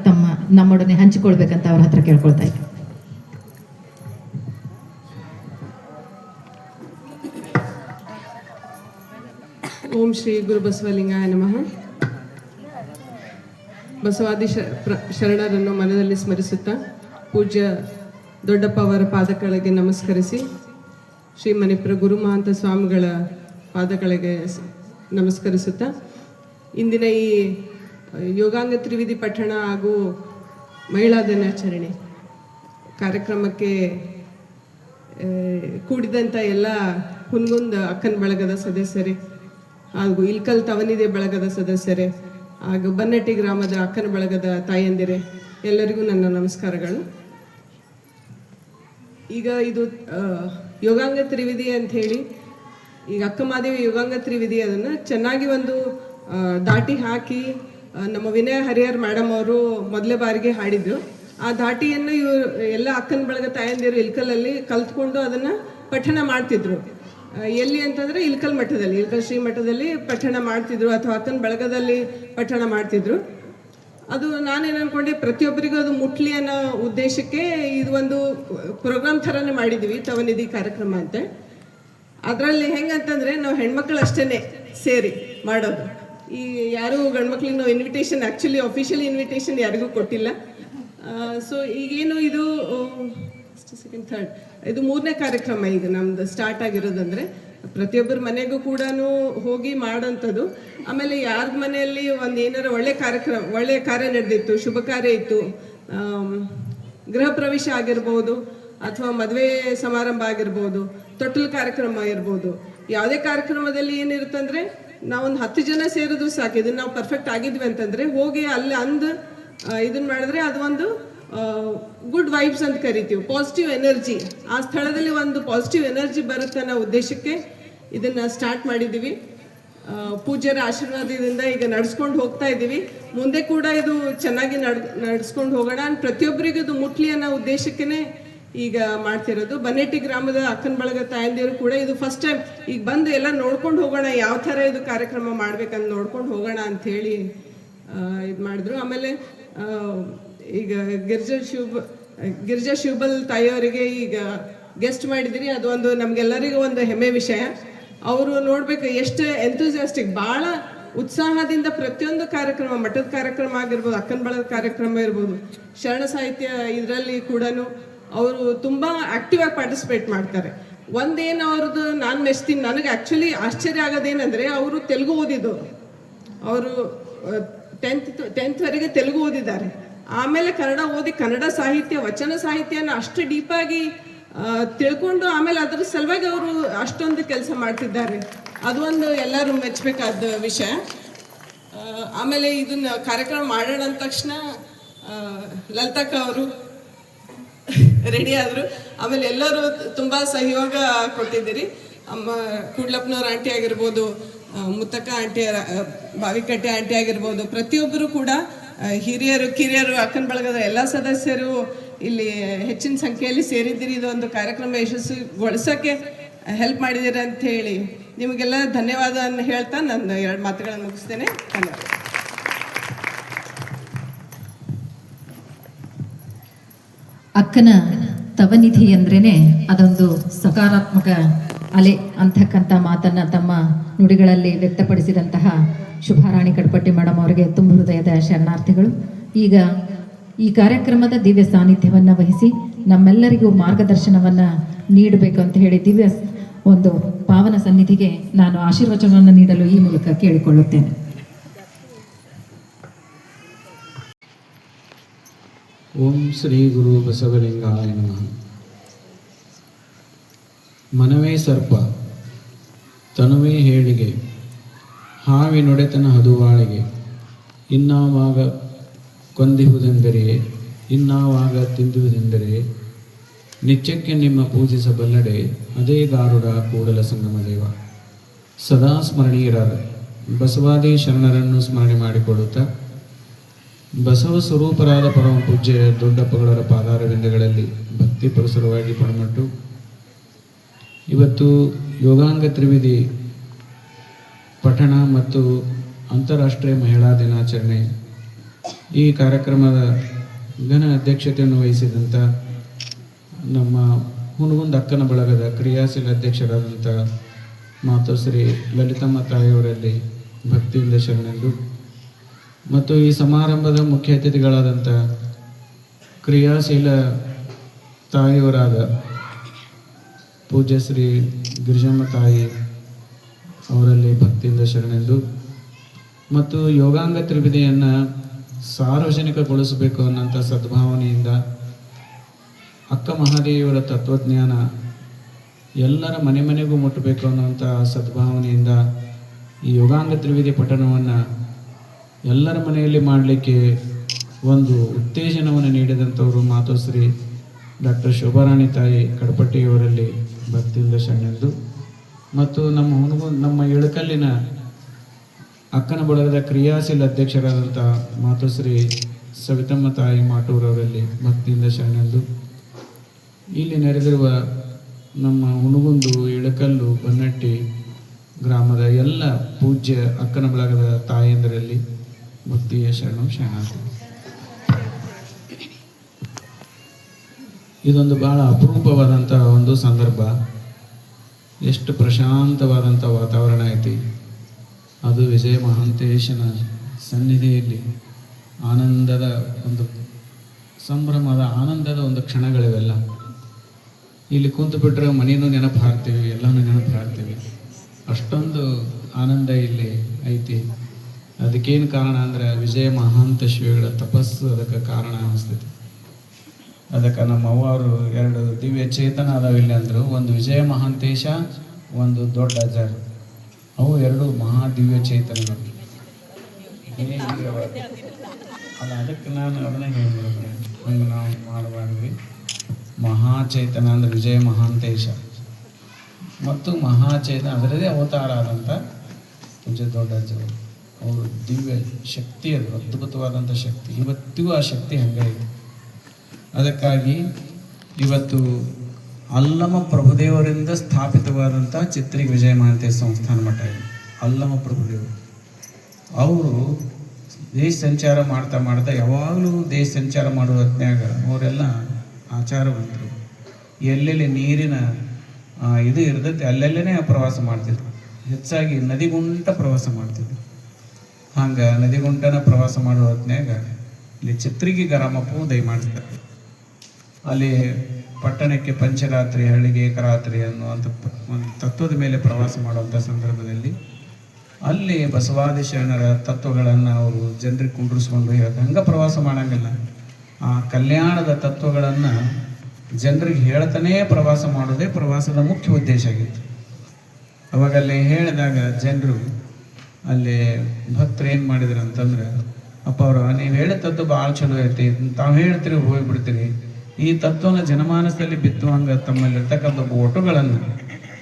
ನಮ್ಮೊಡನೆ ಹಂಚಿಕೊಳ್ಬೇಕಂತ ಅವ್ರ ಹತ್ರ ಕೇಳ್ಕೊಳ್ತಾ ಇದ್ದಾರೆ. ಓಂ ಶ್ರೀ ಗುರು ಬಸವಲಿಂಗಾಯ ನಮಃ. ಬಸವಾದಿ ಶರಣರನ್ನು ಮನದಲ್ಲಿ ಸ್ಮರಿಸುತ್ತಾ ಪೂಜ್ಯ ದೊಡ್ಡಪ್ಪ ಅವರ ಪಾದಗಳಿಗೆ ನಮಸ್ಕರಿಸಿ, ಶ್ರೀ ಮಣಿಪುರ ಗುರು ಮಹಾಂತ ಸ್ವಾಮಿಗಳ ಪಾದಗಳಿಗೆ ನಮಸ್ಕರಿಸುತ್ತಾ ಇಂದಿನ ಈ ಯೋಗಾಂಗ ತ್ರಿವಿಧಿ ಪಠಣ ಹಾಗೂ ಮಹಿಳಾ ದಿನಾಚರಣೆ ಕಾರ್ಯಕ್ರಮಕ್ಕೆ ಕೂಡಿದಂಥ ಎಲ್ಲ ಹುನಗುಂದ ಅಕ್ಕನ ಬಳಗದ ಸದಸ್ಯರೇ ಹಾಗೂ ಇಲ್ಕಲ್ ತವನಿದೆ ಬಳಗದ ಸದಸ್ಯರೇ ಹಾಗೂ ಬನ್ನಟ್ಟಿ ಗ್ರಾಮದ ಅಕ್ಕನ ಬಳಗದ ತಾಯಂದಿರೇ, ಎಲ್ಲರಿಗೂ ನನ್ನ ನಮಸ್ಕಾರಗಳು. ಈಗ ಇದು ಯೋಗಾಂಗ ತ್ರಿವಿಧಿ ಅಂತ ಹೇಳಿ, ಈಗ ಅಕ್ಕಮಹಾದೇವಿ ಯೋಗಾಂಗ ತ್ರಿವಿಧಿ ಅದನ್ನು ಚೆನ್ನಾಗಿ ಒಂದು ದಾಟಿ ಹಾಕಿ ನಮ್ಮ ವಿನಯ ಹರಿಹರ್ ಮೇಡಮ್ ಅವರು ಮೊದಲೇ ಬಾರಿಗೆ ಹಾಡಿದ್ರು. ಆ ದಾಟಿಯನ್ನು ಇವರು ಎಲ್ಲ ಅಕ್ಕನ ಬಳಗ ತಾಯಂದಿರು ಇಲ್ಕಲಲ್ಲಿ ಕಲ್ತ್ಕೊಂಡು ಅದನ್ನು ಪಠಣ ಮಾಡ್ತಿದ್ರು. ಎಲ್ಲಿ ಅಂತಂದರೆ ಇಲ್ಕಲ್ ಮಠದಲ್ಲಿ, ಇಲ್ಕಲ್ ಶ್ರೀ ಮಠದಲ್ಲಿ ಪಠಣ ಮಾಡ್ತಿದ್ರು ಅಥವಾ ಅಕ್ಕನ ಬಳಗದಲ್ಲಿ ಪಠಣ ಮಾಡ್ತಿದ್ರು. ಅದು ನಾನೇನು ಅಂದ್ಕೊಂಡೆ, ಪ್ರತಿಯೊಬ್ಬರಿಗೂ ಅದು ಮುಟ್ಲಿ ಅನ್ನೋ ಉದ್ದೇಶಕ್ಕೆ ಇದು ಒಂದು ಪ್ರೋಗ್ರಾಮ್ ಥರನೇ ಮಾಡಿದ್ವಿ, ತವನಿಧಿ ಕಾರ್ಯಕ್ರಮ ಅಂತ. ಅದರಲ್ಲಿ ಹೆಂಗಂತಂದರೆ ನಾವು ಹೆಣ್ಮಕ್ಳು ಅಷ್ಟೇ ಸೇರಿ ಮಾಡೋದು. ಈ ಯಾರೂ ಗಂಡ್ಮಕ್ಳಿಗೆ ನಾವು ಇನ್ವಿಟೇಷನ್, ಆ್ಯಕ್ಚುಲಿ ಅಫಿಷಿಯಲ್ ಇನ್ವಿಟೇಷನ್ ಯಾರಿಗೂ ಕೊಟ್ಟಿಲ್ಲ. ಸೊ ಈಗೇನು ಇದು ಸೆಕೆಂಡ್ ಥರ್ಡ್ ಇದು 3ನೇ ಕಾರ್ಯಕ್ರಮ ಈಗ ನಮ್ದು ಸ್ಟಾರ್ಟ್ ಆಗಿರೋದಂದರೆ, ಪ್ರತಿಯೊಬ್ಬರ ಮನೆಗೂ ಕೂಡ ಹೋಗಿ ಮಾಡೋಂಥದ್ದು. ಆಮೇಲೆ ಯಾರ ಮನೆಯಲ್ಲಿ ಒಂದು ಏನಾರು ಒಳ್ಳೆ ಕಾರ್ಯ ನಡೆದಿತ್ತು, ಶುಭ ಕಾರ್ಯ ಇತ್ತು, ಗೃಹ ಪ್ರವೇಶ ಆಗಿರ್ಬೋದು ಅಥವಾ ಮದುವೆ ಸಮಾರಂಭ ಆಗಿರ್ಬೋದು, ತೊಟ್ಟಲು ಕಾರ್ಯಕ್ರಮ ಇರ್ಬೋದು, ಯಾವುದೇ ಕಾರ್ಯಕ್ರಮದಲ್ಲಿ ಏನಿರುತ್ತಂದರೆ ನಾವೊಂದು 10 ಜನ ಸೇರೋದು ಸಾಕು. ಇದನ್ನು ನಾವು ಪರ್ಫೆಕ್ಟ್ ಆಗಿದ್ವಿ ಅಂತಂದರೆ ಹೋಗಿ ಅಲ್ಲಿ ಇದನ್ನು ಮಾಡಿದ್ರೆ ಅದು ಒಂದು ಗುಡ್ ವೈಬ್ಸ್ ಅಂತ ಕರಿತೀವಿ, ಪಾಸಿಟಿವ್ ಎನರ್ಜಿ. ಆ ಸ್ಥಳದಲ್ಲಿ ಒಂದು ಪಾಸಿಟಿವ್ ಎನರ್ಜಿ ಬರುತ್ತೆ ಅನ್ನೋ ಉದ್ದೇಶಕ್ಕೆ ಇದನ್ನು ಸ್ಟಾರ್ಟ್ ಮಾಡಿದ್ದೀವಿ. ಪೂಜ್ಯರ ಆಶೀರ್ವಾದದಿಂದ ಈಗ ನಡೆಸ್ಕೊಂಡು ಹೋಗ್ತಾ ಇದ್ದೀವಿ. ಮುಂದೆ ಕೂಡ ಇದು ಚೆನ್ನಾಗಿ ನಡೆಸ್ಕೊಂಡು ಹೋಗೋಣ, ಪ್ರತಿಯೊಬ್ಬರಿಗೂ ಇದು ಮುಟ್ಲಿ ಅನ್ನೋ ಉದ್ದೇಶಕ್ಕೇ ಈಗ ಮಾಡ್ತಿರೋದು. ಬನ್ನೆಟ್ಟಿ ಗ್ರಾಮದ ಅಕ್ಕನ ಬಳಗ ತಾಯಂದಿರು ಕೂಡ ಇದು ಫಸ್ಟ್ ಟೈಮ್ ಈಗ ಬಂದು ಎಲ್ಲ ನೋಡ್ಕೊಂಡು ಹೋಗೋಣ, ಯಾವ ಥರ ಇದು ಕಾರ್ಯಕ್ರಮ ಮಾಡ್ಬೇಕಂತ ನೋಡ್ಕೊಂಡು ಹೋಗೋಣ ಅಂಥೇಳಿ ಇದು ಮಾಡಿದ್ರು. ಆಮೇಲೆ ಈಗ ಗಿರಿಜಾ ಶಿವಬಲ್ ತಾಯಿಯವರಿಗೆ ಈಗ ಗೆಸ್ಟ್ ಮಾಡಿದಿರಿ, ಅದು ಒಂದು ನಮಗೆಲ್ಲರಿಗೂ ಒಂದು ಹೆಮ್ಮೆ ವಿಷಯ. ಅವರು ನೋಡಬೇಕು ಎಷ್ಟು ಎಂಥೂಸಿಯಾಸ್ಟಿಕ್, ಭಾಳ ಉತ್ಸಾಹದಿಂದ ಪ್ರತಿಯೊಂದು ಕಾರ್ಯಕ್ರಮ, ಮಠದ ಕಾರ್ಯಕ್ರಮ ಆಗಿರ್ಬೋದು, ಅಕ್ಕನ ಬಳಗದ ಕಾರ್ಯಕ್ರಮ ಇರ್ಬೋದು, ಶರಣ ಸಾಹಿತ್ಯ ಇದರಲ್ಲಿ ಕೂಡ ಅವರು ತುಂಬ ಆ್ಯಕ್ಟಿವ್ ಆಗಿ ಪಾರ್ಟಿಸಿಪೇಟ್ ಮಾಡ್ತಾರೆ. ಒಂದೇನು ಅವ್ರದ್ದು ನಾನು ಮೆಚ್ತೀನಿ, ನನಗೆ ಆ್ಯಕ್ಚುಲಿ ಆಶ್ಚರ್ಯ ಆಗೋದೇನೆಂದರೆ ಅವರು ತೆಲುಗು ಓದಿದ್ದವರು. ಅವರು 10th ತೆಲುಗು ಓದಿದ್ದಾರೆ, ಆಮೇಲೆ ಕನ್ನಡ ಓದಿ ಕನ್ನಡ ಸಾಹಿತ್ಯ, ವಚನ ಸಾಹಿತ್ಯನ ಅಷ್ಟು ಡೀಪಾಗಿ ತಿಳ್ಕೊಂಡು ಆಮೇಲೆ ಅದರ ಸಲುವಾಗಿ ಅವರು ಅಷ್ಟೊಂದು ಕೆಲಸ ಮಾಡ್ತಿದ್ದಾರೆ. ಅದು ಒಂದು ಎಲ್ಲರೂ ಮೆಚ್ಚಬೇಕಾದ ವಿಷಯ. ಆಮೇಲೆ ಇದನ್ನ ಕಾರ್ಯಕ್ರಮ ಮಾಡೋಣ ಅಂದ ತಕ್ಷಣ ಲಲಿತಕ್ಕ ಅವರು ರೆಡಿ ಆದರು. ಆಮೇಲೆ ಎಲ್ಲರೂ ತುಂಬ ಸಹಯೋಗ ಕೊಟ್ಟಿದ್ದೀರಿ. ಅಮ್ಮ ಕೂಡ್ಲಪ್ಪನವ್ರ ಆಂಟಿ ಆಗಿರ್ಬೋದು, ಮುತ್ತಕ್ಕ ಆಂಟಿ, ಬಾವಿಕಟ್ಟೆ ಆಂಟಿ ಆಗಿರ್ಬೋದು, ಪ್ರತಿಯೊಬ್ಬರು ಕೂಡ ಹಿರಿಯರು ಕಿರಿಯರು ಅಕ್ಕನ ಬಳಗದ ಎಲ್ಲ ಸದಸ್ಯರು ಇಲ್ಲಿ ಹೆಚ್ಚಿನ ಸಂಖ್ಯೆಯಲ್ಲಿ ಸೇರಿದ್ದೀರಿ. ಇದೊಂದು ಕಾರ್ಯಕ್ರಮ ಯಶಸ್ವಿಗೊಳಿಸೋಕ್ಕೆ ಹೆಲ್ಪ್ ಮಾಡಿದ್ದೀರಿ ಅಂತ ಹೇಳಿ ನಿಮಗೆಲ್ಲ ಧನ್ಯವಾದ ಹೇಳ್ತಾ ನನ್ನ 2 ಮಾತುಗಳನ್ನು ಮುಗಿಸ್ತೇನೆ. ಧನ್ಯವಾದ. ಅಕ್ಕನ ತವನಿಧಿ ಅಂದ್ರೇನೆ ಅದೊಂದು ಸಕಾರಾತ್ಮಕ ಅಲೆ ಅಂತಕ್ಕಂಥ ಮಾತನ್ನ ತಮ್ಮ ನುಡಿಗಳಲ್ಲಿ ವ್ಯಕ್ತಪಡಿಸಿದಂತಹ ಶುಭಾರಾಣಿ ಕಡ್ಪಟ್ಟಿ ಮೇಡಮ್ ಅವರಿಗೆ ತುಂಬ ಹೃದಯದ ಶರಣಾರ್ಥಿಗಳು. ಈಗ ಈ ಕಾರ್ಯಕ್ರಮದ ದಿವ್ಯ ಸಾನ್ನಿಧ್ಯವನ್ನು ವಹಿಸಿ ನಮ್ಮೆಲ್ಲರಿಗೂ ಮಾರ್ಗದರ್ಶನವನ್ನು ನೀಡಬೇಕು ಅಂತ ಹೇಳಿ ದಿವ್ಯ ಒಂದು ಪಾವನ ಸನ್ನಿಧಿಗೆ ನಾನು ಆಶೀರ್ವಚನವನ್ನು ನೀಡಲು ಈ ಮೂಲಕ ಕೇಳಿಕೊಳ್ಳುತ್ತೇನೆ. ಓಂ ಶ್ರೀ ಗುರು ಬಸವಲಿಂಗಾಯ ನಮಃ. ಮನವೇ ಸರ್ಪ ತನುವೇ ಹೇಳಿಗೆ, ಹಾವಿ ನೊಡೆತನ ಹದುವಾಳಿಗೆ, ಇನ್ನಾವಾಗ ಕೊಂದಿಹುದೆಂದರೆ ಇನ್ನಾವಾಗ ತಿಂದುವುದೆಂದರೆ, ನಿತ್ಯಕ್ಕೆ ನಿಮ್ಮ ಪೂಜಿಸಬಲ್ಲಡೆ ಅದೇ ಗಾರುಡ ಕೂಡಲ ಸಂಗಮ ದೇವ. ಸದಾ ಸ್ಮರಣೀಯರಾದ ಬಸವಾದಿ ಶರಣರನ್ನು ಸ್ಮರಣೆ ಮಾಡಿಕೊಳ್ಳುತ್ತಾ ಬಸವ ಸ್ವರೂಪರಾದ ಪರಮ ಪೂಜ್ಯ ದೊಡ್ಡಪ್ಪಗಳರ ಪಾದಾರವಿಂದಗಳಲ್ಲಿ ಭಕ್ತಿ ಪುರಸರವಾಗಿ ಪಣಮಟ್ಟು ಇವತ್ತು ಯೋಗಾಂಗ ತ್ರಿವಿಧಿ ಪಠಣ ಮತ್ತು ಅಂತಾರಾಷ್ಟ್ರೀಯ ಮಹಿಳಾ ದಿನಾಚರಣೆ ಈ ಕಾರ್ಯಕ್ರಮದ ಘನ ಅಧ್ಯಕ್ಷತೆಯನ್ನು ವಹಿಸಿದಂಥ ನಮ್ಮ ಹುನಗುಂದ ಅಕ್ಕನ ಬಳಗದ ಕ್ರಿಯಾಶೀಲ ಅಧ್ಯಕ್ಷರಾದಂಥ ಮಾತೋಶ್ರೀ ಲಲಿತಮ್ಮ ತಾಯಿಯವರಲ್ಲಿ ಭಕ್ತಿಯಿಂದ ಶರಣೆಂದು ಮತ್ತು ಈ ಸಮಾರಂಭದ ಮುಖ್ಯ ಅತಿಥಿಗಳಾದಂಥ ಕ್ರಿಯಾಶೀಲ ತಾಯಿಯವರಾದ ಪೂಜ್ಯ ಶ್ರೀ ಗಿರಿಜಮ್ಮ ತಾಯಿ ಅವರಲ್ಲಿ ಭಕ್ತಿಯಿಂದ ಶರಣೆಂದು ಮತ್ತು ಯೋಗಾಂಗ ತ್ರಿವಿಧಿಯನ್ನು ಸಾರ್ವಜನಿಕಗೊಳಿಸಬೇಕು ಅನ್ನೋಂಥ ಸದ್ಭಾವನೆಯಿಂದ ಅಕ್ಕ ಮಹಾದೇವಿಯವರ ತತ್ವಜ್ಞಾನ ಎಲ್ಲರ ಮನೆ ಮನೆಗೂ ಮುಟ್ಟಬೇಕು ಅನ್ನುವಂಥ ಸದ್ಭಾವನೆಯಿಂದ ಈ ಯೋಗಾಂಗ ತ್ರಿವಿಧಿ ಪಠಣವನ್ನು ಎಲ್ಲರ ಮನೆಯಲ್ಲಿ ಮಾಡಲಿಕ್ಕೆ ಒಂದು ಉತ್ತೇಜನವನ್ನು ನೀಡಿದಂಥವರು ಮಾತೋಶ್ರೀ ಡಾಕ್ಟರ್ ಶೋಭಾರಾಣಿ ತಾಯಿ ಕಡಪಟ್ಟಿಯವರಲ್ಲಿ ಭಕ್ತಿಯಿಂದ ಶರಣೆಂದು ಮತ್ತು ನಮ್ಮ ಇಳಕಲ್ಲಿನ ಅಕ್ಕನ ಬಳಗದ ಕ್ರಿಯಾಶೀಲ ಅಧ್ಯಕ್ಷರಾದಂಥ ಮಾತೋಶ್ರೀ ಸವಿತಮ್ಮ ತಾಯಿ ಮಾಟೂರವರಲ್ಲಿ ಭಕ್ತಿಯಿಂದ ಶರಣೆಂದು ಇಲ್ಲಿ ನೆರೆದಿರುವ ನಮ್ಮ ಹುಣಗುಂದು ಇಳಕಲ್ಲು ಬನ್ನಟ್ಟಿ ಗ್ರಾಮದ ಎಲ್ಲ ಪೂಜ್ಯ ಅಕ್ಕನ ಬಳಗದ ತಾಯಂದರಲ್ಲಿ ಭಕ್ತಿಯ ಶರಣಾರ್ಥಿ. ಇದೊಂದು ಬಹಳ ಅಪರೂಪವಾದಂಥ ಒಂದು ಸಂದರ್ಭ. ಎಷ್ಟು ಪ್ರಶಾಂತವಾದಂಥ ವಾತಾವರಣ ಐತಿ. ಅದು ವಿಜಯ ಮಹಾಂತೇಶನ ಸನ್ನಿಧಿಯಲ್ಲಿ ಆನಂದದ ಒಂದು ಸಂಭ್ರಮದ ಆನಂದದ ಒಂದು ಕ್ಷಣಗಳಿವೆಲ್ಲ. ಇಲ್ಲಿ ಕುಂತು ಬಿಟ್ಟರೆ ಮನೆಯೂ ನೆನಪು ಹಾಕ್ತೀವಿ, ಎಲ್ಲನೂ ನೆನಪು ಹಾಕ್ತೀವಿ. ಅಷ್ಟೊಂದು ಆನಂದ ಇಲ್ಲಿ ಐತಿ. ಅದಕ್ಕೇನು ಕಾರಣ ಅಂದರೆ ವಿಜಯ ಮಹಾಂತ ಶ್ರೀಗಳ ತಪಸ್ಸು ಅದಕ್ಕೆ ಕಾರಣ ಅನಿಸ್ತೈತಿ. ಅದಕ್ಕೆ ನಮ್ಮ ಅವ್ವರು 2 ದಿವ್ಯ ಚೇತನ ಅದಾವಿಲ್ಲ ಅಂದರು. ಒಂದು ವಿಜಯ ಮಹಾಂತೇಶ, ಒಂದು ದೊಡ್ಡ ಅಜ್ಜಾರು. ಅವು 2 ಮಹಾ ದಿವ್ಯ ಚೇತನಗಳು. ಅಲ್ಲ, ಅದಕ್ಕೆ ನಾನು ಅದನ್ನ ಹೇಳಿದೆ, ಹಂಗೆ ನಾವು ಮಾಡಬಾರ್ದ್ರಿ. ಮಹಾಚೇತನ ಅಂದರೆ ವಿಜಯ ಮಹಾಂತೇಶ ಮತ್ತು ಮಹಾಚೇತನ ಅದರದೇ ಅವತಾರ ಆದಂಥ ಪೂಜ್ಯ ದೊಡ್ಡ ಅಜ್ಜರು. ಅವರು ದಿವ್ಯ ಶಕ್ತಿ, ಅದು ಅದ್ಭುತವಾದಂಥ ಶಕ್ತಿ. ಇವತ್ತಿಗೂ ಆ ಶಕ್ತಿ ಹಂಗೆ ಇದೆ. ಅದಕ್ಕಾಗಿ ಇವತ್ತು ಅಲ್ಲಮ ಪ್ರಭುದೇವರಿಂದ ಸ್ಥಾಪಿತವಾದಂಥ ಚಿತ್ರಿಗೆ ವಿಜಯ ಮಹಾಂತೇಶ ಸಂಸ್ಥಾನ ಮಠ ಇದೆ. ಅಲ್ಲಮ ಪ್ರಭುದೇವರು ಅವರು ದೇಶ ಸಂಚಾರ ಮಾಡ್ತಾ ಯಾವಾಗಲೂ ದೇಶ ಸಂಚಾರ ಮಾಡುವ ಹೊತ್ನ್ಯಾಗ ಅವರೆಲ್ಲ ಆಚಾರವಂತರು. ಎಲ್ಲೆಲ್ಲಿ ನೀರಿನ ಇದು ಇರ್ತೈತೆ ಅಲ್ಲೆಲ್ಲೇ ಪ್ರವಾಸ ಮಾಡ್ತಿದ್ರು. ಹೆಚ್ಚಾಗಿ ನದಿಗುಂಟ ಪ್ರವಾಸ ಮಾಡ್ತಿದ್ರು. ಹಂಗೆ ನದಿಗುಂಟನ ಪ್ರವಾಸ ಮಾಡುವ ಹೊತ್ನ್ಯಾಗ ಇಲ್ಲಿ ಚಿತ್ರಿಗೆ ಗ್ರಾಮಕ್ಕೂ ದಯಮಾಡ್ತಾರೆ. ಅಲ್ಲಿ ಪಟ್ಟಣಕ್ಕೆ ಪಂಚರಾತ್ರಿ, ಹಳ್ಳಿಗೆ ಏಕರಾತ್ರಿ ಅನ್ನುವಂಥ ಒಂದು ತತ್ವದ ಮೇಲೆ ಪ್ರವಾಸ ಮಾಡುವಂಥ ಸಂದರ್ಭದಲ್ಲಿ ಅಲ್ಲಿ ಬಸವಾದಿ ಶರಣರ ತತ್ವಗಳನ್ನು ಅವರು ಜನರಿಗೆ ಕುಂಡ್ರಿಸ್ಕೊಂಡು ಹೇಳೋದು. ಹಂಗೆ ಪ್ರವಾಸ ಮಾಡೋಂಗಿಲ್ಲ. ಆ ಕಲ್ಯಾಣದ ತತ್ವಗಳನ್ನು ಜನರಿಗೆ ಹೇಳ್ತಾನೇ ಪ್ರವಾಸ ಮಾಡೋದೇ ಪ್ರವಾಸದ ಮುಖ್ಯ ಉದ್ದೇಶ ಆಗಿತ್ತು. ಅವಾಗ ಅಲ್ಲಿ ಹೇಳಿದಾಗ ಜನರು ಅಲ್ಲಿ ಭಕ್ತರು ಏನು ಮಾಡಿದ್ರು ಅಂತಂದ್ರೆ, ಅಪ್ಪ ಅವರು ನೀವು ಹೇಳಿದ ತತ್ವ ಭಾಳ ಚಲೋ ಐತಿ, ತಾವು ಹೇಳ್ತೀರಿ ಹೋಗಿಬಿಡ್ತೀರಿ, ಈ ತತ್ವನ ಜನಮಾನಸದಲ್ಲಿ ಬಿತ್ತುವಂಗೆ ತಮ್ಮಲ್ಲಿರ್ತಕ್ಕಂಥ ಒಟುಗಳನ್ನು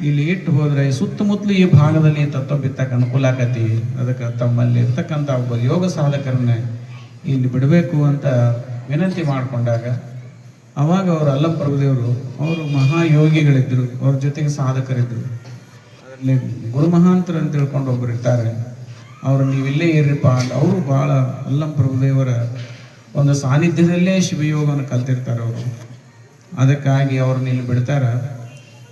ಇಲ್ಲಿ ಇಟ್ಟು ಹೋದರೆ ಸುತ್ತಮುತ್ತಲು ಈ ಭಾಗದಲ್ಲಿ ಈ ತತ್ವ ಬಿತ್ತಕ್ಕೆ ಅನುಕೂಲ ಆಕತಿ. ಅದಕ್ಕೆ ತಮ್ಮಲ್ಲಿ ಇರ್ತಕ್ಕಂಥ ಒಬ್ಬ ಯೋಗ ಸಾಧಕರನ್ನ ಇಲ್ಲಿ ಬಿಡಬೇಕು ಅಂತ ವಿನಂತಿ ಮಾಡಿಕೊಂಡಾಗ ಅವಾಗ ಅವರು ಅಲ್ಲಮ ಪ್ರಭುದೇವರು ಅವರು ಮಹಾಯೋಗಿಗಳಿದ್ದರು, ಅವ್ರ ಜೊತೆಗೆ ಸಾಧಕರಿದ್ದರು. ಅದರಲ್ಲಿ ಗುರುಮಹಾಂತರು ಅಂತ ತಿಳ್ಕೊಂಡು ಒಬ್ಬರು ಇರ್ತಾರೆ. ಅವರು ನೀವಿಲ್ಲೇ ಇರ್ರಿಪ್ಪ ಅಂತ ಅವರು ಭಾಳ ಅಲ್ಲಮ ಪ್ರಭುದೇವರ ಒಂದು ಸಾನ್ನಿಧ್ಯದಲ್ಲೇ ಶಿವಯೋಗವನ್ನು ಕಲ್ತಿರ್ತಾರೆ ಅವರು. ಅದಕ್ಕಾಗಿ ಅವ್ರನ್ನ ಇಲ್ಲಿ ಬಿಡ್ತಾರೆ.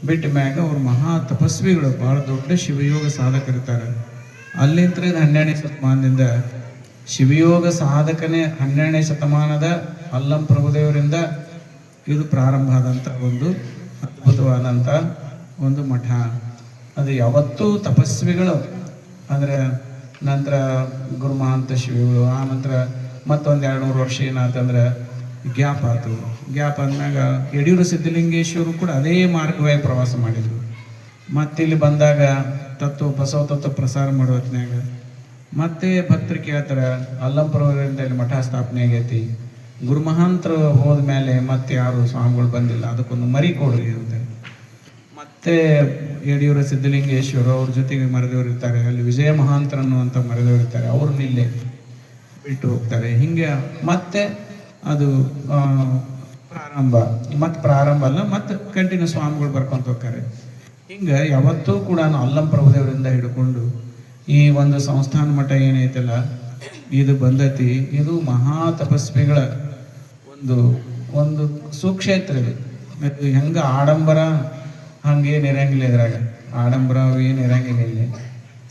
ಬಿಟ್ಟ ಮ್ಯಾಗ ಅವ್ರು ಮಹಾ ತಪಸ್ವಿಗಳು, ಭಾಳ ದೊಡ್ಡ ಶಿವಯೋಗ ಸಾಧಕರಿರ್ತಾರೆ. ಅಲ್ಲಿಂದ 12ನೇ ಶತಮಾನದಿಂದ ಶಿವಯೋಗ ಸಾಧಕನೇ 12ನೇ ಶತಮಾನದ ಅಲ್ಲಮ ಪ್ರಭುದೇವರಿಂದ ಇದು ಪ್ರಾರಂಭ ಆದಂಥ ಒಂದು ಅದ್ಭುತವಾದಂಥ ಒಂದು ಮಠ. ಅದು ಯಾವತ್ತೂ ತಪಸ್ವಿಗಳು ಅಂದರೆ ನಂತರ ಗುರುಮಹಾಂತ ಶಿವಗಳು, ಆ ನಂತರ ಮತ್ತೊಂದು 200 ವರ್ಷ ಏನಾತಂದ್ರೆ ಗ್ಯಾಪ್ ಆಯ್ತು. ಗ್ಯಾಪ್ ಆದ್ಮ್ಯಾಗ ಯಡಿಯೂರು ಸಿದ್ಧಲಿಂಗೇಶ್ವರು ಕೂಡ ಅದೇ ಮಾರ್ಗವಾಗಿ ಪ್ರವಾಸ ಮಾಡಿದರು. ಮತ್ತಿಲ್ಲಿ ಬಂದಾಗ ಬಸವ ತತ್ವ ಪ್ರಸಾರ ಮಾಡೋ ಹೊತ್ನ್ಯಾಗ ಮತ್ತೆ ಭಕ್ತರು ಕೇಳ್ತಾರೆ, ಅಲ್ಲಮ ಪ್ರಭುದೇವರಿಂದ ಇಲ್ಲಿ ಮಠ ಸ್ಥಾಪನೆ ಆಗೈತಿ. ಗುರುಮಹಾಂತರು ಹೋದ ಮೇಲೆ ಮತ್ತೆ ಯಾರು ಸ್ವಾಮಿಗಳು ಬಂದಿಲ್ಲ, ಅದಕ್ಕೊಂದು ಮರಿ ಕೊಡ್ರಿ ಅಂತ. ಮತ್ತೆ ಯಡಿಯೂರು ಸಿದ್ಧಲಿಂಗೇಶ್ವರು ಅವ್ರ ಜೊತೆಗೆ ಮರೆದವರು ಇರ್ತಾರೆ. ಅಲ್ಲಿ ವಿಜಯ ಮಹಾಂತರು ಅನ್ನುವಂಥ ಮರೆದವರು ಇರ್ತಾರೆ, ಅವ್ರನ್ನ ಇಲ್ಲೇ ಬಿಟ್ಟು ಹೋಗ್ತಾರೆ. ಹಿಂಗೆ ಮತ್ತೆ ಅದು ಪ್ರಾರಂಭ ಅಲ್ಲ, ಮತ್ತೆ ಕಂಟಿನ್ಯೂ ಸ್ವಾಮಿಗಳು ಬರ್ಕೊಂತ ಹೋಗ್ತಾರೆ. ಹಿಂಗೆ ಯಾವತ್ತೂ ಕೂಡ ಅಲ್ಲಮ ಪ್ರಭುದೇವರಿಂದ ಹಿಡ್ಕೊಂಡು ಈ ಒಂದು ಸಂಸ್ಥಾನ ಮಠ ಏನೈತಲ್ಲ ಇದು ಬಂದತಿ. ಇದು ಮಹಾ ತಪಸ್ವಿಗಳ ಒಂದು ಸುಕ್ಷೇತ್ರ. ಇದು ಹೆಂಗೆ ಆಡಂಬರ ಹಂಗೇನು ಇರಂಗಿಲ್ಲ ಇದ್ರಾಗ. ಆಡಂಬರ ಏನು ಇರಂಗಿಲ್ಲ ಇಲ್ಲಿ.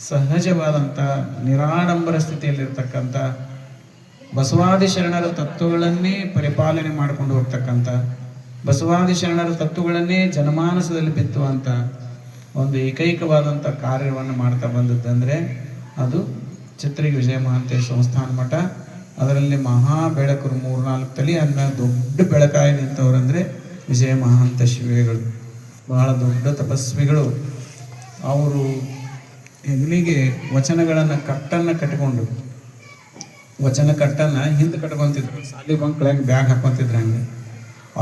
ಸಹಜವಾದಂಥ ನಿರಾಡಂಬರ ಸ್ಥಿತಿಯಲ್ಲಿರ್ತಕ್ಕಂಥ ಬಸವಾದಿ ಶರಣರ ತತ್ವಗಳನ್ನೇ ಪರಿಪಾಲನೆ ಮಾಡಿಕೊಂಡು ಹೋಗ್ತಕ್ಕಂಥ, ಬಸವಾದಿ ಶರಣರ ತತ್ವಗಳನ್ನೇ ಜನಮಾನಸದಲ್ಲಿ ಬಿತ್ತುವಂಥ ಒಂದು ಏಕೈಕವಾದಂಥ ಕಾರ್ಯವನ್ನು ಮಾಡ್ತಾ ಬಂದದ್ದಂದರೆ ಅದು ಚಿತ್ರಗಿ ವಿಜಯ ಮಹಾಂತೇಶ ಸಂಸ್ಥಾನ ಮಠ. ಅದರಲ್ಲಿ ಮಹಾ ಬೆಳಕರು 3-4 ತಲೆ ಆದ್ಮೇಲೆ ದೊಡ್ಡ ಬೆಳಕಾಗಿ ನಿಂತವರಂದರೆ ವಿಜಯ ಮಹಾಂತ ಶಿವೆಗಳು. ಬಹಳ ದೊಡ್ಡ ತಪಸ್ವಿಗಳು. ಅವರು ಹೆಗಲಿಗೆ ವಚನಗಳನ್ನು ಕಟ್ಟಿಕೊಂಡು ವಚನ ಕಟ್ಟನ್ನು ಹಿಂದೆ ಕಟ್ಕೊತಿದ್ರು, ಸಾಲಿ ಬಂಕ್ಳಾಗಿ ಬ್ಯಾಗ್ ಹಾಕೊತಿದ್ರು. ಹಂಗೆ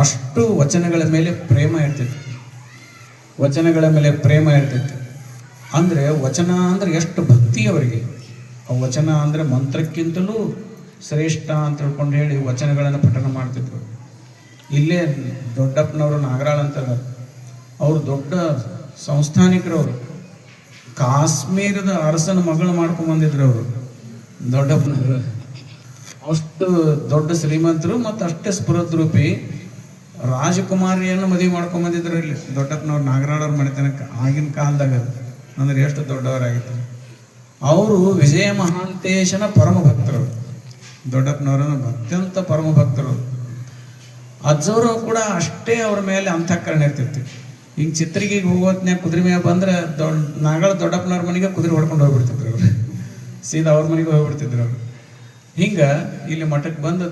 ಅಷ್ಟು ವಚನಗಳ ಮೇಲೆ ಪ್ರೇಮ ಇರ್ತಿತ್ತು, ವಚನಗಳ ಮೇಲೆ ಪ್ರೇಮ ಇರ್ತಿತ್ತು. ಅಂದರೆ ವಚನ ಅಂದರೆ ಎಷ್ಟು ಭಕ್ತಿ ಅವರಿಗೆ. ಆ ವಚನ ಅಂದರೆ ಮಂತ್ರಕ್ಕಿಂತಲೂ ಶ್ರೇಷ್ಠ ಅಂತ ತಿಳ್ಕೊಂಡು ಹೇಳಿ ವಚನಗಳನ್ನು ಪಠನ ಮಾಡ್ತಿದ್ರು. ಇಲ್ಲೇ ದೊಡ್ಡಪ್ಪನವರು ನಾಗರಾಳ್ ಅಂತದ, ಅವರು ದೊಡ್ಡ ಸಂಸ್ಥಾನಿಕರವರು. ಕಾಶ್ಮೀರದ ಅರಸನ ಮಗಳು ಮಾಡ್ಕೊಂಡ್ಬಂದಿದ್ರು ಅವರು ದೊಡ್ಡಪ್ಪನವರು. ಅಷ್ಟು ದೊಡ್ಡ ಶ್ರೀಮಂತರು ಮತ್ತು ಅಷ್ಟೇ ಸ್ಫುರದ್ರೂಪಿ ರಾಜಕುಮಾರಿಯನ್ನು ಮದುವೆ ಮಾಡ್ಕೊಂಬಂದಿದ್ರು ಇಲ್ಲಿ ದೊಡ್ಡಪ್ಪನವ್ರು ನಾಗರಾಳವ್ರ ಮನೆತನಕ್ಕೆ. ಆಗಿನ ಕಾಲದಾಗ ಅಂದರೆ ಎಷ್ಟು ದೊಡ್ಡವರಾಗಿತ್ತು. ಅವರು ವಿಜಯ ಮಹಾಂತೇಶನ ಪರಮ ಭಕ್ತರು. ದೊಡ್ಡಪ್ಪನವರನ್ನ ಅತ್ಯಂತ ಪರಮ ಭಕ್ತರು. ಅಜ್ಜವರು ಕೂಡ ಅಷ್ಟೇ ಅವ್ರ ಮೇಲೆ ಅಂತಃಕರಣ ಇರ್ತಿತ್ತು. ಹಿಂಗೆ ಚಿತ್ರಿಗಿಗೆ ಹೋಗೋತ್ನ್ಯಾಗ ಕುದುರೆ ಮೇಲೆ ಬಂದ್ರೆ ನಾಗಳ ದೊಡ್ಡಪ್ಪನವ್ರ ಮನೆಗೆ ಕುದುರೆ ಹೊಡ್ಕೊಂಡು ಹೋಗ್ಬಿಡ್ತಿದ್ರು ಅವರು. ಸೀದಾ ಅವ್ರ ಮನೆಗೆ ಹೋಗ್ಬಿಡ್ತಿದ್ರು ಅವರು. ಹಿಂಗೆ ಇಲ್ಲಿ ಮಠಕ್ಕೆ ಬಂದು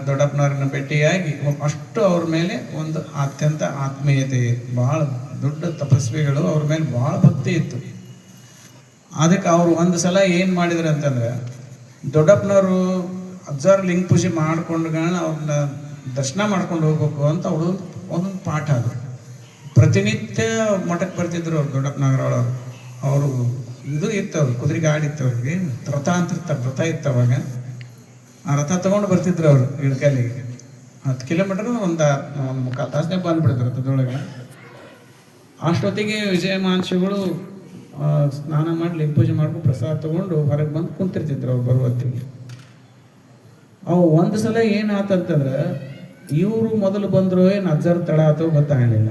ದೊಡ್ಡಪ್ಪನವ್ರನ್ನ ಭೇಟಿಯಾಗಿ ಅಷ್ಟು ಅವ್ರ ಮೇಲೆ ಒಂದು ಅತ್ಯಂತ ಆತ್ಮೀಯತೆ, ಭಾಳ ದೊಡ್ಡ ತಪಸ್ವಿಗಳು, ಅವ್ರ ಮೇಲೆ ಭಾಳ ಭಕ್ತಿ ಇತ್ತು. ಅದಕ್ಕೆ ಅವರು ಒಂದು ಸಲ ಏನು ಮಾಡಿದ್ರು ಅಂತಂದ್ರೆ, ದೊಡ್ಡಪ್ಪನವರು ಅಜ್ಜಾರು ಲಿಂಗ ಪೂಜೆ ಮಾಡ್ಕೊಂಡ್ಗಳನ್ನ ಅವ್ರನ್ನ ದರ್ಶನ ಮಾಡ್ಕೊಂಡು ಹೋಗ್ಬೇಕು ಅಂತ ಅವರು ಒಂದೊಂದು ಪಾಠ ಅದು. ಪ್ರತಿನಿತ್ಯ ಮಠಕ್ಕೆ ಬರ್ತಿದ್ರು ಅವ್ರು ದೊಡ್ಡಪ್ಪ ನಾಗರಾಳವ್ರು. ಅವರು ಇದು ಇತ್ತವ್ರು, ಕುದುರೆ ಗಾಡಿ ಇತ್ತು ಅವ್ರಿಗೆ, ರಥ ಅಂತ ಇರ್ತಾರೆ, ರಥ ಇತ್ತು ಅವಾಗ. ಆ ರಥ ತೊಗೊಂಡು ಬರ್ತಿದ್ರು ಅವರು ಇಳ್ಕಲ್ಲಿಗೆ. 10 ಕಿಲೋಮೀಟರ್ ಒಂದು 3/4 ತಾಸನ್ನೇ ಬಂದ್ಬಿಡ್ತಾರೆ ರಥದೊಳಗೆ. ಅಷ್ಟೊತ್ತಿಗೆ ವಿಜಯ ಮಹಾಂಶಿಗಳು ಸ್ನಾನ ಮಾಡಿ ಲಿಂಗ ಪೂಜೆ ಮಾಡ್ಕೊಂಡು ಪ್ರಸಾದ ತೊಗೊಂಡು ಹೊರಗೆ ಬಂದು ಕುಂತಿರ್ತಿದ್ರು ಅವ್ರು ಬರುವ ಹೊತ್ತಿಗೆ. ಅವು ಒಂದು ಸಲ ಏನಾತಂತಂದ್ರೆ, ಇವರು ಮೊದಲು ಬಂದರು ಏನು ಅಜ್ಜರ ತಡ ಆತೋ ಗೊತ್ತಾಗಲಿಲ್ಲ.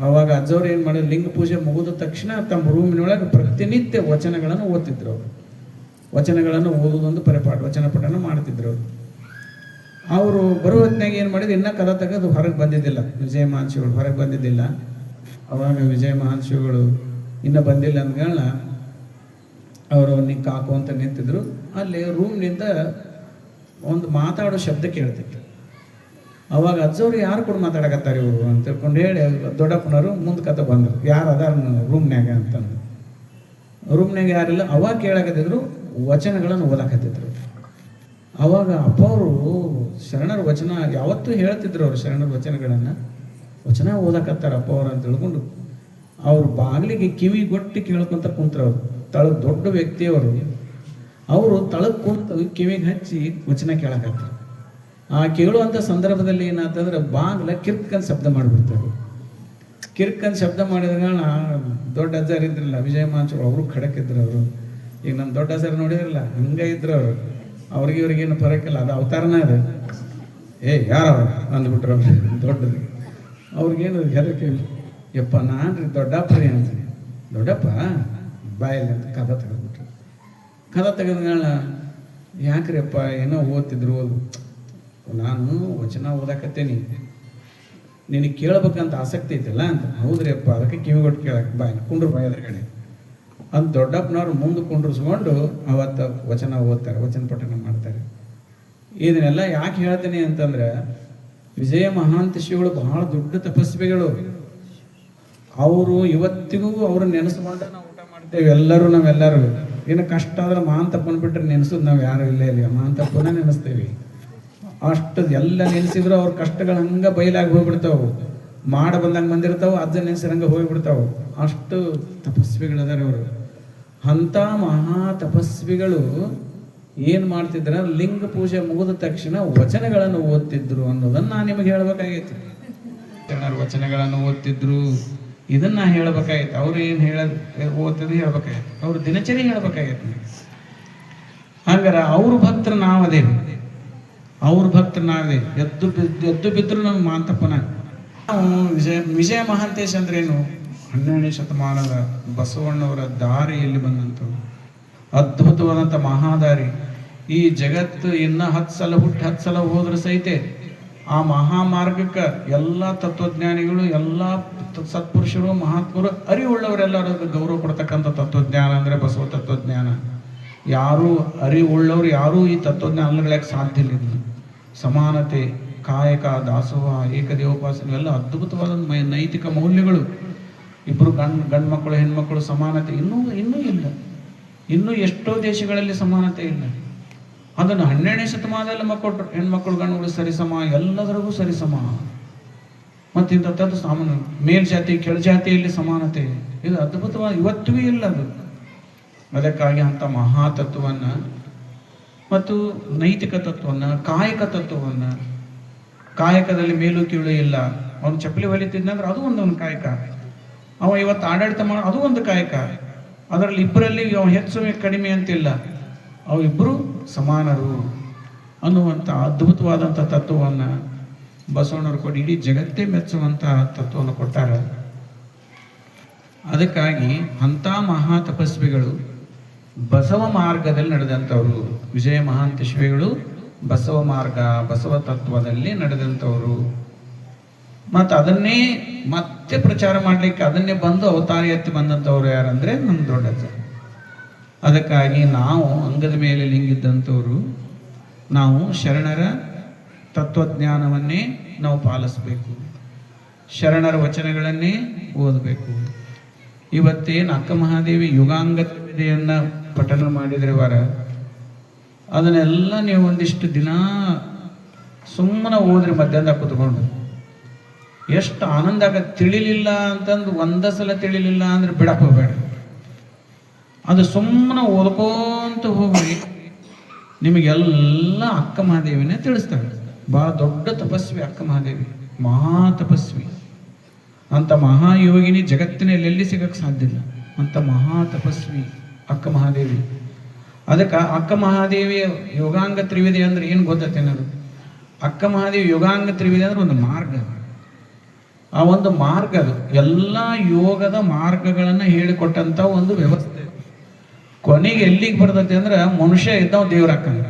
ಅವಾಗ ಅಜ್ಜವ್ರು ಏನು ಮಾಡಿದ್ರು, ಲಿಂಗ ಪೂಜೆ ಮುಗಿದ ತಕ್ಷಣ ತಮ್ಮ ರೂಮಿನೊಳಗೆ ಪ್ರತಿನಿತ್ಯ ವಚನಗಳನ್ನು ಓದ್ತಿದ್ರು ಅವರು. ವಚನಗಳನ್ನು ಓದೋದೊಂದು ವಚನ ಪಠಣ ಮಾಡ್ತಿದ್ರು ಅವರು. ಅವರು ಬರುವ ಹೊತ್ತಿನಾಗ ಏನು ಮಾಡಿದ್ರು, ಇನ್ನೂ ಕದ ತೆಗೆದು ಹೊರಗೆ ಬಂದಿದ್ದಿಲ್ಲ ವಿಜಯ ಮಹಾಂಶಿಗಳು, ಹೊರಗೆ ಬಂದಿದ್ದಿಲ್ಲ. ಅವಾಗ ವಿಜಯ ಮಹಾಂಶಿಗಳು ಇನ್ನೂ ಬಂದಿಲ್ಲ ಅಂದ್ಗಳನ್ನ ಅವರು ನಿಂಗೆ ಹಾಕುವಂತ ನಿಂತಿದ್ರು. ಅಲ್ಲಿ ರೂಮ್ನಿಂದ ಒಂದು ಮಾತಾಡೋ ಶಬ್ದ ಕೇಳ್ತಿತ್ತು. ಅವಾಗ ಅಜ್ಜವ್ರು ಯಾರು ಕೂಡ ಮಾತಾಡಕತ್ತಾರೆ ಇವರು ಅಂತ ತಿಳ್ಕೊಂಡು ಹೇಳಿ ದೊಡ್ಡಪ್ಪನವರು ಮುಂದಕತ್ತ ಬಂದರು, ಯಾರು ಅದಾರ ರೂಮ್ನ್ಯಾಗ ಅಂತಂದು. ರೂಮ್ನ್ಯಾಗ ಯಾರಿಲ್ಲ. ಅವಾಗ ಕೇಳಕತ್ತಿದ್ರು, ವಚನಗಳನ್ನು ಓದಾಕತ್ತಿದ್ರು. ಅವಾಗ ಅಪ್ಪ ಅವರು ಶರಣರ ವಚನ ಯಾವತ್ತೂ ಹೇಳ್ತಿದ್ರು. ಅವರು ಶರಣರ ವಚನ ಓದಾಕತ್ತಾರ ಅಪ್ಪ ಅವ್ರು ಅಂತ ತಿಳ್ಕೊಂಡು ಅವ್ರ ಬಾಗಿಲಿಗೆ ಕಿವಿ ಗೊಟ್ಟಿ ಕೇಳ್ಕೊಂತ ಕುಂತ್ರವ್ರು. ತಳಗ್ ದೊಡ್ಡ ವ್ಯಕ್ತಿಯವರು. ಅವರು ತಳಗ್ ಕುಂತು ಕಿವಿಗೆ ಹಚ್ಚಿ ವಚನ ಕೇಳಕತ್ತಾರೆ. ಆ ಕೇಳುವಂಥ ಸಂದರ್ಭದಲ್ಲಿ ಏನಾಯ್ತಂದ್ರೆ ಬಾಗ್ಲ ಕಿರ್ಕನ್ ಶಬ್ದ ಮಾಡಿಬಿಡ್ತಾರೆ. ಕಿರ್ಕನ್ ಶಬ್ದ ಮಾಡಿದಾಗ ದೊಡ್ಡ ಅಜ್ಜಾರು ಇದ್ರಲ್ಲ ವಿಜಯ ಮಹಾಂಶಿಗಳು, ಅವರು ಖಡಕ್ಕಿದ್ರು ಅವರು. ಈಗ ನಮ್ಮ ದೊಡ್ಡ ಅಜ್ಜಾರು ನೋಡಿದ್ರಲ್ಲ ಹಂಗೆ ಇದ್ರು ಅವರು. ಅವ್ರಿಗೆ ಇವ್ರಿಗೇನು ಫರಕ್ಕಿಲ್ಲ, ಅದು ಅವತಾರನ ಅದು. ಯಾರವ ಅಂದ್ಬಿಟ್ರು ಅವ್ರು ದೊಡ್ಡರಿಗೆ. ಅವ್ರಿಗೇನು ಹೆದರಿಕೆ, ಯಪ್ಪ ನಾನ್ರಿ ದೊಡ್ಡಪ್ಪರಿ ಅಂತ. ದೊಡ್ಡಪ್ಪ ಬಾಯಲ್ಲಿ ಅಂತ ಕದ ತೆಗೆದ್ಬಿಟ್ರು. ಕದ ತೆಗೆದ್ಗಳ ಯಾಕ್ರಿ ಅಪ್ಪ ಏನೋ ಓದ್ತಿದ್ರು. ನಾನು ವಚನ ಓದಾಕತ್ತೇನಿ, ನಿನಗೆ ಕೇಳ್ಬೇಕಂತ ಆಸಕ್ತಿ ಐತಿಲ್ಲ ಅಂತ. ಹೌದ್ರಿ ಅಪ್ಪ, ಅದಕ್ಕೆ ಕಿವಿಗೊಟ್ಟು ಕೇಳಕ್ಕೆ ಬಾಯ್ ಕುಂಡ್ರು ಬಾಯ್ ಎದುರುಗಡೆ ಅಂತ ದೊಡ್ಡಪ್ಪನವ್ರು ಮುಂದೆ ಕುಂಡ್ರಿಸ್ಕೊಂಡು ಅವತ್ತು ವಚನ ಓದ್ತಾರೆ, ವಚನ ಪಠಣ ಮಾಡ್ತಾರೆ. ಇದನ್ನೆಲ್ಲ ಯಾಕೆ ಹೇಳ್ತೀನಿ ಅಂತಂದ್ರೆ, ವಿಜಯ ಮಹಾಂತೇಶಿಗಳು ಬಹಳ ದೊಡ್ಡ ತಪಸ್ವಿಗಳು. ಅವರು ಇವತ್ತಿಗೂ ಅವ್ರು ನೆನೆಸ್ಕೊಂಡ ನಾವು ಊಟ ಮಾಡ್ತೇವೆ ನಾವೆಲ್ಲರೂ. ಏನು ಕಷ್ಟ ಆದ್ರೆ ಮಹಾಂತಪ್ಪನ ಬಿಟ್ಟರೆ ನೆನೆಸೋದು ನಾವು ಯಾರು ಇಲ್ಲ ಮಹಾಂತಪ್ಪನ ನೆನೆಸ್ತೇವೆ. ಅಷ್ಟು ಎಲ್ಲ ನೆನೆಸಿದ್ರು ಅವ್ರ ಕಷ್ಟಗಳು ಹಂಗೆ ಬಯಲಾಗಿ ಹೋಗ್ಬಿಡ್ತಾವೆ. ಬಂದಂಗೆ ಬಂದಿರ್ತಾವೆ, ಅಜ್ಜ ನೆನೆಸಿರಂಗೆ ಹೋಗ್ಬಿಡ್ತಾವೆ. ಅಷ್ಟು ತಪಸ್ವಿಗಳದಾರೆ ಅವರು. ಅಂಥ ಮಹಾ ತಪಸ್ವಿಗಳು ಏನು ಮಾಡ್ತಿದ್ರ, ಲಿಂಗ ಪೂಜೆ ಮುಗಿದ ತಕ್ಷಣ ವಚನಗಳನ್ನು ಓದ್ತಿದ್ರು ಅನ್ನೋದನ್ನು ನಾನು ನಿಮಗೆ ಹೇಳ್ಬೇಕಾಗೈತಿ. ವಚನಗಳನ್ನು ಓದ್ತಿದ್ರು, ಇದನ್ನ ಹೇಳ್ಬೇಕಾಗೈತೆ. ಅವ್ರು ಏನು ಓದ್ತಿದ್ರು ಹೇಳ್ಬೇಕಾಗೈತೆ, ಅವ್ರ ದಿನಚರಿ ಹೇಳ್ಬೇಕಾಗೈತಿ. ಹಂಗಾರ ಅವ್ರ ಭಕ್ತರು ನಾವದೇವಿ, ಅವ್ರ ಭಕ್ತರು ನಾವೇ. ಎದ್ದು ಬಿದ್ರು ನಮ್ಗೆ ಮಾಂತಪ್ಪನ. ನಾವು ವಿಜಯ ಮಹಾಂತೇಶ್ ಅಂದ್ರೇನು, 12ನೇ ಶತಮಾನದ ಬಸವಣ್ಣವರ ದಾರಿಯಲ್ಲಿ ಬಂದಂಥವ್ರು, ಅದ್ಭುತವಾದಂಥ ಮಹಾದಾರಿ. ಈ ಜಗತ್ತು ಇನ್ನು 10 ಸಲ ಹುಟ್ಟು 10 ಸಲ ಹೋದ್ರೆ ಸಹಿತ ಆ ಮಹಾಮಾರ್ಗಕ್ಕೆ ಎಲ್ಲ ತತ್ವಜ್ಞಾನಿಗಳು, ಎಲ್ಲ ಸತ್ಪುರುಷರು, ಮಹಾತ್ಮರು, ಅರಿವುಳ್ಳವರೆಲ್ಲರೂ ಗೌರವ ಕೊಡ್ತಕ್ಕಂಥ ತತ್ವಜ್ಞಾನ ಅಂದರೆ ಬಸವ ತತ್ವಜ್ಞಾನ. ಯಾರೂ ಅರಿವುಳ್ಳವರು ಯಾರೂ ಈ ತತ್ವಜ್ಞಾನ ಅಲ್ಲಗಳಕ್ಕೆ ಸಾಧ್ಯ ಇಲ್ಲ. ಇದು ಸಮಾನತೆ, ಕಾಯಕ, ದಾಸೋಹ, ಏಕದೇವೋಪಾಸನೆ ಇವೆಲ್ಲ ಅದ್ಭುತವಾದ ನೈತಿಕ ಮೌಲ್ಯಗಳು. ಇಬ್ಬರು ಗಂಡು ಮಕ್ಕಳು ಹೆಣ್ಮಕ್ಕಳು ಸಮಾನತೆ ಇನ್ನೂ ಇಲ್ಲ. ಇನ್ನೂ ಎಷ್ಟೋ ದೇಶಗಳಲ್ಲಿ ಸಮಾನತೆ ಇಲ್ಲ. ಅದನ್ನು 12ನೇ ಶತಮಾನದಲ್ಲಿ ಮಕ್ಕಳು ಹೆಣ್ಮಕ್ಳು ಗಂಡುಗಳು ಸರಿಸಮ, ಎಲ್ಲದರಿಗೂ ಸರಿಸಮ. ಮತ್ತು ಇಂಥದ್ದು ಸಾಮಾನ್ಯ ಮೇಲ್ಜಾತಿ ಕೆಳಜಾತಿಯಲ್ಲಿ ಸಮಾನತೆ, ಇದು ಅದ್ಭುತವಾದ ಇವತ್ತಿಗೂ ಇಲ್ಲ ಅದು. ಅದಕ್ಕಾಗಿ ಅಂಥ ಮಹಾತತ್ವವನ್ನು ಮತ್ತು ನೈತಿಕ ತತ್ವವನ್ನು, ಕಾಯಕ ತತ್ವವನ್ನು, ಕಾಯಕದಲ್ಲಿ ಮೇಲು ಕೀಳು ಇಲ್ಲ. ಅವನು ಚಪ್ಪಲಿ ಹೊಲಿತಿದ್ನಂದ್ರೆ ಅದು ಒಂದು ಕಾಯಕ. ಅವ ಇವತ್ತು ಆಡಳಿತ ಮಾಡೋ ಅದು ಒಂದು ಕಾಯಕ. ಅದರಲ್ಲಿ ಇಬ್ಬರಲ್ಲಿ ಹೆಚ್ಚು ಕಡಿಮೆ ಅಂತಿಲ್ಲ, ಅವಿಬ್ಬರು ಸಮಾನರು ಅನ್ನುವಂಥ ಅದ್ಭುತವಾದಂಥ ತತ್ವವನ್ನು ಬಸವಣ್ಣವರು ಕೊಟ್ಟು ಇಡೀ ಜಗತ್ತೇ ಮೆಚ್ಚುವಂಥ ತತ್ವವನ್ನು ಕೊಟ್ಟಾರ. ಅದಕ್ಕಾಗಿ ಅಂಥ ಮಹಾ ತಪಸ್ವಿಗಳು ಬಸವ ಮಾರ್ಗದಲ್ಲಿ ನಡೆದಂಥವ್ರು. ವಿಜಯ ಮಹಾಂತ ಶ್ರೀಗಳು ಬಸವ ಮಾರ್ಗ, ಬಸವ ತತ್ವದಲ್ಲಿ ನಡೆದಂಥವ್ರು. ಮತ್ತು ಅದನ್ನೇ ಮತ್ತೆ ಪ್ರಚಾರ ಮಾಡಲಿಕ್ಕೆ ಅದನ್ನೇ ಬಂದು ಅವತಾರ ಎತ್ತಿ ಬಂದಂಥವ್ರು ಯಾರಂದರೆ ನಮ್ಮ ದೊಡ್ಡಜ್ಜ. ಅದಕ್ಕಾಗಿ ನಾವು ಅಂಗದ ಮೇಲೆ ಲಿಂಗಿದ್ದಂಥವ್ರು, ನಾವು ಶರಣರ ತತ್ವಜ್ಞಾನವನ್ನೇ ನಾವು ಪಾಲಿಸಬೇಕು, ಶರಣರ ವಚನಗಳನ್ನೇ ಓದಬೇಕು. ಇವತ್ತೇನು ಅಕ್ಕ ಮಹಾದೇವಿ ಯುಗಾಂಗ ತ್ರಿವಿಧಿಯನ್ನು ಪಠನ ಮಾಡಿದರೆ ವಾರ, ಅದನ್ನೆಲ್ಲ ನೀವು ಒಂದಿಷ್ಟು ದಿನ ಸುಮ್ಮನೆ ಓದ್ರಿ ಮಧ್ಯಾಹ್ನ ಕೂತ್ಕೊಂಡು. ಎಷ್ಟು ಆನಂದ ಆಗತ್ತೆ. ತಿಳಿಲಿಲ್ಲ ಅಂತಂದು ಒಂದೇ ಸಲ ತಿಳಿಲಿಲ್ಲ ಅಂದ್ರೆ ಬಿಡಕ್ಕೆ ಹೋಗಬೇಡ. ಅದು ಸುಮ್ಮನೆ ಓದ್ಕೊಂತ ಹೋಗ್ರಿ, ನಿಮಗೆಲ್ಲ ಅಕ್ಕ ಮಹಾದೇವಿನೇ ತಿಳಿಸ್ತಾಳೆ. ಭಾಳ ದೊಡ್ಡ ತಪಸ್ವಿ ಅಕ್ಕ ಮಹಾದೇವಿ, ಮಹಾ ತಪಸ್ವಿ. ಅಂಥ ಮಹಾಯೋಗಿನಿ ಜಗತ್ತಿನಲ್ಲಿ ಎಲ್ಲಿ ಸಿಗಕ್ಕೆ ಸಾಧ್ಯ ಇಲ್ಲ. ಅಂಥ ಮಹಾ ತಪಸ್ವಿ ಅಕ್ಕ ಮಹಾದೇವಿ. ಅದಕ್ಕೆ ಅಕ್ಕ ಮಹಾದೇವಿಯ ಯೋಗಾಂಗ ತ್ರಿವಿಧಿ ಅಂದ್ರೆ ಏನು ಗೊತ್ತೇನದು? ಅಕ್ಕ ಮಹಾದೇವಿ ಯೋಗಾಂಗ ತ್ರಿವಿಧಿ ಅಂದ್ರೆ ಒಂದು ಮಾರ್ಗ. ಆ ಒಂದು ಮಾರ್ಗ, ಅದು ಎಲ್ಲ ಯೋಗದ ಮಾರ್ಗಗಳನ್ನು ಹೇಳಿಕೊಟ್ಟಂಥ ಒಂದು ವ್ಯವಸ್ಥೆ. ಕೊನೆಗೆ ಎಲ್ಲಿಗೆ ಬರ್ತೈತಿ ಅಂದ್ರೆ ಮನುಷ್ಯ ಇದ್ದವ ದೇವ್ರಕ್ಕಂದ್ರ,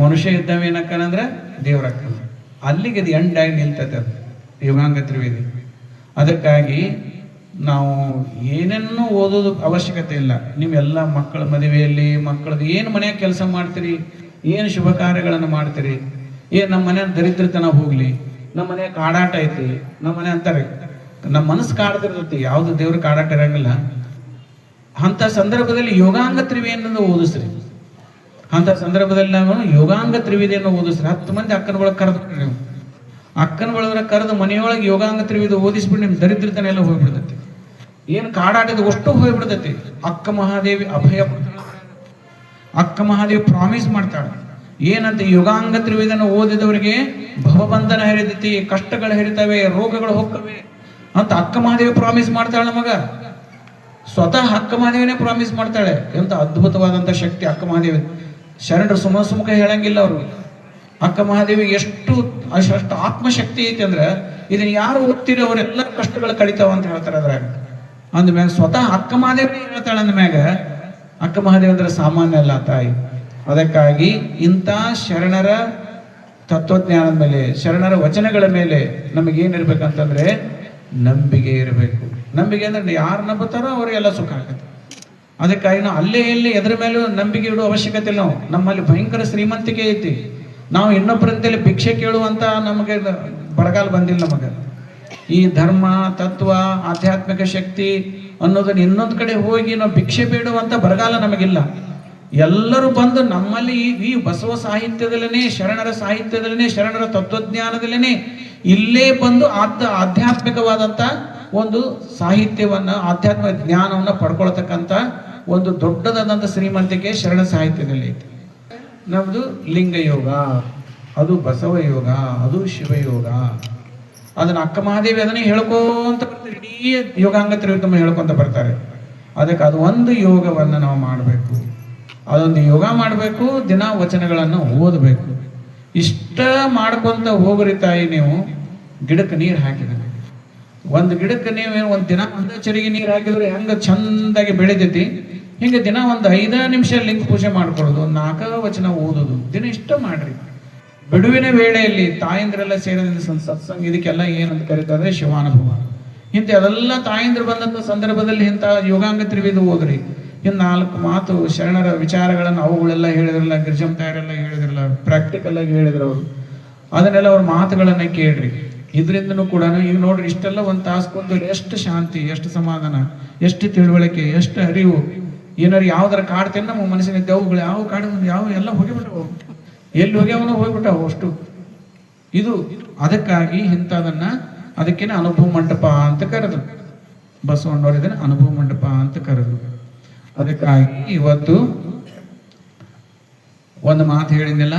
ಮನುಷ್ಯ ಇದ್ದವ ಏನಕ್ಕನಂದ್ರೆ ದೇವ್ರಕ್ಕಂದ್ರ. ಅಲ್ಲಿಗೆ ಅದು ಎಂಡಾಗಿ ನಿಲ್ತೈತೆ ಅದು ಯೋಗಾಂಗ ತ್ರಿವೇದಿ. ಅದಕ್ಕಾಗಿ ನಾವು ಏನೇನೂ ಓದೋದು ಅವಶ್ಯಕತೆ ಇಲ್ಲ. ನೀವೆಲ್ಲ ಮಕ್ಕಳ ಮದುವೆಯಲ್ಲಿ ಮಕ್ಕಳದ್ದು ಏನು ಮನೆಯಾಗ ಕೆಲಸ ಮಾಡ್ತೀರಿ, ಏನು ಶುಭ ಕಾರ್ಯಗಳನ್ನು ಮಾಡ್ತೀರಿ, ಏನು ನಮ್ಮ ಮನೆಯ ದರಿದ್ರತನ ಹೋಗಲಿ, ನಮ್ಮ ಮನೆಯ ಕಾಡಾಟ ಐತಿ, ನಮ್ಮ ಮನೆ ಅಂತಾರೆ ನಮ್ಮ ಮನಸ್ಸು ಕಾಡ್ತಿರ್ತೈತಿ, ಯಾವುದು ದೇವ್ರ ಕಾಡಾಟ ಇರಂಗಿಲ್ಲ. ಅಂಥ ಸಂದರ್ಭದಲ್ಲಿ ಯೋಗಾಂಗ ತ್ರಿವಿಧಿಯನ್ನು ಓದಿಸ್ರಿ. ಅಂಥ ಸಂದರ್ಭದಲ್ಲಿ ನಾವು ಯೋಗಾಂಗ ತ್ರಿವಿಧಿಯನ್ನು ಓದಿಸ್ರಿ. 10 ಮಂದಿ ಅಕ್ಕನ ಒಳಗೆ ಕರೆದು ನೀವು ಅಕ್ಕನ ಒಳಗಡೆ ಕರೆದು ಮನೆಯೊಳಗೆ ಯೋಗಾಂಗ ತ್ರಿವಿಧಿ ಓದಿಸ್ಬಿಟ್ಟು ನಿಮ್ಮ ದರಿದ್ರತನ ಎಲ್ಲ ಹೋಗ್ಬಿಡ್ತೈತಿ, ಏನು ಕಾಡಾಟದ ಅಷ್ಟು ಹೋಗ್ಬಿಡ್ತೈತಿ. ಅಕ್ಕ ಮಹಾದೇವಿ ಅಭಯ ಕೊಡ್ತಾಳೆ. ಅಕ್ಕ ಮಹಾದೇವಿ ಪ್ರಾಮಿಸ್ ಮಾಡ್ತಾಳೆ ಏನಂತ, ಯೋಗಾಂಗ ತ್ರಿವಿಧಿಯನ್ನು ಓದಿದವರಿಗೆ ಭವಬಂಧನ ಹರಿದೈತಿ, ಕಷ್ಟಗಳು ಹರಿತವೆ, ರೋಗಗಳು ಹೋಗ್ತವೆ ಅಂತ ಅಕ್ಕ ಮಹಾದೇವಿ ಪ್ರಾಮಿಸ್ ಮಾಡ್ತಾಳೆ ನಮಗ. ಸ್ವತಃ ಅಕ್ಕ ಮಹಾದೇವಿನೇ ಪ್ರಾಮಿಸ್ ಮಾಡ್ತಾಳೆ. ಎಂತ ಅದ್ಭುತವಾದಂಥ ಶಕ್ತಿ ಅಕ್ಕ ಮಹಾದೇವಿ. ಶರಣರು ಸುಮುಖ ಹೇಳಂಗಿಲ್ಲ ಅವರು. ಅಕ್ಕ ಮಹಾದೇವಿಗೆ ಎಷ್ಟು ಆತ್ಮಶಕ್ತಿ ಐತಿ ಅಂದ್ರೆ ಇದನ್ನ ಯಾರು ಓದ್ತೀರಿ ಅವರೆಲ್ಲ ಕಷ್ಟಗಳು ಕಡಿತಾವ ಅಂತ ಹೇಳ್ತಾರೆ. ಅದ್ರಾಗ ಅಂದ್ಮ್ಯಾಗ ಸ್ವತಃ ಅಕ್ಕ ಮಹಾದೇವಿ ಹೇಳ್ತಾಳೆ. ಅಂದ್ಮ್ಯಾಗ ಅಕ್ಕ ಮಹಾದೇವಿ ಅಂದ್ರೆ ಸಾಮಾನ್ಯ ಅಲ್ಲ ತಾಯಿ. ಅದಕ್ಕಾಗಿ ಇಂಥ ಶರಣರ ತತ್ವಜ್ಞಾನದ ಮೇಲೆ, ಶರಣರ ವಚನಗಳ ಮೇಲೆ ನಮಗೇನಿರ್ಬೇಕಂತಂದ್ರೆ ನಂಬಿಕೆ ಇರಬೇಕು. ನಂಬಿಕೆ ಅಂದ್ರೆ ಯಾರು ನಂಬುತ್ತಾರೋ ಅವರಿಗೆಲ್ಲ ಸುಖ ಆಗುತ್ತೆ. ಅದಕ್ಕಾಗಿ ನಾವು ಅಲ್ಲೇ ಇಲ್ಲಿ ಎದ್ರ ಮೇಲೂ ನಂಬಿಕೆ ಇಡುವ ಅವಶ್ಯಕತೆ ಇಲ್ಲ. ನಾವು ನಮ್ಮಲ್ಲಿ ಭಯಂಕರ ಶ್ರೀಮಂತಿಕೆ ಐತಿ. ನಾವು ಇನ್ನೊಬ್ಬರಂತೇಳಿ ಭಿಕ್ಷೆ ಕೇಳುವಂತ ನಮಗೆ ಬರಗಾಲ ಬಂದಿಲ್ಲ. ನಮಗೆ ಈ ಧರ್ಮ ತತ್ವ ಆಧ್ಯಾತ್ಮಿಕ ಶಕ್ತಿ ಅನ್ನೋದನ್ನ ಇನ್ನೊಂದು ಕಡೆ ಹೋಗಿ ನಾವು ಭಿಕ್ಷೆ ಬೇಡುವಂತ ಬರಗಾಲ ನಮಗಿಲ್ಲ. ಎಲ್ಲರೂ ಬಂದು ನಮ್ಮಲ್ಲಿ ಈ ಬಸವ ಸಾಹಿತ್ಯದಲ್ಲೇ, ಶರಣರ ಸಾಹಿತ್ಯದಲ್ಲೇ, ಶರಣರ ತತ್ವಜ್ಞಾನದಲ್ಲೇ ಇಲ್ಲೇ ಬಂದು ಆಧ್ಯಾತ್ಮಿಕವಾದಂಥ ಒಂದು ಸಾಹಿತ್ಯವನ್ನ, ಆಧ್ಯಾತ್ಮಿಕ ಜ್ಞಾನವನ್ನು ಪಡ್ಕೊಳ್ತಕ್ಕಂಥ ಒಂದು ದೊಡ್ಡದಾದಂಥ ಶ್ರೀಮಂತಿಕೆ ಶರಣ ಸಾಹಿತ್ಯದಲ್ಲಿ ಐತಿ. ನಮ್ಮದು ಲಿಂಗಯೋಗ, ಅದು ಬಸವ ಯೋಗ, ಅದು ಶಿವಯೋಗ. ಅದನ್ನ ಅಕ್ಕ ಮಹಾದೇವಿ ಅದನ್ನೇ ಹೇಳ್ಕೊಂತ ಬರ್ತಾರೆ. ಇಡೀ ಯೋಗಾಂಗ ತ್ರಿವಿಕ್ರಮ ಹೇಳ್ಕೊಂತ ಬರ್ತಾರೆ. ಅದಕ್ಕೆ ಅದು ಒಂದು ಯೋಗವನ್ನು ನಾವು ಮಾಡಬೇಕು. ಅದೊಂದು ಯೋಗ ಮಾಡಬೇಕು, ದಿನ ವಚನಗಳನ್ನು ಓದಬೇಕು. ಇಷ್ಟ ಮಾಡ್ಕೊಂತ ಹೋಗ್ರಿ ತಾಯಿ. ನೀವು ಗಿಡಕ್ಕೆ ನೀರು ಹಾಕಿದ ಒಂದು ಗಿಡಕ್ಕೆ ನೀವೇನು ಒಂದು ದಿನ ಒಂದೇ ಚರಿಗೆ ನೀರು ಹಾಕಿದ್ರೆ ಹೆಂಗೆ ಚಂದಾಗಿ ಬೆಳಿತೈತಿ, ಹಿಂಗೆ ದಿನ ಒಂದು 5 ನಿಮಿಷ ಲಿಂಗ ಪೂಜೆ ಮಾಡ್ಕೊಳ್ಳೋದು, 4 ವಚನ ಓದೋದು, ದಿನ ಇಷ್ಟ ಮಾಡ್ರಿ. ಬಿಡುವಿನ ವೇಳೆಯಲ್ಲಿ ತಾಯಂದ್ರೆಲ್ಲ ಸೇರಿದ ಸತ್ಸಂಗ, ಇದಕ್ಕೆಲ್ಲ ಏನಂತ ಕರೀತಾರೆ ಶಿವಾನುಭವ. ಇಂಥ ಅದೆಲ್ಲ ತಾಯಂದ್ರು ಬಂದಂಥ ಸಂದರ್ಭದಲ್ಲಿ ಇಂಥ ಯೋಗಾಂಗ ತ್ರಿವಿಧ ಓದ್ರಿ. ಇನ್ನು 4 ಮಾತು ಶರಣರ ವಿಚಾರಗಳನ್ನು ಅವುಗಳೆಲ್ಲ ಹೇಳಿದ್ರಲ್ಲ, ಗಿರಿಜಮ್ಮ ತಾಯರೆಲ್ಲ ಹೇಳಿದ್ರಲ್ಲ, ಪ್ರಾಕ್ಟಿಕಲ್ ಆಗಿ ಹೇಳಿದ್ರು ಅವರು. ಅದನ್ನೆಲ್ಲ ಅವ್ರ ಮಾತುಗಳನ್ನ ಕೇಳ್ರಿ. ಇದರಿಂದನೂ ಕೂಡ ಈಗ ನೋಡ್ರಿ, ಇಷ್ಟೆಲ್ಲ ಒಂದು ತಾಸು ಕುಂತು ಎಷ್ಟು ಶಾಂತಿ, ಎಷ್ಟು ಸಮಾಧಾನ, ಎಷ್ಟು ತಿಳುವಳಿಕೆ, ಎಷ್ಟು ಅರಿವು. ಏನಾರು ಯಾವ್ದಾರ ಕಾಡ್ತೇನೆ ನಮ್ಮ ಮನಸ್ಸಿನ ದೆವ್ಗಳು ಯಾವ ಕಾಡಿದ್ರು ಯಾವ ಎಲ್ಲ ಹೋಗಿಬಿಟ್ಟವು, ಎಲ್ಲಿ ಹೋಗ್ಯಾವನೋ ಹೋಗ್ಬಿಟ್ಟವು ಅಷ್ಟು. ಇದು ಅದಕ್ಕಾಗಿ ಇಂಥದನ್ನ ಅದಕ್ಕೇನೆ ಅನುಭವ ಮಂಟಪ ಅಂತ ಕರೆದ್ರು ಬಸವಣ್ಣವ್ರು. ಇದನ್ನ ಅನುಭವ ಮಂಟಪ ಅಂತ ಕರೆದ್ರು. ಅದಕ್ಕಾಗಿ ಇವತ್ತು ಒಂದು ಮಾತು ಹೇಳಿದ್ನಿಲ್ಲ,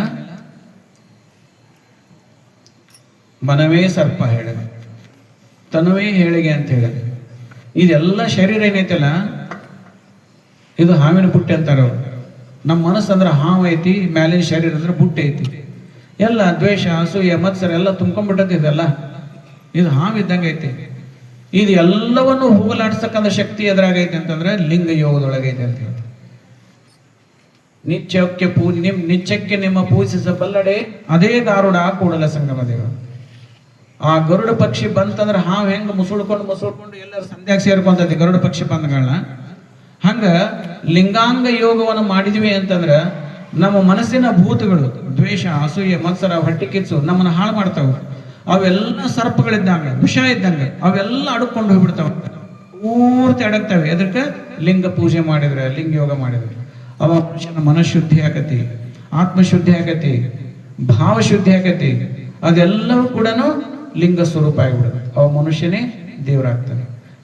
ಮನವೇ ಸರ್ಪ ಹೇಳಿದೆ, ತನುವೇ ಹೇಳಿಗೆ ಅಂತ ಹೇಳಿದೆ. ಇದೆಲ್ಲ ಶರೀರ ಏನೈತಲ್ಲ, ಇದು ಹಾವಿನ ಬುಟ್ಟೆ ಅಂತಾರ ಅವ್ರು. ನಮ್ಮ ಮನಸ್ಸು ಅಂದ್ರೆ ಹಾವು ಐತಿ, ಮ್ಯಾಲಿನ ಶರೀರ ಅಂದ್ರೆ ಬುಟ್ಟೆ ಐತಿ. ಎಲ್ಲ ದ್ವೇಷ, ಅಸೂಯೆ, ಮತ್ಸರ ಎಲ್ಲ ತುಂಬ್ಕೊಂಡ್ಬಿಟ್ಟದ. ಇದೆಲ್ಲ ಇದು ಹಾವು ಇದ್ದಂಗೆ ಐತಿ. ಇದು ಎಲ್ಲವನ್ನು ಹೋಗಲಾಡ್ಸಕ್ಕಂಥ ಶಕ್ತಿ ಎದುರಾಗೈತೆ ಅಂತಂದ್ರೆ ಲಿಂಗ ಯೋಗದೊಳಗೈತೆ ಅಂತ ಹೇಳಿ. ನಿತ್ಯಕ್ಕೆ ನಿಮ್ಮ ಪೂಜಿಸಬಲ್ಲಡೆ ಅದೇ ಗಾರುಡ ಕೂಡಲ ಸಂಗಮ ದೇವ. ಆ ಗರುಡ ಪಕ್ಷಿ ಬಂತಂದ್ರೆ ಹಾವು ಹೆಂಗೆ ಮುಸುಳ್ಕೊಂಡು ಎಲ್ಲರೂ ಸಂಧ್ಯಾಗ ಸೇರ್ಕೊಂತೈತಿ ಗರುಡ ಪಕ್ಷಿ ಬಂದಗಳನ್ನ. ಹಂಗ ಲಿಂಗಾಂಗ ಯೋಗವನ್ನು ಮಾಡಿದ್ವಿ ಅಂತಂದ್ರೆ ನಮ್ಮ ಮನಸ್ಸಿನ ಭೂತಗಳು ದ್ವೇಷ, ಅಸೂಯೆ, ಮತ್ಸರ, ಹೊಟ್ಟೆ ಕಿಚ್ಚು ನಮ್ಮನ್ನ ಹಾಳು ಮಾಡ್ತಾವ. ಅವೆಲ್ಲ ಸರ್ಪಗಳಿದ್ದಂಗೆ, ವಿಷ ಇದ್ದಂಗೆ, ಅವೆಲ್ಲ ಅಡ್ಕೊಂಡು ಹೋಗ್ಬಿಡ್ತಾವ, ಪೂರ್ತಿ ಅಡಗ್ತವೆ. ಅದಕ್ಕೆ ಲಿಂಗ ಪೂಜೆ ಮಾಡಿದ್ರೆ, ಲಿಂಗ ಯೋಗ ಮಾಡಿದ್ರೆ ಅವ ಮನುಷ್ಯನ ಮನಃಶುದ್ಧಿ ಆಗತಿ, ಆತ್ಮಶುದ್ಧಿ ಆಗತಿ, ಭಾವಶುದ್ಧಿ ಆಗತಿ. ಅದೆಲ್ಲವೂ ಕೂಡ ಲಿಂಗ ಸ್ವರೂಪ ಆಗಿಬಿಡುತ್ತೆ. ಅವ ಮನುಷ್ಯನೇ ದೇವರಾಗ್ತಾನೆ.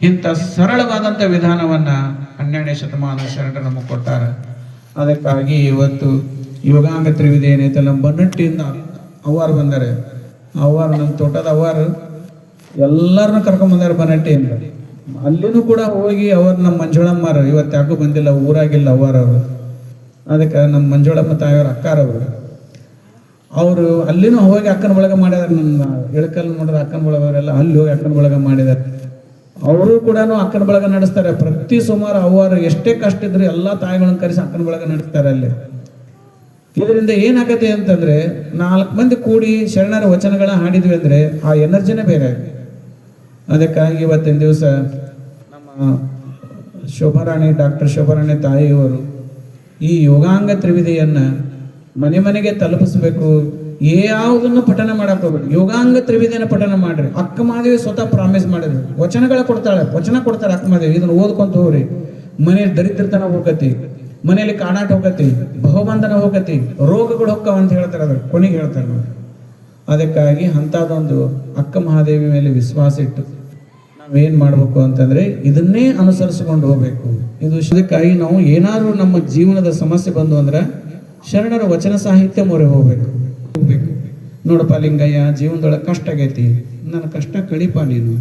ಇಂಥ ಸರಳವಾದಂಥ ವಿಧಾನವನ್ನ 12ನೇ ಶತಮಾನ ಶರಣರು ನಮಗೆ ಕೊಟ್ಟಾರ. ಅದಕ್ಕಾಗಿ ಇವತ್ತು ಯೋಗಾಂಗ ತ್ರಿವಿಧ ಏನೈತೆ ನಮ್ಮ ಬನ್ನಟ್ಟಿಯಿಂದ ಅವ್ವಾರು ಬಂದಾರೆ. ಅವ್ವಾರು ನಮ್ಮ ತೋಟದ ಅವ್ವಾರು ಎಲ್ಲರನ್ನ ಕರ್ಕೊಂಡ್ಬಂದಾರೆ ಬನ್ನಟ್ಟಿಯಿಂದ. ಅಲ್ಲಿನೂ ಕೂಡ ಹೋಗಿ ಅವ್ರು ನಮ್ಮ ಮಂಜುಳಮ್ಮರು ಇವತ್ತು ಯಾಕೂ ಬಂದಿಲ್ಲ, ಊರಾಗಿಲ್ಲ ಅವ್ವಾರವರು. ಅದಕ್ಕೆ ನಮ್ಮ ಮಂಜುಳಮ್ಮ ತಾಯಿಯವ್ರ ಅಕ್ಕಾರವರು, ಅವರು ಅಲ್ಲಿನೂ ಹೋಗಿ ಅಕ್ಕನ ಬಳಗ ಮಾಡಿದಾರೆ. ನನ್ನ ಇಳಕಲ್ ನೋಡಿದ ಅಕ್ಕನ ಬಳಗವರೆಲ್ಲ ಅಲ್ಲಿ ಹೋಗಿ ಅಕ್ಕನ ಬಳಗ ಮಾಡಿದ್ದಾರೆ. ಅವರು ಕೂಡ ಅಕ್ಕನ ಬಳಗ ನಡೆಸ್ತಾರೆ. ಪ್ರತಿ ಸುಮಾರು ಅವ್ವಾರು ಎಷ್ಟೇ ಕಷ್ಟ ಇದ್ರು ಎಲ್ಲ ತಾಯಿಗಳನ್ನ ಕರೆಸಿ ಅಕ್ಕನ ಬಳಗ ನಡೆಸ್ತಾರೆ ಅಲ್ಲಿ. ಇದರಿಂದ ಏನಾಗತ್ತೆ ಅಂತಂದ್ರೆ 4 ಮಂದಿ ಕೂಡಿ ಶರಣರ ವಚನಗಳ ಹಾಡಿದ್ವಿ ಅಂದ್ರೆ ಆ ಎನರ್ಜಿನೇ ಬೇರೆ. ಅದಕ್ಕಾಗಿ ಇವತ್ತಿನ ದಿವಸ ನಮ್ಮ ಶೋಭಾರಾಣಿ, ಡಾಕ್ಟರ್ ಶೋಭಾರಾಣಿ ತಾಯಿಯವರು ಈ ಯೋಗಾಂಗ ತ್ರಿವಿಧಿಯನ್ನ ಮನೆ ಮನೆಗೆ ತಲುಪಿಸ್ಬೇಕು. ಯಾವುದನ್ನು ಪಠನ ಮಾಡಕ್ ಹೋಗ್ಬೇಕು, ಯೋಗಾಂಗ ತ್ರಿವಿಧಿಯನ್ನ ಪಠನ ಮಾಡ್ರಿ. ಅಕ್ಕ ಮಾದೇವಿ ಸ್ವತಃ ಪ್ರಾಮಿಸ್ ಮಾಡಿದ್ರು, ವಚನ ಕೊಡ್ತಾಳೆ ಅಕ್ಕ ಮಾದೇವಿ. ಇದನ್ನ ಓದ್ಕೊಂತ ಹೋಗ್ರಿ, ಮನೇಲಿ ದರಿದ್ರತನ ಹೋಗತಿ, ಮನೆಯಲ್ಲಿ ಕಾಡಾಟ ಹೋಗತಿ, ಬಹುಬಂಧನ ಹೋಗತಿ, ರೋಗಗಳು ಹೋಗ್ತಾವ ಅಂತ ಹೇಳ್ತಾರೆ. ಅದ್ರ ಕೊನೆಗೆ ಹೇಳ್ತಾರೆ ನೋಡಿ. ಅದಕ್ಕಾಗಿ ಅಂಥದ್ದೊಂದು ಅಕ್ಕ ಮಹಾದೇವಿ ಮೇಲೆ ವಿಶ್ವಾಸ ಇಟ್ಟು ನಾವೇನ್ ಮಾಡ್ಬೇಕು ಅಂತಂದ್ರೆ ಇದನ್ನೇ ಅನುಸರಿಸಿಕೊಂಡು ಹೋಗ್ಬೇಕು. ಇದು ಅದಕ್ಕಾಗಿ ನಾವು ಏನಾದ್ರು ನಮ್ಮ ಜೀವನದ ಸಮಸ್ಯೆ ಬಂದು ಅಂದ್ರೆ ಶರಣರ ವಚನ ಸಾಹಿತ್ಯ ಮೊರೆ ಹೋಗ್ಬೇಕು. ನೋಡಪ್ಪ ಲಿಂಗಯ್ಯ, ಜೀವನದೊಳಗೆ ಕಷ್ಟ ಆಗೈತಿ, ನನ್ನ ಕಷ್ಟ ಕಳಿಪ ನೀನು.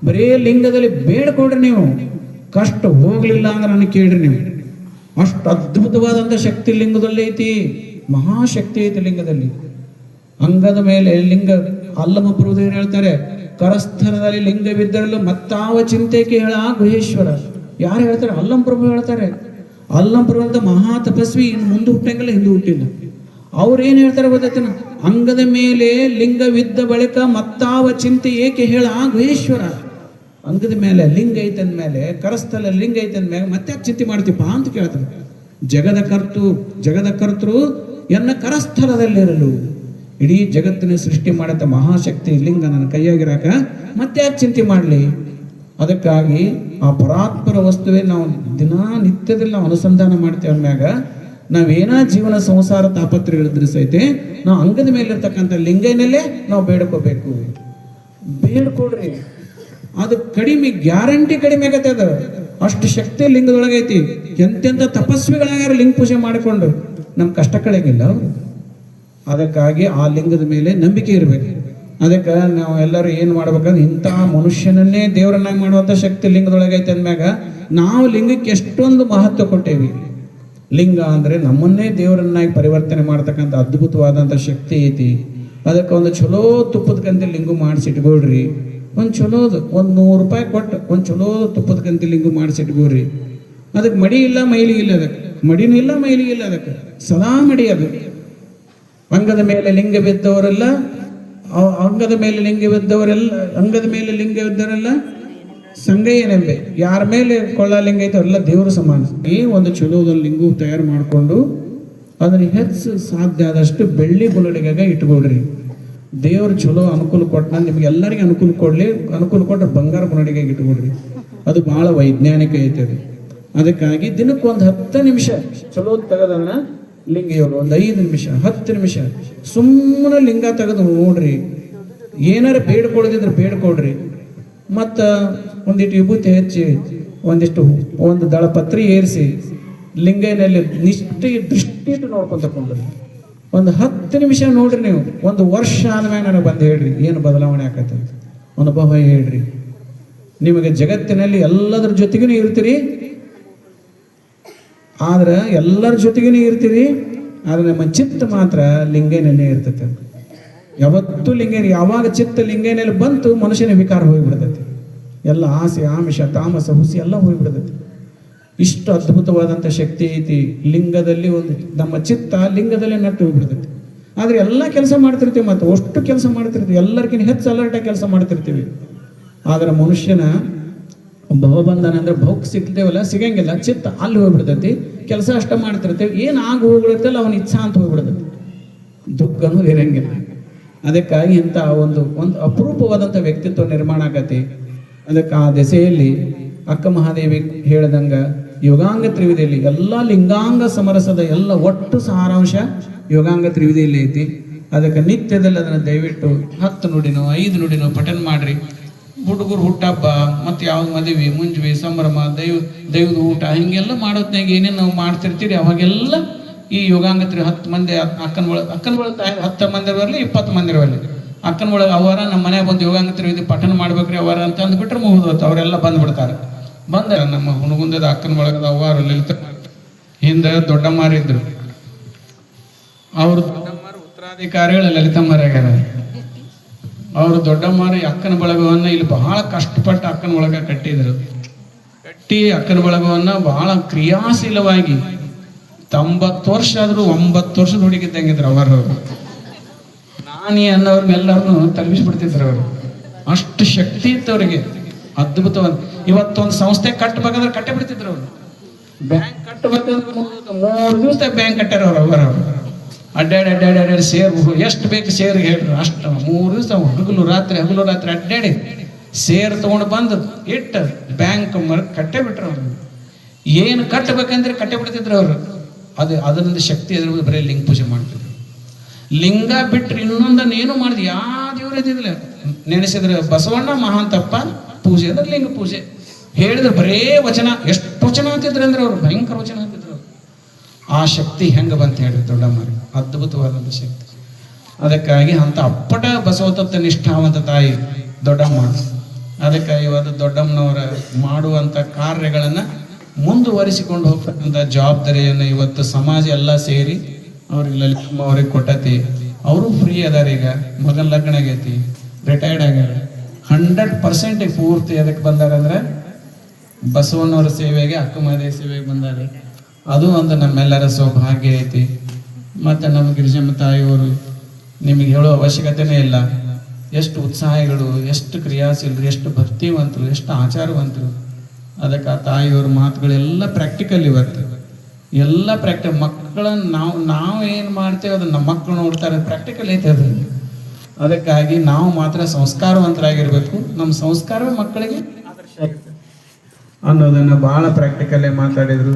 ಬರೇ ಲಿಂಗದಲ್ಲಿ ಬೇಡ್ಕೊಡ್ರಿ ನೀವು. ಕಷ್ಟ ಹೋಗ್ಲಿಲ್ಲ ಅಂದ್ರೆ ನನಗೆ ಕೇಳ್ರಿ ನೀವು. ಅಷ್ಟು ಅದ್ಭುತವಾದಂಥ ಶಕ್ತಿ ಲಿಂಗದಲ್ಲಿ ಐತಿ, ಮಹಾಶಕ್ತಿ ಐತಿ ಲಿಂಗದಲ್ಲಿ. ಅಂಗದ ಮೇಲೆ ಲಿಂಗ ಅಲ್ಲಮ ಪ್ರಭುದೇವರು ಹೇಳ್ತಾರೆ, ಕರಸ್ಥನದಲ್ಲಿ ಲಿಂಗವಿದ್ದರಲ್ಲೂ ಮತ್ತಾವ ಚಿಂತೆಗೆ ಹೇಳ ಗುಹೇಶ್ವರ. ಯಾರು ಹೇಳ್ತಾರೆ? ಅಲ್ಲಂ ಪ್ರಭು ಹೇಳ್ತಾರೆ. ಅಲ್ಲಂ ಪ್ರಭು ಅಂತ ಮಹಾ ತಪಸ್ವಿ, ಇನ್ನು ಮುಂದೆ ಹುಟ್ಟಂಗಿಲ್ಲ, ಹಿಂದೆ ಹುಟ್ಟಿಲ್ಲ. ಅವ್ರು ಏನ್ ಹೇಳ್ತಾರೆ ಗೊತ್ತೈತನ? ಅಂಗದ ಮೇಲೆ ಲಿಂಗವಿದ್ದ ಬಳಿಕ ಮತ್ತಾವ ಚಿಂತೆ ಏಕೆ ಹೇಳ ಗುಹೇಶ್ವರ. ಅಂಗದ ಮೇಲೆ ಲಿಂಗ ಐತಂದ ಮೇಲೆ, ಕರಸ್ಥಲ ಲಿಂಗ ಐತಂದ ಮೇಲೆ ಮತ್ತೆ ಯಾಕೆ ಚಿಂತೆ ಮಾಡ್ತೀಪ ಅಂತ ಕೇಳ್ತಾರೆ. ಜಗದ ಕರ್ತೃ ಎನ್ನ ಕರಸ್ಥಲದಲ್ಲಿರಲು. ಇಡೀ ಜಗತ್ತಿನ ಸೃಷ್ಟಿ ಮಾಡತ್ತ ಮಹಾಶಕ್ತಿ ಲಿಂಗ ನನ್ನ ಕೈಯಾಗಿರಾಕ ಮತ್ತೆ ಯಾಕೆ ಚಿಂತೆ ಮಾಡಲಿ. ಅದಕ್ಕಾಗಿ ಆ ಪರಾತ್ಪರ ವಸ್ತುವೇ ನಾವು ದಿನನಿತ್ಯದಲ್ಲಿ ನಾವು ಅನುಸಂಧಾನ ಮಾಡ್ತೇವೆ ಅಂದಾಗ ನಾವೇನಾ ಜೀವನ ಸಂಸಾರ ತಾಪತ್ರಗಳಿದ್ರೆ ಸಹಿತ ನಾವು ಅಂಗದ ಮೇಲೆ ಇರ್ತಕ್ಕಂಥ ಲಿಂಗನಲ್ಲೇ ನಾವು ಬೇಡ್ಕೋಬೇಕು. ಬೇಡ್ಕೊಡ್ರಿ, ಅದು ಕಡಿಮೆ, ಗ್ಯಾರಂಟಿ ಕಡಿಮೆ ಆಗತ್ತೆ. ಅದು ಅಷ್ಟು ಶಕ್ತಿ ಲಿಂಗದೊಳಗೈತಿ. ಎಂತೆಂಥ ತಪಸ್ವಿಗಳಾಗ್ಯಾರ ಲಿಂಗ ಪೂಜೆ ಮಾಡಿಕೊಂಡು, ನಮ್ಮ ಕಷ್ಟ ಕಳೆಗಿಲ್ಲ ಅವರು. ಅದಕ್ಕಾಗಿ ಆ ಲಿಂಗದ ಮೇಲೆ ನಂಬಿಕೆ ಇರಬೇಕು. ಅದಕ್ಕೆ ನಾವು ಎಲ್ಲರೂ ಏನು ಮಾಡ್ಬೇಕಂದ್ರೆ ಇಂಥ ಮನುಷ್ಯನನ್ನೇ ದೇವರನ್ನಾಗಿ ಮಾಡುವಂಥ ಶಕ್ತಿ ಲಿಂಗದೊಳಗೈತೆ ಅಂದ್ಮ್ಯಾಗ ನಾವು ಲಿಂಗಕ್ಕೆ ಎಷ್ಟೊಂದು ಮಹತ್ವ ಕೊಟ್ಟೇವಿ. ಲಿಂಗ ಅಂದರೆ ನಮ್ಮನ್ನೇ ದೇವರನ್ನಾಗಿ ಪರಿವರ್ತನೆ ಮಾಡ್ತಕ್ಕಂಥ ಅದ್ಭುತವಾದಂಥ ಶಕ್ತಿ ಐತಿ. ಅದಕ್ಕೆ ಒಂದು ಚಲೋ ತುಪ್ಪದ ಕಂತೆ ಲಿಂಗು ಮಾಡಿಸಿಟ್ಕೊಳ್ರಿ. ಒಂದು ಚಲೋದು ಒಂದು 100 ರೂಪಾಯಿ ಕೊಟ್ಟು ಒಂದು ಚಲೋ ತುಪ್ಪದ ಕಂತಿ ಲಿಂಗ ಮಾಡಿಸಿಟ್ಕೋರಿ. ಅದಕ್ಕೆ ಮಡಿ ಇಲ್ಲ ಮೈಲಿ ಇಲ್ಲ, ಅದಕ್ಕೆ ಮಡಿನೂ ಇಲ್ಲ ಮೈಲಿ ಇಲ್ಲ, ಅದಕ್ಕೆ ಸದಾ ಮಡಿ. ಅದು ಅಂಗದ ಮೇಲೆ ಲಿಂಗ ಬಿದ್ದವರೆಲ್ಲ ಅಂಗದ ಮೇಲೆ ಲಿಂಗ ಬಿದ್ದವರೆಲ್ಲ ಸಂಗಯ್ಯನೆಂಬೆ. ಯಾರ ಮೇಲೆ ಕೊಳ್ಳ ಲಿಂಗ ಐತೆ ಅವರೆಲ್ಲ ದೇವರು ಸಮಾನ. ಈ ಒಂದು ಚಲೋದಲ್ಲಿ ಲಿಂಗು ತಯಾರು ಮಾಡಿಕೊಂಡು ಅದನ್ನ ಹೆಚ್ಚು ಸಾಧ್ಯ ಆದಷ್ಟು ಬೆಳ್ಳಿ ಬುಲಡಿಗಾಗ ಇಟ್ಕೊಳ್ರಿ. ದೇವರು ಚಲೋ ಅನುಕೂಲ ಕೊಟ್ಟ ನಿಮ್ಗೆ ಎಲ್ಲರಿಗೂ ಅನುಕೂಲ ಕೊಟ್ಟರೆ ಬಂಗಾರ ಬುಲಡಿಗಾಗ ಇಟ್ಕೊಳ್ರಿ. ಅದು ಭಾಳ ವೈಜ್ಞಾನಿಕ ಐತೆ ಅದು. ಅದಕ್ಕಾಗಿ ದಿನಕ್ಕೆ ಒಂದು 10 ನಿಮಿಷ ಚಲೋ ತೆಗೆದನ್ನ ಲಿಂಗ ಇವರು ಒಂದು 5 ನಿಮಿಷ 10 ನಿಮಿಷ ಸುಮ್ಮನೆ ಲಿಂಗ ತೆಗೆದು ನೋಡ್ರಿ. ಏನಾರ ಬೇಡ್ಕೊಳ್ದಿದ್ರೆ ಬೇಡ್ಕೊಡ್ರಿ. ಮತ್ತು ಒಂದಿಟ್ಟು ವಿಭೂತಿ ಹೆಚ್ಚಿ ಒಂದು ದಳಪತ್ರಿ ಏರಿಸಿ ಲಿಂಗನಲ್ಲಿ ದೃಷ್ಟಿ ಇಟ್ಟು ನೋಡ್ಕೊಂತ ಕೊಂಡ್ರಿ. ಒಂದು 10 ನಿಮಿಷ ನೋಡ್ರಿ. ನೀವು ಒಂದು ವರ್ಷ ಆದ್ಮೇಲೆ ನನಗೆ ಬಂದು ಹೇಳ್ರಿ ಏನು ಬದಲಾವಣೆ ಆಕತ್ತೆ ಅಂತ ಅನುಭವ ಹೇಳ್ರಿ. ನಿಮಗೆ ಜಗತ್ತಿನಲ್ಲಿ ಎಲ್ಲದರ ಜೊತೆಗೂ ಇರ್ತೀರಿ, ಆದ್ರೆ ಎಲ್ಲರ ಜೊತೆಗೂ ಇರ್ತೀರಿ, ಆದ್ರೆ ನಮ್ಮ ಚಿತ್ತ ಮಾತ್ರ ಲಿಂಗೇನಲ್ಲೇ ಇರ್ತೈತೆ. ಯಾವತ್ತೂ ಲಿಂಗೇನ, ಯಾವಾಗ ಚಿತ್ತ ಲಿಂಗೇನಲ್ಲಿ ಬಂತು ಮನುಷ್ಯನ ವಿಕಾರ ಹೋಗಿಬಿಡ್ತೈತಿ. ಎಲ್ಲ ಆಸೆ ಆಮಿಷ ತಾಮಸ ಹುಸಿ ಎಲ್ಲ ಹೋಗಿಬಿಡ್ತೈತಿ. ಇಷ್ಟು ಅದ್ಭುತವಾದಂಥ ಶಕ್ತಿ ಐತಿ ಲಿಂಗದಲ್ಲಿ. ನಮ್ಮ ಚಿತ್ತ ಲಿಂಗದಲ್ಲಿ ನಟ್ಟು ಹೋಗ್ಬಿಡ್ತೈತಿ. ಆದ್ರೆ ಎಲ್ಲ ಕೆಲಸ ಮಾಡ್ತಿರ್ತೀವಿ, ಮತ್ತು ಅಷ್ಟು ಕೆಲಸ ಮಾಡ್ತಿರ್ತೀವಿ, ಎಲ್ಲರಿಗಿಂತ ಹೆಚ್ಚು ಅಲರ್ಟಾಗಿ ಕೆಲಸ ಮಾಡ್ತಿರ್ತೀವಿ. ಆದ್ರೆ ಮನುಷ್ಯನ ಭವಬಂಧನ ಅಂದ್ರೆ ಭೌಕ್ ಸಿಗ್ತೇವಲ್ಲ, ಸಿಗಂಗಿಲ್ಲ. ಚಿತ್ತ ಅಲ್ಲಿ ಹೋಗ್ಬಿಡ್ತೈತಿ, ಕೆಲಸ ಅಷ್ಟ ಮಾಡ್ತಿರ್ತೇವೆ. ಏನು ಆಗಿ ಹೋಗ್ಬಿಡುತ್ತಲ್ಲ ಅವನ ಇಚ್ಛಾ ಅಂತ ಹೋಗ್ಬಿಡ್ತೈತಿ, ದುಃಖ ಅನ್ನೋದು ಇರಂಗಿಲ್ಲ. ಅದಕ್ಕಾಗಿ ಇಂಥ ಒಂದು ಅಪರೂಪವಾದಂಥ ವ್ಯಕ್ತಿತ್ವ ನಿರ್ಮಾಣ ಆಗತಿ. ಅದಕ್ಕೆ ಆ ದೆಸೆಯಲ್ಲಿ ಅಕ್ಕ ಮಹಾದೇವಿ ಹೇಳ್ದಂಗ ಯೋಗಾಂಗ ತ್ರಿವಿಧಿಯಲ್ಲಿ ಎಲ್ಲ ಲಿಂಗಾಂಗ ಸಮರಸದ ಎಲ್ಲ ಒಟ್ಟು ಸಾರಾಂಶ ಯೋಗಾಂಗ ತ್ರಿವಿಧಿಯಲ್ಲಿ ಐತಿ. ಅದಕ್ಕೆ ನಿತ್ಯದಲ್ಲಿ ಅದನ್ನು ದಯವಿಟ್ಟು 10 ನುಡಿನೋ 5 ನುಡಿನೋ ಪಠನ್ ಮಾಡ್ರಿ. ಹುಡುಗರು ಹುಟ್ಟಹಬ್ಬ ಮತ್ತು ಯಾವ್ದು ಮದುವೆ ಮುಂಜುವೆ ಸಂಭ್ರಮ ದೈವದ ಊಟ ಹಿಂಗೆಲ್ಲ ಮಾಡೋದ್ನಾಗ ಏನೇನು ನಾವು ಮಾಡ್ತಿರ್ತೀರಿ ಅವಾಗೆಲ್ಲ ಈ ಯೋಗಾಂಗತ್ರಿ 10 ಮಂದಿ ಅಕ್ಕನ ಒಳಗೆ 10 ಮಂದಿ ಬರಲಿ 20 ಮಂದಿ ಬರಲಿ ಅಕ್ಕನ ಒಳಗೆ ಅವರ ನಮ್ಮ ಮನೆಗೆ ಬಂದು ಯೋಗಾಂಗತ್ರಿ ವಿಧಿ ಪಠನ ಮಾಡ್ಬೇಕ್ರಿ ಅವರ ಅಂತ ಅಂದ್ಬಿಟ್ರೆ ಮುಗಿದೋತು. ಅವರೆಲ್ಲ ಬಂದ್ಬಿಡ್ತಾರೆ. ನಮ್ಮ ಹುಣಗುಂದದ ಅಕ್ಕನ ಒಳಗದ ಅವರು ಲಲಿತ ಹಿಂದೆ ದೊಡ್ಡಮ್ಮಾರಿದ್ರು. ಅವರು ದೊಡ್ಡಮ್ಮಾರು ಉತ್ತರಾಧಿಕಾರಿಗಳು ಲಲಿತಮ್ಮರಾಗ್ಯಾರ. ಅವರು ದೊಡ್ಡಮ್ಮಾರಿ ಅಕ್ಕನ ಬಳಗವನ್ನು ಇಲ್ಲಿ ಬಹಳ ಕಷ್ಟಪಟ್ಟು ಅಕ್ಕನ ಒಳಗ ಕಟ್ಟಿ ಅಕ್ಕನ ಬಳಗವನ್ನು ಬಹಳ ಕ್ರಿಯಾಶೀಲವಾಗಿ 90 ವರ್ಷ ಆದರೂ 9 ವರ್ಷದ ಹುಡುಗಿದ್ದಂಗಿದ್ರು ಅವರು. ನಾನಿ ಅನ್ನೋರ್ನೆಲ್ಲರನ್ನು ತಲುಪಿಸ್ಬಿಡ್ತಿದ್ರು ಅವರು. ಅಷ್ಟು ಶಕ್ತಿ ಇತ್ತು ಅವರಿಗೆ, ಅದ್ಭುತವಾದ. ಇವತ್ತೊಂದು ಸಂಸ್ಥೆ ಕಟ್ಟಬೇಕಾದ್ರೆ ಕಟ್ಟೆ ಬಿಡ್ತಿದ್ರು ಅವರು. ಬ್ಯಾಂಕ್ ಕಟ್ಟಬೇಕಾದ್ರೆ 3 ದಿವಸ ಬ್ಯಾಂಕ್ ಕಟ್ಟಾರ ಅವರು. ಅಡ್ಡಾಡಿ ಸೇರ್ ಎಷ್ಟು ಬೇಕು ಸೇರ್ ಹೇಳ್ರಿ ಅಷ್ಟು 3 ದಿವಸ ಹಗಲು ರಾತ್ರಿ ಅಡ್ಡಾಡಿ ಸೇರ್ ತಗೊಂಡು ಬಂದು ಇಟ್ಟು ಬ್ಯಾಂಕ್ ಕಟ್ಟೆ ಬಿಟ್ರು ಅವರು. ಏನು ಕಟ್ಟಬೇಕಂದ್ರೆ ಕಟ್ಟೆ ಬಿಡ್ತಿದ್ರು ಅವರು. ಅದರಿಂದ ಶಕ್ತಿ ಅದ್ರ ಬರೀ ಲಿಂಗ ಪೂಜೆ ಮಾಡ್ತಿದ್ರು. ಲಿಂಗ ಬಿಟ್ಟರೆ ಇನ್ನೊಂದನ್ನು ಏನು ಮಾಡಿದ್ರು ಯಾವ ದೇವ್ರು ಇದ್ದಿದ್ದಿಲ್ಲ. ನೆನೆಸಿದ್ರೆ ಬಸವಣ್ಣ ಮಹಾಂತಪ್ಪ ಪೂಜೆ ಅಂದ್ರೆ ಲಿಂಗ ಪೂಜೆ ಹೇಳಿದ್ರೆ ಬರೇ ವಚನ. ಎಷ್ಟು ವಚನ ಅಂತಿದ್ರು ಅಂದ್ರೆ ಅವರು ಭಯಂಕರ ವಚನ ಅಂತಿದ್ರು. ಆ ಶಕ್ತಿ ಹೆಂಗೆ ಬಂತ ಹೇಳ್ರಿ ದೊಡ್ಡಮ್ಮರಿ, ಅದ್ಭುತವಾದಂಥ ಶಕ್ತಿ. ಅದಕ್ಕಾಗಿ ಅಂತ ಅಪ್ಪಟ ಬಸವತತ್ವ ನಿಷ್ಠಾವಂತ ತಾಯಿ ದೊಡ್ಡಮ್ಮ. ಅದಕ್ಕಾಗಿ ಇವತ್ತು ದೊಡ್ಡಮ್ಮನವರ ಮಾಡುವಂಥ ಕಾರ್ಯಗಳನ್ನು ಮುಂದುವರಿಸಿಕೊಂಡು ಹೋಗ್ತಕ್ಕಂಥ ಜವಾಬ್ದಾರಿಯನ್ನು ಇವತ್ತು ಸಮಾಜ ಎಲ್ಲ ಸೇರಿ ಅವ್ರಿಗೆ ಲಲಿತಮ್ಮ ಅವ್ರಿಗೆ ಕೊಟ್ಟತಿ. ಅವರು ಫ್ರೀ ಅದಾರ. ಈಗ ಮಗನ ಲಗ್ನ ಆಗೈತಿ, ರಿಟೈರ್ಡ್ ಆಗ್ಯಾರ. 100% ಪೂರ್ತಿ ಅದಕ್ಕೆ ಬಂದಾರಂದ್ರೆ ಬಸವಣ್ಣವರ ಸೇವೆಗೆ, ಅಕ್ಕ ಮಹಾದೇವಿ ಸೇವೆಗೆ ಬಂದಾರೆ. ಅದು ಒಂದು ನಮ್ಮೆಲ್ಲರ ಸೌಭಾಗ್ಯ ಐತಿ. ಮತ್ತು ನಮ್ಮ ಗಿರಿಜಮ್ಮ ತಾಯಿಯವರು ನಿಮಗೆ ಹೇಳೋ ಅವಶ್ಯಕತೆನೇ ಇಲ್ಲ. ಎಷ್ಟು ಉತ್ಸಾಹಿಗಳು, ಎಷ್ಟು ಕ್ರಿಯಾಶೀಲರು, ಎಷ್ಟು ಭಕ್ತಿವಂತರು, ಎಷ್ಟು ಆಚಾರವಂತರು. ಅದಕ್ಕೆ ಆ ತಾಯಿಯವ್ರ ಮಾತುಗಳೆಲ್ಲ ಪ್ರಾಕ್ಟಿಕಲ್. ಇವತ್ತು ಎಲ್ಲ ಮಕ್ಕಳನ್ನ ನಾವು ಏನು ಮಾಡ್ತೇವೆ ಅದನ್ನು ನಮ್ಮ ಮಕ್ಕಳು ನೋಡ್ತಾರೆ. ಪ್ರಾಕ್ಟಿಕಲ್ ಐತೆ ಅದು. ಅದಕ್ಕಾಗಿ ನಾವು ಮಾತ್ರ ಸಂಸ್ಕಾರವಂತರಾಗಿರ್ಬೇಕು. ನಮ್ಮ ಸಂಸ್ಕಾರವೇ ಮಕ್ಕಳಿಗೆ ಆದರ್ಶ ಅನ್ನೋದನ್ನು ಭಾಳ ಪ್ರಾಕ್ಟಿಕಲ್ಲೇ ಮಾತಾಡಿದರು.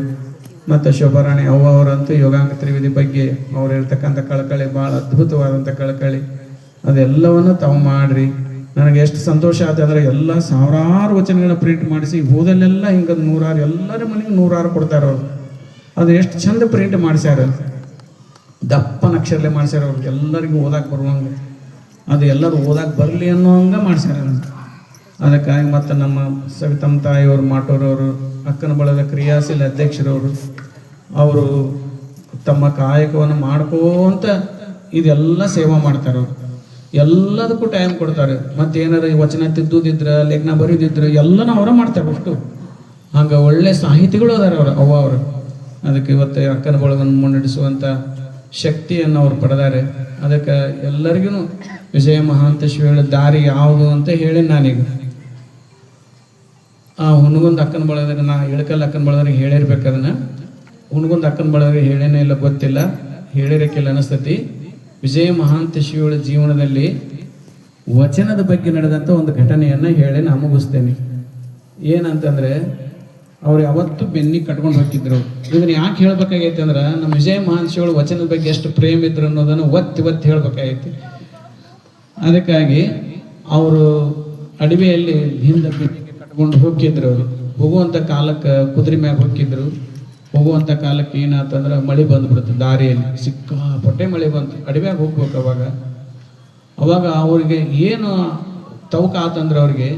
ಮತ್ತು ಶೋಭಾರಾಣಿ ಅವ್ವ ಅವರಂತೂ ಯೋಗಾಂಗ ತ್ರಿವಿಧಿ ಬಗ್ಗೆ ಅವ್ರು ಇರ್ತಕ್ಕಂಥ ಕಳಕಳಿ ಭಾಳ ಅದ್ಭುತವಾದಂಥ ಕಳಕಳಿ. ಅದೆಲ್ಲವನ್ನು ತಾವು ಮಾಡ್ರಿ. ನನಗೆ ಎಷ್ಟು ಸಂತೋಷ ಆಯ್ತು ಅಂದರೆ ಎಲ್ಲ ಸಾವಿರಾರು ವಚನಗಳನ್ನ ಪ್ರಿಂಟ್ ಮಾಡಿಸಿ ಹೋದಲ್ಲೆಲ್ಲ ಹಿಂಗೆ 100 ಎಲ್ಲರ ಮನೆಗೆ 100 ಕೊಡ್ತಾರೆ ಅವರು. ಅದು ಎಷ್ಟು ಚಂದ ಪ್ರಿಂಟ್ ಮಾಡಿಸ್ಯಾರ, ದಪ್ಪನ ಅಕ್ಷರಲೆ ಮಾಡ್ಸ್ಯಾರ. ಅವ್ರಿಗೆ ಎಲ್ಲರಿಗೂ ಓದಕ್ಕೆ ಬರುವಂಗೆ, ಅದು ಎಲ್ಲರೂ ಓದಕ್ಕೆ ಬರಲಿ ಅನ್ನೋ ಹಂಗೆ ಮಾಡ್ಸ್ಯಾರ. ಅದಕ್ಕಾಗಿ ಮತ್ತು ನಮ್ಮ ಸವಿತಮ್ಮ ತಾಯಿಯವರು ಮಾಟೋರವರು, ಅಕ್ಕನ ಬಳಗದ ಕ್ರಿಯಾಶೀಲ ಅಧ್ಯಕ್ಷರವರು, ಅವರು ತಮ್ಮ ಕಾಯಕವನ್ನು ಮಾಡ್ಕೋಂತ ಇದೆಲ್ಲ ಸೇವಾ ಮಾಡ್ತಾರೆ ಅವರು. ಎಲ್ಲದಕ್ಕೂ ಟೈಮ್ ಕೊಡ್ತಾರೆ. ಮತ್ತು ಏನಾರ ವಚನ ತಿದ್ದುದಿದ್ರೆ ಲೇಖನ ಬರೀದಿದ್ರೆ ಎಲ್ಲನೂ ಅವರ ಮಾಡ್ತಾರೆ ಅಷ್ಟು. ಹಂಗೆ ಒಳ್ಳೆ ಸಾಹಿತಿಗಳು ಅದಾರ ಅವರು. ಅದಕ್ಕೆ ಇವತ್ತು ಅಕ್ಕನ ಬಳಗವನ್ನು ಮುನ್ನಡೆಸುವಂಥ ಶಕ್ತಿಯನ್ನು ಅವ್ರು ಪಡೆದಾರೆ. ಅದಕ್ಕೆ ಎಲ್ಲರಿಗೂ ವಿಜಯ ಮಹಾಂತೇಶ್ವರಿ ಹೇಳ ದಾರಿ ಯಾವುದು ಅಂತ ಹೇಳಿ ನಾನೀಗ ಆ ಹುನಗುಂದ ಅಕ್ಕನ ಬಳಗದಾಗ ನಾ ಇಳಕಲ್ ಅಕ್ಕನ ಬಳಗದಾಗ ಹೇಳಿರ್ಬೇಕು. ಅದನ್ನು ಹುನಗುಂದ ಅಕ್ಕನ ಬಳಗದಾಗ ಹೇಳೇನೇ ಇಲ್ಲ, ಗೊತ್ತಿಲ್ಲ, ಹೇಳಿರಕ್ಕಿಲ್ಲ ಅನಿಸ್ತತಿ. ವಿಜಯ ಮಹಾಂತೇಶ್ವರಿ ಜೀವನದಲ್ಲಿ ವಚನದ ಬಗ್ಗೆ ನಡೆದಂಥ ಒಂದು ಘಟನೆಯನ್ನು ಹೇಳಿ ನಾ ಮುಗಿಸ್ತೇನೆ. ಏನಂತಂದರೆ ಅವ್ರು ಯಾವತ್ತೂ ಬೆನ್ನಿಗೆ ಕಟ್ಕೊಂಡು ಹೋಗಿದ್ರು. ಇದನ್ನು ಯಾಕೆ ಹೇಳ್ಬೇಕಾಗೈತೆ ಅಂದ್ರೆ ನಮ್ಮ ವಿಜಯ ಮಹಾಂತೇಶ್ವರಿ ವಚನದ ಬಗ್ಗೆ ಎಷ್ಟು ಪ್ರೇಮ ಇದ್ರು ಅನ್ನೋದನ್ನು ಒತ್ತಿ ಹೇಳ್ಬೇಕಾಗೈತಿ. ಅದಕ್ಕಾಗಿ ಅವರು ಅಡವಿಯಲ್ಲಿ ಹಿಂದೆ ಬೆನ್ನಿಗೆ ಕಟ್ಕೊಂಡು ಹೋಗಿದ್ರು. ಅವರು ಹೋಗುವಂಥ ಕಾಲಕ್ಕೆ ಕುದುರೆ ಮ್ಯಾಗ ಹೋಗಿದ್ರು. ಹೋಗುವಂಥ ಕಾಲಕ್ಕೆ ಏನಾತಂದ್ರೆ ಮಳೆ ಬಂದುಬಿಡುತ್ತೆ. ದಾರಿಯಲ್ಲಿ ಸಿಕ್ಕಾಪಟ್ಟೆ ಮಳೆ ಬಂತು. ಅಡವ್ಯಾಗ ಹೋಗ್ಬೇಕು. ಅವಾಗ ಅವ್ರಿಗೆ ಏನು ತವಕ ಆತಂದ್ರೆ ಅವ್ರಿಗೆ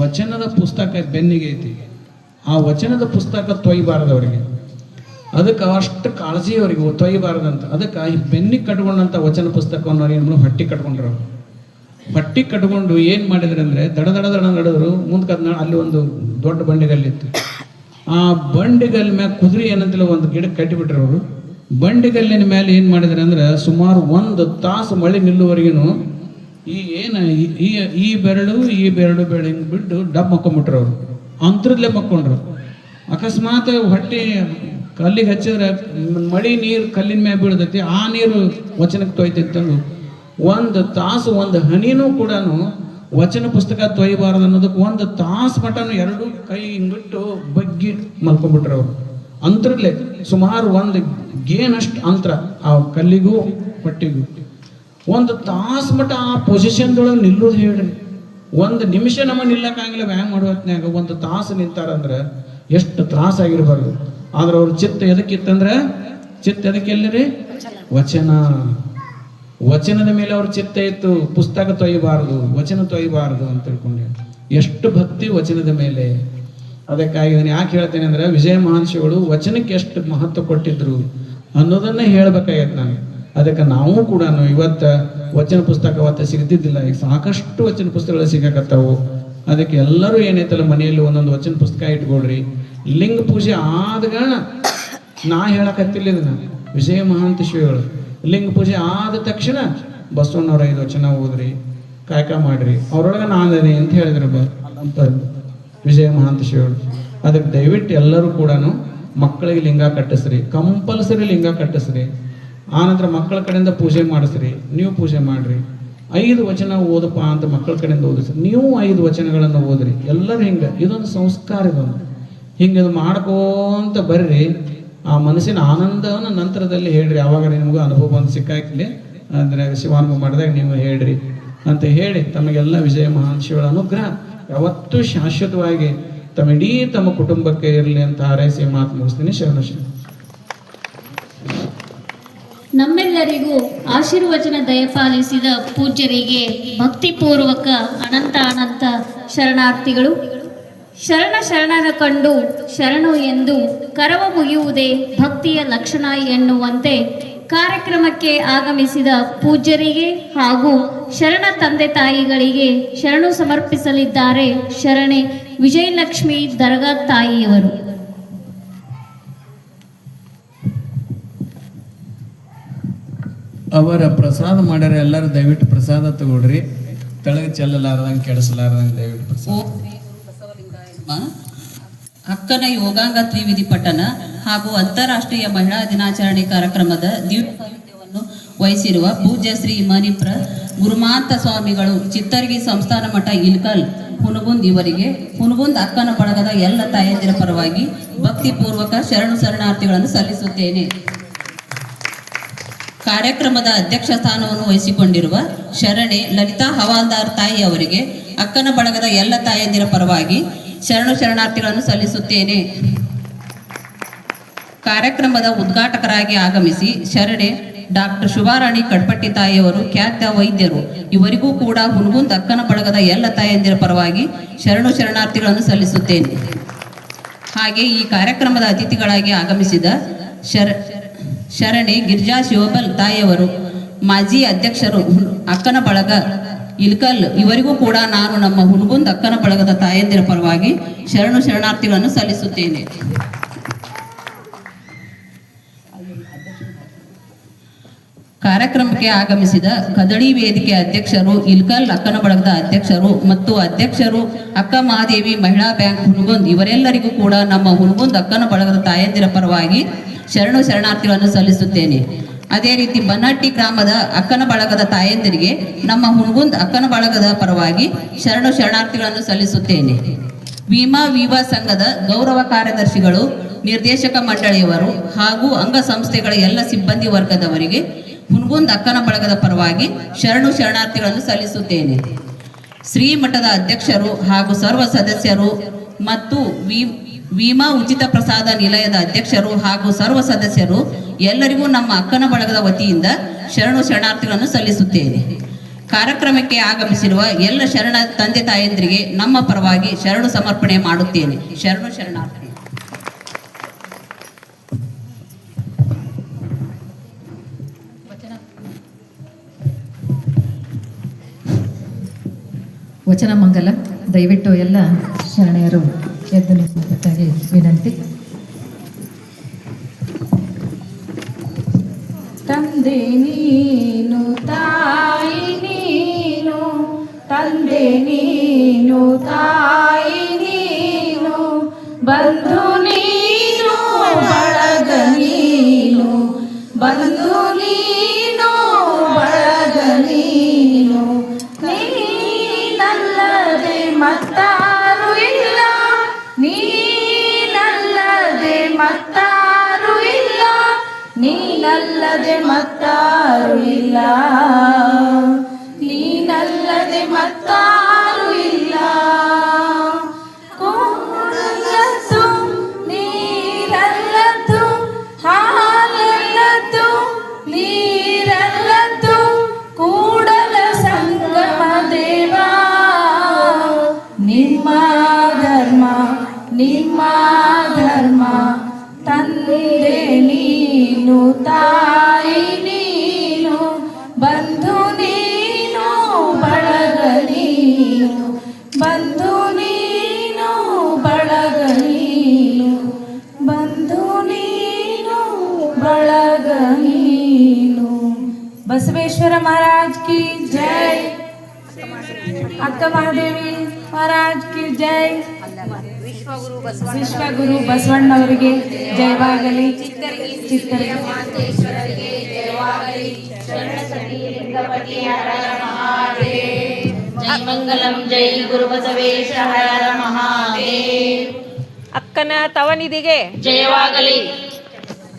ವಚನದ ಪುಸ್ತಕ ಬೆನ್ನಿಗೆ ಐತಿ. ಆ ವಚನದ ಪುಸ್ತಕ ತೊಯ್ಬಾರ್ದು ಅವರಿಗೆ. ಅದಕ್ಕೆ ಅಷ್ಟು ಕಾಳಜಿ ಅವರಿಗೆ ತೊಯ್ಬಾರ್ದಂತ. ಅದಕ್ಕೆ ಈ ಬೆನ್ನಿಗೆ ಕಟ್ಕೊಂಡಂಥ ವಚನ ಪುಸ್ತಕವನ್ನು ಅವ್ರು ಏನು ಹೊಟ್ಟೆ ಕಟ್ಕೊಂಡ್ರು. ಹೊಟ್ಟೆ ಕಟ್ಕೊಂಡು ಏನು ಮಾಡಿದ್ರು ಅಂದರೆ ದಡ ನಡೆದ್ರು. ಮುಂದೆ ಅಲ್ಲಿ ಒಂದು ದೊಡ್ಡ ಬಂಡಿಗಲ್ಲಿತ್ತು. ಆ ಬಂಡಿಗಲ್ ಮ್ಯಾಗ ಕುದುರೆ ಏನಂತಲ್ಲ ಒಂದು ಗಿಡಕ್ಕೆ ಕಟ್ಟಿಬಿಟ್ರು ಅವರು. ಬಂಡಿಗಲ್ಲಿನ ಮೇಲೆ ಏನು ಮಾಡಿದ್ರು ಅಂದ್ರೆ ಸುಮಾರು 1 ತಾಸು ಮಳೆ ನಿಲ್ಲುವರೆಗೂ ಈ ಬೆರಳು ಹಿಂಗೆ ಬಿಟ್ಟು ಡಬ್ ಮಕ್ಕೊಂಬಿಟ್ರು ಅವರು. ಅಂತರದಲ್ಲೇ ಮಕ್ಕೊಂಡ್ರು. ಅಕಸ್ಮಾತ್ ಹೊಟ್ಟೆ ಕಲ್ಲಿಗೆ ಹಚ್ಚಿದ್ರೆ ಮಳೆ ನೀರು ಕಲ್ಲಿನ ಮ್ಯಾಗ ಬೀಳ್ತೈತಿ. ಆ ನೀರು ವಚನಕ್ಕೆ ತೊಯ್ತೈತಂದು 1 ತಾಸು ಒಂದು ಹನಿನೂ ಕೂಡ ವಚನ ಪುಸ್ತಕ ತೊಯ್ಬಾರ್ದು ಅನ್ನೋದಕ್ಕೆ 1 ತಾಸು ಮಟನು 2 ಕೈ ಹಿಂಗಿಟ್ಟು ಬಗ್ಗಿ ಮಲ್ಕೊಂಡ್ಬಿಟ್ರು ಅವರು. ಅಂತರಲ್ಲೇ ಸುಮಾರು 1 ಗೇನಷ್ಟು ಅಂತರ ಆ ಕಲ್ಲಿಗೂ ಹೊಟ್ಟಿಗೂ. 1 ತಾಸು ಮಟ ಆ ಪೊಸಿಷನ್ದೊಳಗೆ ನಿಲ್ಲೋದು ಹೇಳ್ರಿ. 1 ನಿಮಿಷ ನಮಗೆ ನಿಲ್ಲಕ್ಕಾಗಿಲ್ಲ. ವ್ಯಾಯಾಮ ಮಾಡೋ ಹೊತ್ನ್ಯಾಗ 1 ತಾಸು ನಿಂತಾರಂದ್ರೆ ಎಷ್ಟು ತ್ರಾಸಾಗಿರ್ಬಾರ್ದು. ಆದ್ರೆ ಅವ್ರ ಚಿತ್ತ ಎದಕ್ಕಿತ್ತಂದ್ರೆ ಎದಕ್ಕೆ ಎಲ್ಲರಿ ವಚನದ ಮೇಲೆ ಅವ್ರ ಚಿತ್ತ ಇತ್ತು. ಪುಸ್ತಕ ತೊಯ್ಯಬಾರ್ದು, ವಚನ ತೊಯ್ಯಬಾರ್ದು ಅಂತ ತಿಳ್ಕೊಂಡೆ. ಎಷ್ಟು ಭಕ್ತಿ ವಚನದ ಮೇಲೆ. ಅದಕ್ಕಾಗಿ ನಾನು ಯಾಕೆ ಹೇಳ್ತೇನೆ ಅಂದ್ರೆ ವಿಜಯ ಮಹಾಂತೇಶ್ವರಿ ವಚನಕ್ಕೆ ಎಷ್ಟು ಮಹತ್ವ ಕೊಟ್ಟಿದ್ರು ಅನ್ನೋದನ್ನೇ ಹೇಳ್ಬೇಕಾಗೈತೆ ನಾನು. ಅದಕ್ಕೆ ನಾವು ಕೂಡ ಇವತ್ತು ವಚನ ಪುಸ್ತಕ ಅವತ್ತು ಸಿಗ್ತಿದ್ದಿಲ್ಲ. ಈಗ ಸಾಕಷ್ಟು ವಚನ ಪುಸ್ತಕಗಳು ಸಿಗಕತ್ತಾವು. ಅದಕ್ಕೆ ಎಲ್ಲರೂ ಏನೈತಲ್ಲ ಮನೆಯಲ್ಲಿ ಒಂದೊಂದು ವಚನ ಪುಸ್ತಕ ಇಟ್ಕೊಳ್ರಿ. ಲಿಂಗ ಪೂಜೆ ಆದಗಣ ನಾ ಹೇಳಕತ್ತಿಲ್ಲ ಇದನ್ನ. ವಿಜಯ ಮಹಾಂತೇಶ್ವರಿಗಳು ಲಿಂಗ ಪೂಜೆ ಆದ ತಕ್ಷಣ ಬಸವಣ್ಣವ್ರ 5 ವಚನ ಓದ್ರಿ, ಕಾಯಕ ಮಾಡ್ರಿ, ಅವ್ರೊಳಗೆ ನಾನೇ ಅಂತ ಹೇಳಿದ್ರು ಅಂತ ವಿಜಯ ಮಹಾಂತೇಶ್ವರಿಗಳು. ಅದಕ್ಕೆ ದಯವಿಟ್ಟು ಎಲ್ಲರೂ ಕೂಡ ಮಕ್ಕಳಿಗೆ ಲಿಂಗ ಕಟ್ಟಿಸ್ರಿ. ಕಂಪಲ್ಸರಿ ಲಿಂಗ ಕಟ್ಟಿಸ್ರಿ. ಆನಂತರ ಮಕ್ಕಳ ಕಡೆಯಿಂದ ಪೂಜೆ ಮಾಡಿಸ್ರಿ. ನೀವು ಪೂಜೆ ಮಾಡಿರಿ. 5 ವಚನ ಓದಪ್ಪ ಅಂತ ಮಕ್ಕಳ ಕಡೆಯಿಂದ ಓದಿಸ್ರಿ. ನೀವು 5 ವಚನಗಳನ್ನು ಓದ್ರಿ. ಎಲ್ಲರೂ ಹಿಂಗೆ ಇದೊಂದು ಸಂಸ್ಕಾರ. ಹಿಂಗೆ ಇದು ಮಾಡ್ಕೋಂತ ಬರ್ರಿ. ಆ ಮನಸ್ಸಿನ ಆನಂದವನ್ನು ನಂತರದಲ್ಲಿ ಹೇಳ್ರಿ. ಆವಾಗ ನಿಮಗೂ ಅನುಭವ ಬಂದು ಸಿಕ್ಕಾಕ್ಲಿ ಅಂದರೆ ಶಿವಾನುಭವ ಮಾಡಿದಾಗ ನೀವು ಹೇಳ್ರಿ ಅಂತ ಹೇಳಿ ತಮಗೆಲ್ಲ ವಿಜಯ ಮಹಾಂತೇಶ್ವರಿ ಅನುಗ್ರಹ ಯಾವತ್ತೂ ಶಾಶ್ವತವಾಗಿ ತಮ್ಮ ಕುಟುಂಬಕ್ಕೆ ಇರಲಿ ಅಂತ ಹಾರೈಸಿ ಮಾತು ಮುಗಿಸ್ತೀನಿ. ಶರಣ. ನಮ್ಮೆಲ್ಲರಿಗೂ ಆಶೀರ್ವಚನ ದಯಪಾಲಿಸಿದ ಪೂಜ್ಯರಿಗೆ ಭಕ್ತಿಪೂರ್ವಕ ಅನಂತ ಶರಣಾರ್ಥಿಗಳು. ಶರಣನ ಕಂಡು ಶರಣು ಎಂದು ಕರವ ಮುಗಿಯುವುದೇ ಭಕ್ತಿಯ ಲಕ್ಷಣ ಎನ್ನುವಂತೆ ಕಾರ್ಯಕ್ರಮಕ್ಕೆ ಆಗಮಿಸಿದ ಪೂಜ್ಯರಿಗೆ ಹಾಗೂ ಶರಣ ತಂದೆ ತಾಯಿಗಳಿಗೆ ಶರಣು ಸಮರ್ಪಿಸಲಿದ್ದಾರೆ ಶರಣೆ ವಿಜಯಲಕ್ಷ್ಮಿ ದರ್ಗಾ ತಾಯಿಯವರು. ಅವರ ಪ್ರಸಾದ ಮಾಡ್ಯಾರ. ಎಲ್ಲರೂ ದಯವಿಟ್ಟು ಪ್ರಸಾದ ತಗೊಳ್ರಿ. ತೆಳಗೆ ಚೆಲ್ಲಲಾರ್ದಂಗೆ ಕೆಡಿಸಲಾರ್ದಂಗೆ ದಯವಿಟ್ಟು ಪ್ರಸಾದ. ಅಕ್ಕನ ಯೋಗಾಂಗ ತ್ರಿವಿಧಿ ಪಠನ ಹಾಗೂ ಅಂತಾರಾಷ್ಟ್ರೀಯ ಮಹಿಳಾ ದಿನಾಚರಣೆ ಕಾರ್ಯಕ್ರಮದ ದಿವ್ಯ ಸಾಹಿತ್ಯವನ್ನು ವಹಿಸಿರುವ ಪೂಜ್ಯ ಶ್ರೀ ಮಣಿಪ್ರ ಗುರುಮಾಂತ ಸ್ವಾಮಿಗಳು ಚಿತ್ತರ್ಗಿ ಸಂಸ್ಥಾನ ಮಠ ಇಲ್ಕಲ್ ಹುನಗುಂದ್ ಇವರಿಗೆ ಹುನಗುಂದ್ ಅಕ್ಕನ ಬಳಗದ ಎಲ್ಲ ತಾಯಂದಿರ ಪರವಾಗಿ ಭಕ್ತಿಪೂರ್ವಕ ಶರಣಾರ್ಥಿಗಳನ್ನು ಸಲ್ಲಿಸುತ್ತೇನೆ. ಕಾರ್ಯಕ್ರಮದ ಅಧ್ಯಕ್ಷ ಸ್ಥಾನವನ್ನು ವಹಿಸಿಕೊಂಡಿರುವ ಶರಣೆ ಲಲಿತಾ ಹವಾಲ್ದಾರ್ ತಾಯಿ ಅವರಿಗೆ ಅಕ್ಕನ ಬಳಗದ ಎಲ್ಲ ತಾಯಂದಿರ ಪರವಾಗಿ ಶರಣಾರ್ಥಿಗಳನ್ನು ಸಲ್ಲಿಸುತ್ತೇನೆ. ಕಾರ್ಯಕ್ರಮದ ಉದ್ಘಾಟಕರಾಗಿ ಆಗಮಿಸಿ ಶರಣೆ ಡಾಕ್ಟರ್ ಶುಭಾರಾಣಿ ಕಡ್ಪಟ್ಟಿ ತಾಯಿಯವರು ಖ್ಯಾತ ವೈದ್ಯರು. ಇವರಿಗೂ ಕೂಡ ಹುನಗುಂದ್ ಅಕ್ಕನ ಬಳಗದ ಎಲ್ಲ ತಾಯಂದಿರ ಪರವಾಗಿ ಶರಣಾರ್ಥಿಗಳನ್ನು ಸಲ್ಲಿಸುತ್ತೇನೆ. ಹಾಗೆ ಈ ಕಾರ್ಯಕ್ರಮದ ಅತಿಥಿಗಳಾಗಿ ಆಗಮಿಸಿದ ಶರಣೆ ಗಿರಿಜಾ ಶಿವಬಲ್ ತಾಯಿಯವರು ಮಾಜಿ ಅಧ್ಯಕ್ಷರು ಅಕ್ಕನ ಬಳಗ ಇಲ್ಕಲ್ ಇವರಿಗೂ ಕೂಡ ನಾನು ನಮ್ಮ ಹುನಗುಂದ ಅಕ್ಕನ ಬಳಗದ ತಾಯಂದಿರ ಪರವಾಗಿ ಶರಣಾರ್ಥಿಗಳನ್ನು ಸಲ್ಲಿಸುತ್ತೇನೆ. ಕಾರ್ಯಕ್ರಮಕ್ಕೆ ಆಗಮಿಸಿದ ಕದಳಿ ವೇದಿಕೆ ಅಧ್ಯಕ್ಷರು, ಇಲ್ಕಲ್ ಅಕ್ಕನ ಬಳಗದ ಅಧ್ಯಕ್ಷರು ಮತ್ತು ಅಧ್ಯಕ್ಷರು, ಅಕ್ಕ ಮಹಾದೇವಿ ಮಹಿಳಾ ಬ್ಯಾಂಕ್ ಹುನಗುಂದ್ ಇವರೆಲ್ಲರಿಗೂ ಕೂಡ ನಮ್ಮ ಹುನಗುಂದ್ ಅಕ್ಕನ ಬಳಗದ ತಾಯಂದಿರ ಪರವಾಗಿ ಶರಣಾರ್ಥಿಗಳನ್ನು ಸಲ್ಲಿಸುತ್ತೇನೆ. ಅದೇ ರೀತಿ ಬನ್ನಟ್ಟಿ ಗ್ರಾಮದ ಅಕ್ಕನ ಬಳಗದ ತಾಯಂದಿರಿಗೆ ನಮ್ಮ ಹುನಗುಂದ್ ಅಕ್ಕನ ಬಳಗದ ಪರವಾಗಿ ಶರಣಾರ್ಥಿಗಳನ್ನು ಸಲ್ಲಿಸುತ್ತೇನೆ. ವಿವಾ ಸಂಘದ ಗೌರವ ಕಾರ್ಯದರ್ಶಿಗಳು, ನಿರ್ದೇಶಕ ಮಂಡಳಿಯವರು ಹಾಗೂ ಅಂಗಸಂಸ್ಥೆಗಳ ಎಲ್ಲ ಸಿಬ್ಬಂದಿ ವರ್ಗದವರಿಗೆ ಹುನಗುಂದ್ ಅಕ್ಕನ ಬಳಗದ ಪರವಾಗಿ ಶರಣಾರ್ಥಿಗಳನ್ನು ಸಲ್ಲಿಸುತ್ತೇನೆ. ಶ್ರೀಮಠದ ಅಧ್ಯಕ್ಷರು ಹಾಗೂ ಸರ್ವ ಸದಸ್ಯರು ಮತ್ತು ವಿಮಾ ಉಚಿತ ಪ್ರಸಾದ ನಿಲಯದ ಅಧ್ಯಕ್ಷರು ಹಾಗೂ ಸರ್ವ ಸದಸ್ಯರು ಎಲ್ಲರಿಗೂ ನಮ್ಮ ಅಕ್ಕನ ಬಳಗದ ವತಿಯಿಂದ ಶರಣಾರ್ಥಿಗಳನ್ನು ಸಲ್ಲಿಸುತ್ತೇನೆ. ಕಾರ್ಯಕ್ರಮಕ್ಕೆ ಆಗಮಿಸಿರುವ ಎಲ್ಲ ತಂದೆ ತಾಯಂದಿರಿಗೆ ನಮ್ಮ ಪರವಾಗಿ ಸಮರ್ಪಣೆ ಮಾಡುತ್ತೇನೆ. ಶರಣಾರ್ಥಿ. ವಚನ ಮಂಗಲ. ದಯವಿಟ್ಟು ಎಲ್ಲ ಶರಣೆಯರು ಎದ್ದು ನಿಲ್ಲಬೇಕಾಗಿ ವಿನಂತಿ. ತಂದೆ ನೀನು, ತಾಯಿ ನೀನು, ತಂದೆ ನೀನು, ತಾಯಿ ನೀನು, ಬಂಧು ನೀನು, ಬಳಗ ನೀನು, ಬಂಧು ನೀನು, ಬಳಗ ನೀನು, ನೀನಲ್ಲದೆ ಮತ್ತಾರು ಇಲ್ಲ, ನೀನಲ್ಲದೆ ಮತ್ತಾರು ಇಲ್ಲ, ನೀನಲ್ಲದೆ ಮತ್ತಾರು ಇಲ್ಲ, ನೀನಲ್ಲದೆ ಮತ್ತಾರು ಇಲ್ಲ. ಕೂಡಲತ್ತು ನೀರಲ್ಲತ್ತು, ಹಾಲಲ್ಲತ್ತು ನೀರಲ್ಲತ್ತು, ಕೂಡಲ ಸಂಗಮ ದೇವ, ನಿಮ್ಮ ಧರ್ಮ, ನಿಮ್ಮ ಧರ್ಮ, ತಂದೆ ನೀನು, ತಾಯಿ ನೀನು, ಬಂಧು ನೀನು, ಬಳಗ ನೀನು, ಬಂಧು ನೀನು, ಬಳಗ ನೀನು, ಬಂಧು ನೀನು, ಬಳಗ ನೀನು. ಬಸವೇಶ್ವರ ಮಹಾರಾಜ್ ಕಿ ಜೈ, ಅಕ್ಕ ಮಹಾದೇವಿ ಮಹಾರಾಜ್ ಕಿ ಜೈ, ವಿಶ್ವಗುರು ಬಸವಣ್ಣವರಿಗೆ ಜಯವಾಗಲಿ, ಚಿತ್ತರಿಗೆ ಜೈ ಮಂಗಲಂ, ಜೈ ಗುರು ಬಸವೇಶ ಹರ ಮಹಾದೇವ್. ಅಕ್ಕನ ತವನಿಧಿಗೆ ಜಯವಾಗಲಿ.